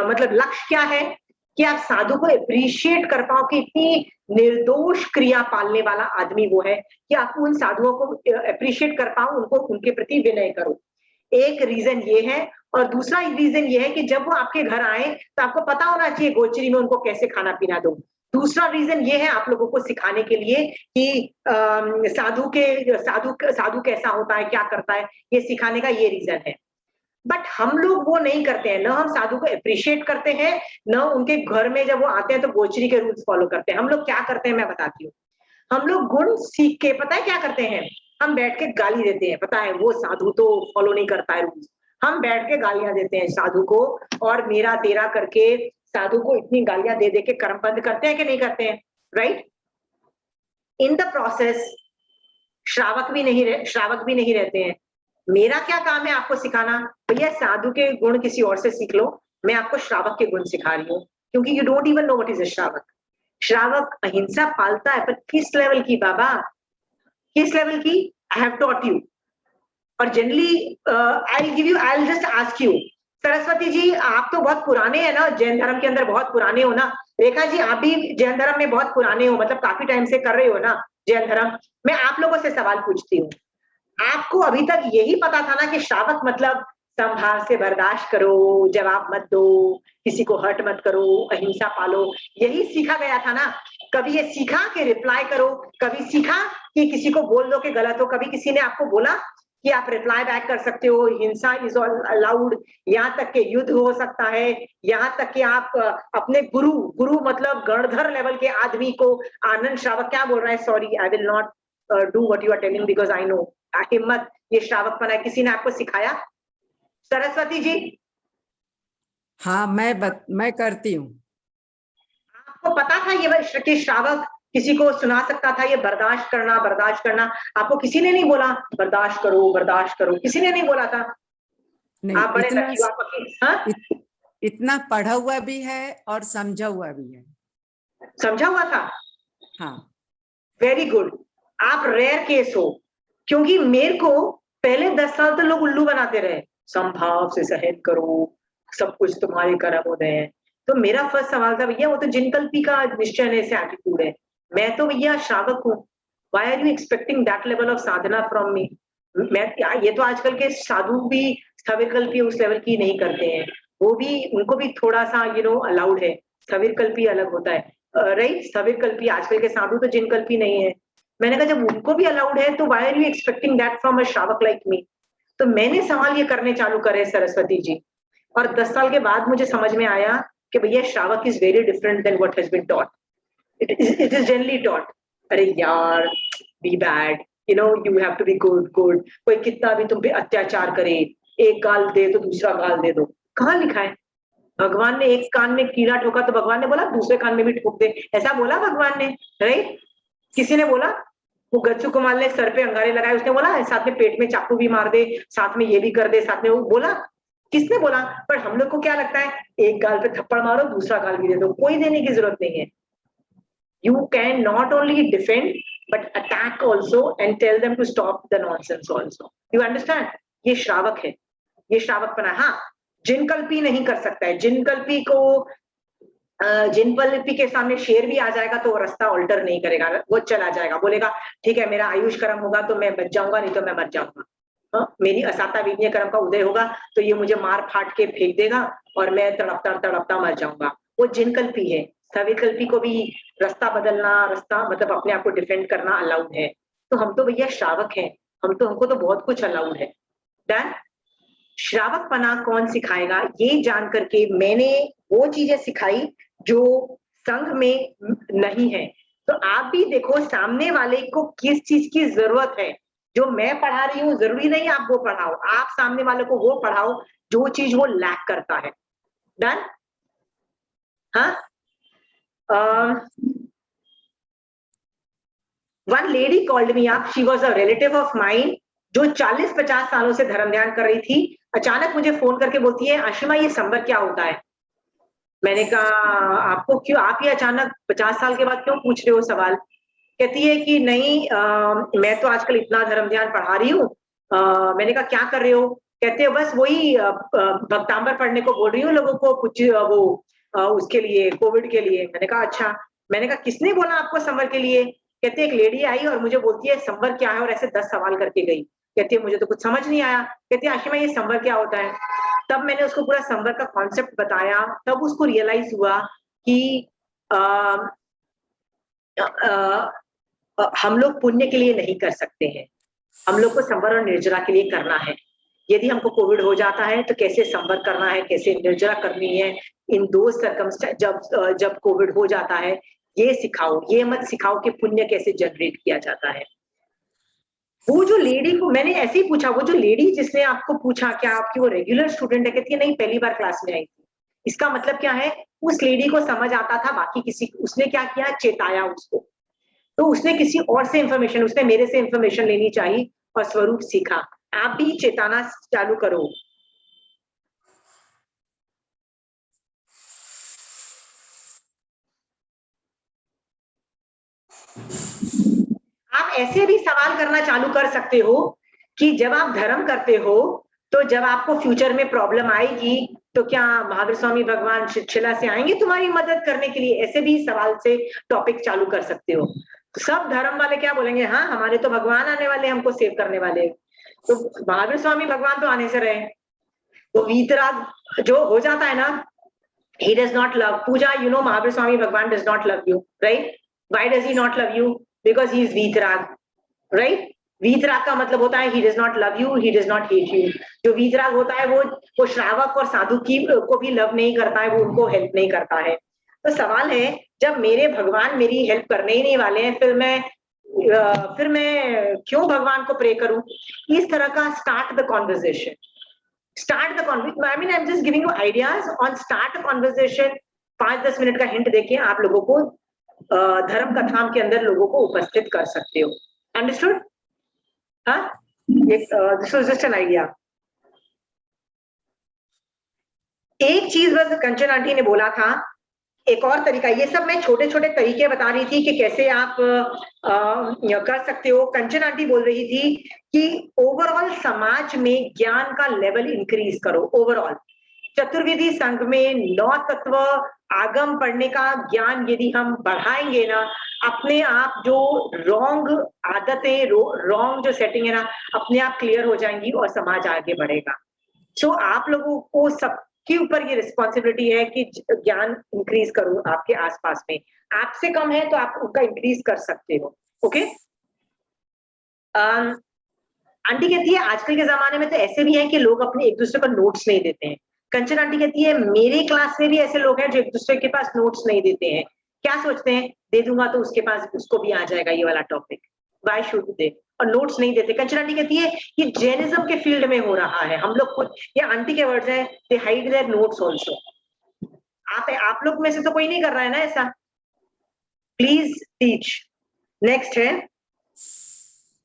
मतलब लक्ष्य क्या है कि आप साधु को अप्रिशिएट कर पाओ कि इतनी निर्दोष क्रिया पालने वाला आदमी वो है, कि आप उन साधुओं को अप्रिशिएट कर पाओ, उनको उनके प्रति विनय करो। एक रीजन ये है, और दूसरा रीजन ये है कि जब वो आपके घर आए तो आपको पता होना चाहिए गोचरी में उनको कैसे खाना पीना दो। दूसरा रीजन ये है आप लोगों को सिखाने के लिए कि साधु कैसा होता है, क्या करता है, ये सिखाने का ये रीजन है। बट हम लोग वो नहीं करते हैं, न हम साधु को अप्रिशिएट करते हैं, न उनके घर में जब वो आते हैं तो गोचरी के रूल्स फॉलो करते हैं। हम लोग क्या करते हैं मैं बताती हूँ। हम लोग गुण सीख के पता है क्या करते हैं, हम बैठ के गाली देते हैं, पता है वो साधु तो फॉलो नहीं करता है रूल्स, हम बैठ के गालियां देते हैं साधु को, और मेरा तेरा करके साधु को इतनी गालियां दे दे के कर्म बंद करते हैं कि नहीं करते हैं, राइट? इन द प्रोसेस श्रावक भी नहीं रहते हैं। मेरा क्या काम है आपको सिखाना, भैया साधु के गुण किसी और से सीख लो, मैं आपको श्रावक के गुण सिखा रही हूँ, क्योंकि you don't even know what is a श्रावक। श्रावक अहिंसा पालता है, पर किस लेवल की बाबा, किस लेवल की? I have taught you. और generally I will just ask you, Saraswati ji आप तो बहुत पुराने हैं ना, जैन धर्म के अंदर बहुत पुराने हो ना, रेखा जी आप भी जैन धर्म में बहुत पुराने हो, मतलब काफी टाइम से कर रहे हो ना जैन धर्म। मैं आप लोगों से सवाल पूछती हूँ, आपको अभी तक यही पता था ना कि श्रावक मतलब संभाव से बर्दाश्त करो, जवाब मत दो, किसी को हर्ट मत करो, अहिंसा पालो, यही सीखा गया था ना? कभी ये सीखा कि रिप्लाई करो, कभी सीखा कि किसी को बोल दो कि गलत हो, कभी किसी ने आपको बोला कि आप रिप्लाई बैक कर सकते हो, हिंसा इज ऑल अलाउड, यहाँ तक के युद्ध हो सकता है, यहाँ तक कि आप अपने गुरु मतलब गणधर लेवल के आदमी को, आनंद श्रावक क्या बोल रहा है, sorry I will not do what you are telling because I know, हिम्मत, ये श्रावकपना है, किसी ने आपको सिखाया? सरस्वती जी हाँ मैं करती हूँ। आपको पता था ये कि श्रावक किसी को सुना सकता था, ये बर्दाश्त करना, आपको किसी ने नहीं बोला बर्दाश्त करो, किसी ने नहीं बोला था? नहीं, आप बड़े लकी हो, हाँ? इतना पढ़ा हुआ भी है और समझा हुआ भी है। समझा हुआ था? हाँ, वेरी गुड, आप रेयर केस हो, क्योंकि मेरे को पहले 10 साल तो लोग उल्लू बनाते रहे, संभाव से सहन करो, सब कुछ तुम्हारे कर्म होते हैं। तो मेरा फर्स्ट सवाल था, भैया वो तो जिनकल्पी का निश्चय से एटीट्यूड है, मैं तो भैया श्रावक हूँ, why are you expecting that level of sadhana from me? मैं ये तो आजकल के साधु भी स्थविरकल्पी उस लेवल की नहीं करते हैं, वो भी, उनको भी थोड़ा सा अलाउड है, स्थविरकल्पी अलग होता है, राइट? स्थविरकल्पी आजकल के साधु तो जिनकल्पी नहीं है। मैंने कहा जब उनको भी अलाउड है तो why are you expecting that from a shravak like मी? तो मैंने सवाल ये करने चालू करे सरस्वती जी, और 10 साल के बाद मुझे समझ में आया कि भैया shravak is very different than what has been taught, it is generally taught. अरे यार, be bad, you have to be good, कोई कितना भी तुम पे अत्याचार करे, एक गाल दे तो दूसरा गाल दे दो, कहाँ लिखा है? भगवान ने एक कान में कीड़ा ठोका तो भगवान ने बोला दूसरे कान में भी ठोक दे, ऐसा बोला भगवान ने, राइट? किसी ने बोला? वो गच्चू कुमार ने सर पे अंगारे लगाए, उसने बोला साथ में पेट में चाकू भी मार दे, साथ में ये भी कर दे, साथ में वो बोला? किसने बोला? पर हम लोग को क्या लगता है, एक गाल पे थप्पड़ मारो दूसरा गाल भी दे दो, कोई देने की जरूरत नहीं है। You can not only defend but attack also and tell them to stop the nonsense also. You understand? ये श्रावक है, ये श्रावकपना। हाँ, जिनकल्पी नहीं कर सकता है, जिनकल्पी को जिनकल्पी के सामने शेर भी आ जाएगा तो वो रास्ता ऑल्टर नहीं करेगा, वो चला जाएगा, बोलेगा ठीक है मेरा आयुष कर्म होगा तो मैं बच जाऊंगा, नहीं तो मैं मर जाऊंगा। मेरी असाता विज्ञ कर्म का उदय होगा तो ये मुझे मार फाट के फेंक देगा और मैं तड़पता मर जाऊंगा। वो जिनकल्पी है। स्थविरकल्पी को भी रास्ता बदलना, रास्ता मतलब अपने आप को डिफेंड करना अलाउड है। तो हम तो भैया श्रावक हैं, हमको तो बहुत कुछ अलाउड है। डन? श्रावकपना कौन सिखाएगा? ये जान करके मैंने वो चीजें सिखाई जो संघ में नहीं है। तो आप भी देखो सामने वाले को किस चीज की जरूरत है। जो मैं पढ़ा रही हूँ जरूरी नहीं आप वो पढ़ाओ, आप सामने वाले को वो पढ़ाओ जो चीज वो लैक करता है। डन? हाँ? One lady called me up, she was a relative of mine जो 40-50 सालों से धर्म ध्यान कर रही थी। अचानक मुझे फोन करके बोलती है आशिमा ये संवर क्या होता है? मैंने कहा आपको क्यों, आप ये अचानक 50 साल के बाद क्यों पूछ रहे हो सवाल? कहती है कि नहीं मैं तो आजकल इतना धर्म ध्यान पढ़ा रही हूँ। मैंने कहा क्या कर रहे हो? कहते हैं बस वही भक्तांबर पढ़ने को बोल रही हूँ लोगों को, कुछ उसके लिए, कोविड के लिए। मैंने कहा अच्छा। मैंने कहा किसने बोला आपको संवर के लिए? कहते एक लेडी आई और मुझे बोलती है संवर क्या है, और ऐसे 10 सवाल करके गई। कहती है मुझे तो कुछ समझ नहीं आया। कहती है आशिमा ये संवर क्या होता है? तब मैंने उसको पूरा संवर का कॉन्सेप्ट बताया, तब उसको रियलाइज हुआ कि हम लोग पुण्य के लिए नहीं कर सकते हैं, हम लोग को संवर और निर्जरा के लिए करना है। यदि हमको कोविड हो जाता है तो कैसे संवर करना है, कैसे निर्जरा करनी है, इन दो सर्कमस्टेंस जब कोविड हो जाता है ये सिखाओ, ये मत सिखाओ कि पुण्य कैसे जनरेट किया जाता है। वो जो लेडी को मैंने ऐसे ही पूछा, वो जो लेडी जिसने आपको पूछा क्या आपकी वो रेगुलर स्टूडेंट है, कहती है नहीं पहली बार क्लास में आई थी। इसका मतलब क्या है, उस लेडी को समझ आता था, बाकी किसी उसने क्या किया, चेताया उसको। तो उसने किसी और से इंफॉर्मेशन, उसने मेरे से इंफॉर्मेशन लेनी चाहिए और स्वरूप सीखा। आप भी चेताना चालू करो। आप ऐसे भी सवाल करना चालू कर सकते हो कि जब आप धर्म करते हो तो जब आपको फ्यूचर में प्रॉब्लम आएगी तो क्या महावीर स्वामी भगवान शिला से आएंगे तुम्हारी मदद करने के लिए? ऐसे भी सवाल से टॉपिक चालू कर सकते हो। तो सब धर्म वाले क्या बोलेंगे, हाँ हमारे तो भगवान आने वाले, हमको सेव करने वाले। तो महावीर स्वामी भगवान तो आने से रहे। तो वीतराग जो हो जाता है ना, he does not love Pooja, you know Mahavir Swami Bhagwan does not love you, right? Why does he not love you? Because he is वीतराग, right? वीतराग का मतलब होता है he does not love you, he does not hate you। जो वीतराग होता है वो श्रावक और साधु की को भी लव नहीं करता है, वो उनको हेल्प नहीं करता है। तो सवाल है, जब मेरे भगवान मेरी हेल्प करने ही नहीं वाले हैं, फिर मैं क्यों भगवान को प्रे करूं? इस तरह का start the conversation. Start the conversation. I mean, I'm just giving you ideas on start a conversation। 5-10 minute का हिंट देके आप लोगों को धर्म कथाओं के अंदर लोगों को उपस्थित कर सकते हो। Understood? हाँ? This was just an idea। एक चीज बस कंचन आंटी ने बोला था, एक और तरीका, ये सब मैं छोटे छोटे तरीके बता रही थी कि कैसे आप कर सकते हो। कंचन आंटी बोल रही थी कि ओवरऑल समाज में ज्ञान का लेवल इंक्रीज करो। ओवरऑल चतुर्विधि संघ में 9 तत्व आगम पढ़ने का ज्ञान यदि हम बढ़ाएंगे ना, अपने आप जो रॉन्ग आदतें, रॉन्ग जो सेटिंग है ना, अपने आप क्लियर हो जाएंगी और समाज आगे बढ़ेगा। सो आप लोगों को सबके ऊपर ये रिस्पॉन्सिबिलिटी है कि ज्ञान इंक्रीज करो आपके आसपास में। आपसे कम है तो आप उनका इंक्रीज कर सकते हो। ओके। आंटी कहती है आजकल के जमाने में तो ऐसे भी है कि लोग अपने एक दूसरे को नोट्स नहीं देते हैं। कंचन आंटी कहती है मेरे क्लास में भी ऐसे लोग हैं जो एक दूसरे के पास नोट्स नहीं देते हैं। क्या सोचते हैं, दे दूंगा तो उसके पास उसको भी आ जाएगा ये वाला टॉपिक, वाई शुड दे, और नोट्स नहीं देते। कंचन आंटी कहती है ये जैनिज्म के फील्ड में हो रहा है। हम लोग खुद, ये आंटी के वर्ड्स हैं, दे हाइड देयर नोट्स आल्सो। आप लोग में से तो कोई नहीं कर रहा है ना ऐसा? Please teach. नेक्स्ट है,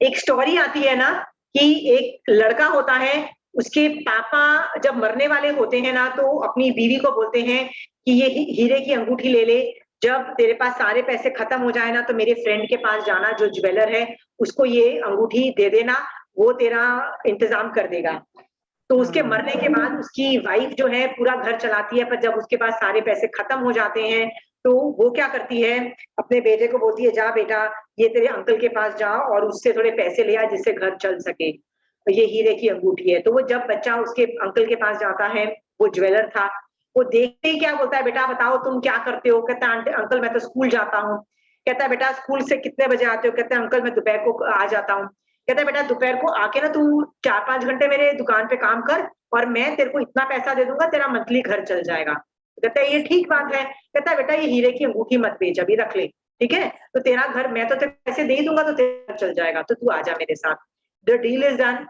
एक स्टोरी आती है ना कि एक लड़का होता है, उसके पापा जब मरने वाले होते हैं ना तो अपनी बीवी को बोलते हैं कि ये हीरे की अंगूठी ले ले, जब तेरे पास सारे पैसे खत्म हो जाए ना तो मेरे फ्रेंड के पास जाना जो ज्वेलर है, उसको ये अंगूठी दे देना, वो तेरा इंतजाम कर देगा। तो उसके मरने के बाद उसकी वाइफ जो है पूरा घर चलाती है, पर जब उसके पास सारे पैसे खत्म हो जाते हैं तो वो क्या करती है, अपने बेटे को बोलती है जा बेटा ये तेरे अंकल के पास जा और उससे थोड़े पैसे ले आ जिससे घर चल सके। तो ये हीरे की अंगूठी है। तो वो जब बच्चा उसके अंकल के पास जाता है, वो ज्वेलर था, वो देखते ही क्या बोलता है, बेटा बताओ तुम क्या करते हो? कहता है अंकल मैं तो स्कूल जाता हूँ। कहता है बेटा स्कूल से कितने बजे आते हो? कहता है अंकल मैं दोपहर को आ जाता हूँ। कहता है बेटा दोपहर को आके ना तू 4-5 घंटे मेरे दुकान पे काम कर और मैं तेरे को इतना पैसा दे दूंगा, तेरा मंथली घर चल जाएगा। कहता है ये ठीक बात है। कहता है बेटा ये हीरे की अंगूठी मत बेच, अभी रख ले, ठीक है? तो तेरा घर, मैं तो तेरे पैसे दे ही दूंगा तो तेरा चल जाएगा, तो तू आ जा मेरे साथ। The deal is done.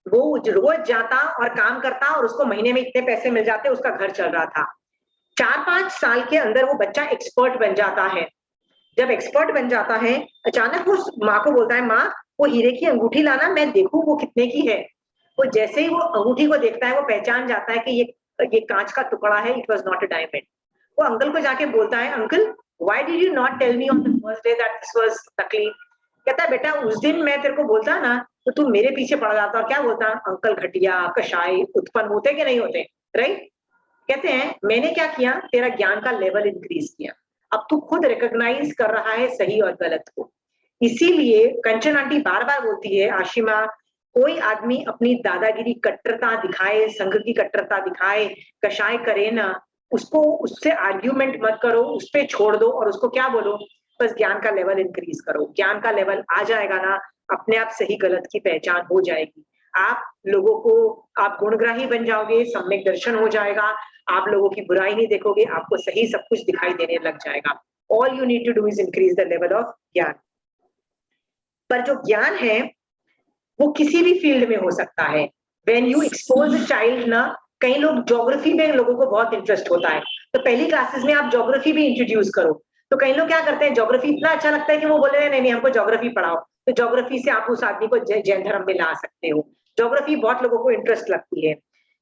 वो रोज जाता और काम करता और उसको महीने में इतने पैसे मिल जाते, उसका घर चल रहा था। 4-5 साल के अंदर वो बच्चा एक्सपर्ट बन जाता है। जब एक्सपर्ट बन जाता है, अचानक वो माँ को बोलता है माँ वो हीरे की अंगूठी लाना, मैं देखूं वो कितने की है। वो जैसे ही वो अंगूठी को देखता है वो पहचान जाता है कि ये कांच का टुकड़ा है, it was not a diamond. वो अंकल को जाके बोलता है uncle why did you not tell me on the first day that this was नकली? कहता है बेटा उस दिन मैं तेरे को बोलता ना तो तू मेरे पीछे पड़ जाता और क्या बोलता, अंकल घटिया कषाय उत्पन्न होते कि नहीं होते, राइट? कहते हैं मैंने क्या किया, तेरा ज्ञान का लेवल इंक्रीज किया। अब तू खुद रिकॉग्नाइज कर रहा है सही और गलत को। इसीलिए कंचन आंटी बार बार बोलती है आशिमा, कोई आदमी अपनी दादागिरी कट्टरता दिखाए, संघ की कट्टरता दिखाए, कषाय करे ना, उसको उससे आर्ग्यूमेंट मत करो, उस पर छोड़ दो और उसको क्या बोलो, बस ज्ञान का लेवल इंक्रीज करो। ज्ञान का लेवल आ जाएगा ना, अपने आप सही गलत की पहचान हो जाएगी। आप लोगों को, आप गुणग्राही बन जाओगे, सम्यक दर्शन हो जाएगा, आप लोगों की बुराई नहीं देखोगे, आपको सही सब कुछ दिखाई देने लग जाएगा। all you need to do is increase the level of ज्ञान। पर जो ज्ञान है वो किसी भी फील्ड में हो सकता है। When you expose a child ना, कई लोग ज्योग्राफी में लोगों को बहुत इंटरेस्ट होता है, तो पहली क्लासेस में आप ज्योग्राफी भी इंट्रोड्यूस करो। तो कई लोग क्या करते हैं, ज्योग्राफी इतना अच्छा लगता है कि वो बोले नहीं नहीं हमको ज्योग्राफी पढ़ाओ, तो ज्योग्राफी से आप उस आदमी को जैन धर्म में ला सकते हो। ज्योग्राफी बहुत लोगों को इंटरेस्ट लगती है।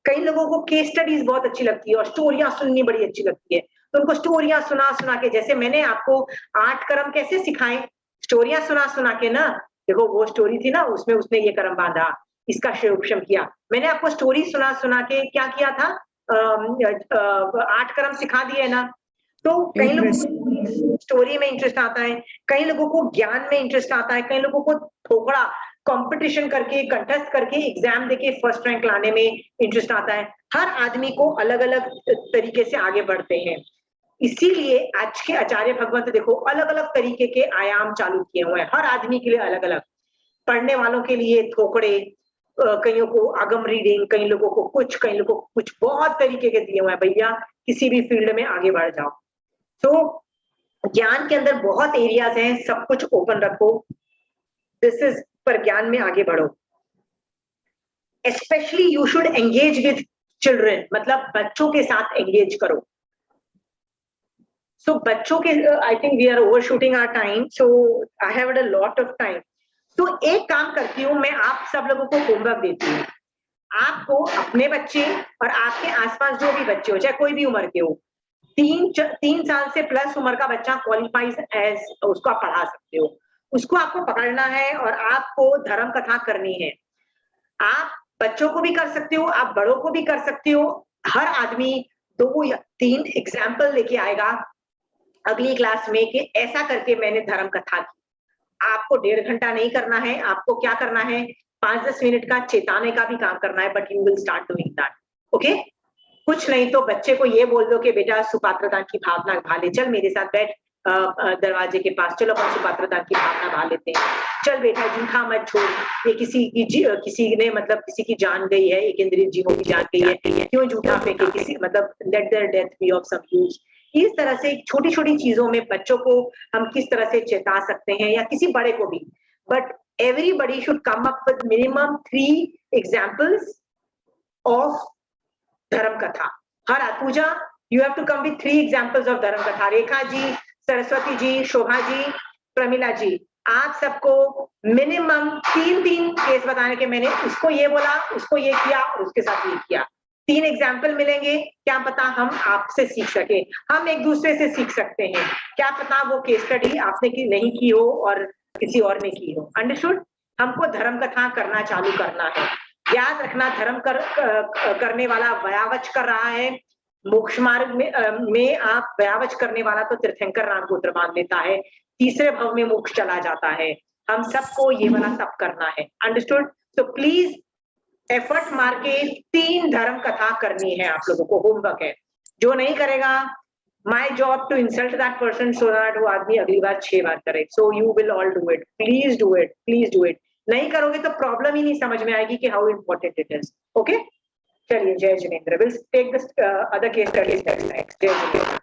कई लोगों को केस स्टडीज बहुत अच्छी लगती है और स्टोरियां सुननी बड़ी अच्छी लगती है, तो उनको स्टोरियां सुना सुना के, जैसे मैंने आपको 8 कर्म कैसे सिखाए, स्टोरियां सुना सुना के ना। देखो वो स्टोरी थी ना, उसमें उसने ये कर्म बांधा, इसका क्षयक्षम किया, मैंने आपको स्टोरी सुना सुना के क्या किया था, 8 कर्म सिखा दिए ना। तो कई लोगों को स्टोरी में इंटरेस्ट आता है, कई लोगों को ज्ञान में इंटरेस्ट आता है, कई लोगों को थोड़ा कंपटीशन करके कंटेस्ट करके एग्जाम देके फर्स्ट रैंक लाने में इंटरेस्ट आता है। हर आदमी को अलग अलग तरीके से आगे बढ़ते हैं, इसीलिए आज के आचार्य भगवत देखो अलग अलग तरीके के आयाम चालू किए हुए हैं, हर आदमी के लिए अलग अलग। पढ़ने वालों के लिए थोकड़े, कईयों को आगम रीडिंग, कई लोगों को कुछ, कई लोगों को कुछ, बहुत तरीके के दिए हुए हैं। भैया किसी भी फील्ड में आगे बढ़ जाओ। तो ज्ञान के अंदर बहुत एरियाज हैं, सब कुछ ओपन रखो, दिस इज, पर ज्ञान में आगे बढ़ो। Specially you should engage with children, मतलब बच्चों के साथ एंगेज करो। सो बच्चों के, I think we are overshooting our time, so I have a lot of time. तो एक काम करती हूँ मैं, आप सब लोगों को होमवर्क देती हूँ। आपको अपने बच्चे और आपके आसपास जो भी बच्चे हो, चाहे कोई भी उम्र के हो, 3 साल से प्लस उम्र का बच्चा क्वालिफाइज एज, उसको आप पढ़ा सकते हो। उसको आपको पकड़ना है और आपको धर्म कथा करनी है। आप बच्चों को भी कर सकते हो, आप बड़ों को भी कर सकते हो। हर आदमी 2 या 3 एग्जाम्पल लेके आएगा अगली क्लास में कि ऐसा करके मैंने धर्म कथा की। आपको 1.5 घंटा नहीं करना है, आपको क्या करना है, 5-10 मिनट का चेताने का भी काम करना है, but you will start doing that, okay. कुछ नहीं तो बच्चे को ये बोल दो कि बेटा सुपात्रदान की भावना भा ले, चल मेरे साथ बैठ दरवाजे के पास, चलो अपन सुपात्रदान की भावना भा लेते हैं, चल बेटा झूठा मत छोड़, ये किसी ने मतलब किसी की जान गई है, एक इंद्रिय जीवों की जान गई है, क्यों झूठा फेंके, किसी मतलब let their death be of some use. इस तरह से छोटी छोटी चीजों में बच्चों को हम किस तरह से चेता सकते हैं, या किसी बड़े को भी, but everybody should come up with minimum 3 examples of dharma katha. हर पूजा you have to come with 3 examples of dharma katha. Rekha ji, Saraswati ji, Shobha ji, Pramila जी, आप सबको मिनिमम 3 केस बताने के, मैंने उसको ये बोला, उसको ये किया और उसके साथ ये किया। 3 एग्जाम्पल मिलेंगे, क्या पता हम आपसे सीख सके, हम एक दूसरे से सीख सकते हैं। क्या पता वो केस स्टडी आपने की नहीं की हो और किसी और ने की हो। अंडरस्टूड? हमको धर्म कथा करना चालू करना है। याद रखना, धर्म करने वाला व्यावच कर रहा है, मोक्ष मार्ग में आप व्यावच करने वाला तो तीर्थंकर नाम गोत्र बांध लेता है, तीसरे भव में मोक्ष चला जाता है। हम सबको ये वाला सब करना है। अंडरस्टूड? सो प्लीज एफर्ट मार के 3 धर्म कथा करनी है, आप लोगों को होमवर्क है। जो नहीं करेगा, my job to insult that person so that वो आदमी अगली बार 6 बार करे। So you will all do it, please do it, please do it. नहीं करोगे तो प्रॉब्लम ही नहीं समझ में आएगी कि how important it is. Okay, चलिए, जय जिनेंद्र। Will take this other case studies next. जय जिनेंद्र।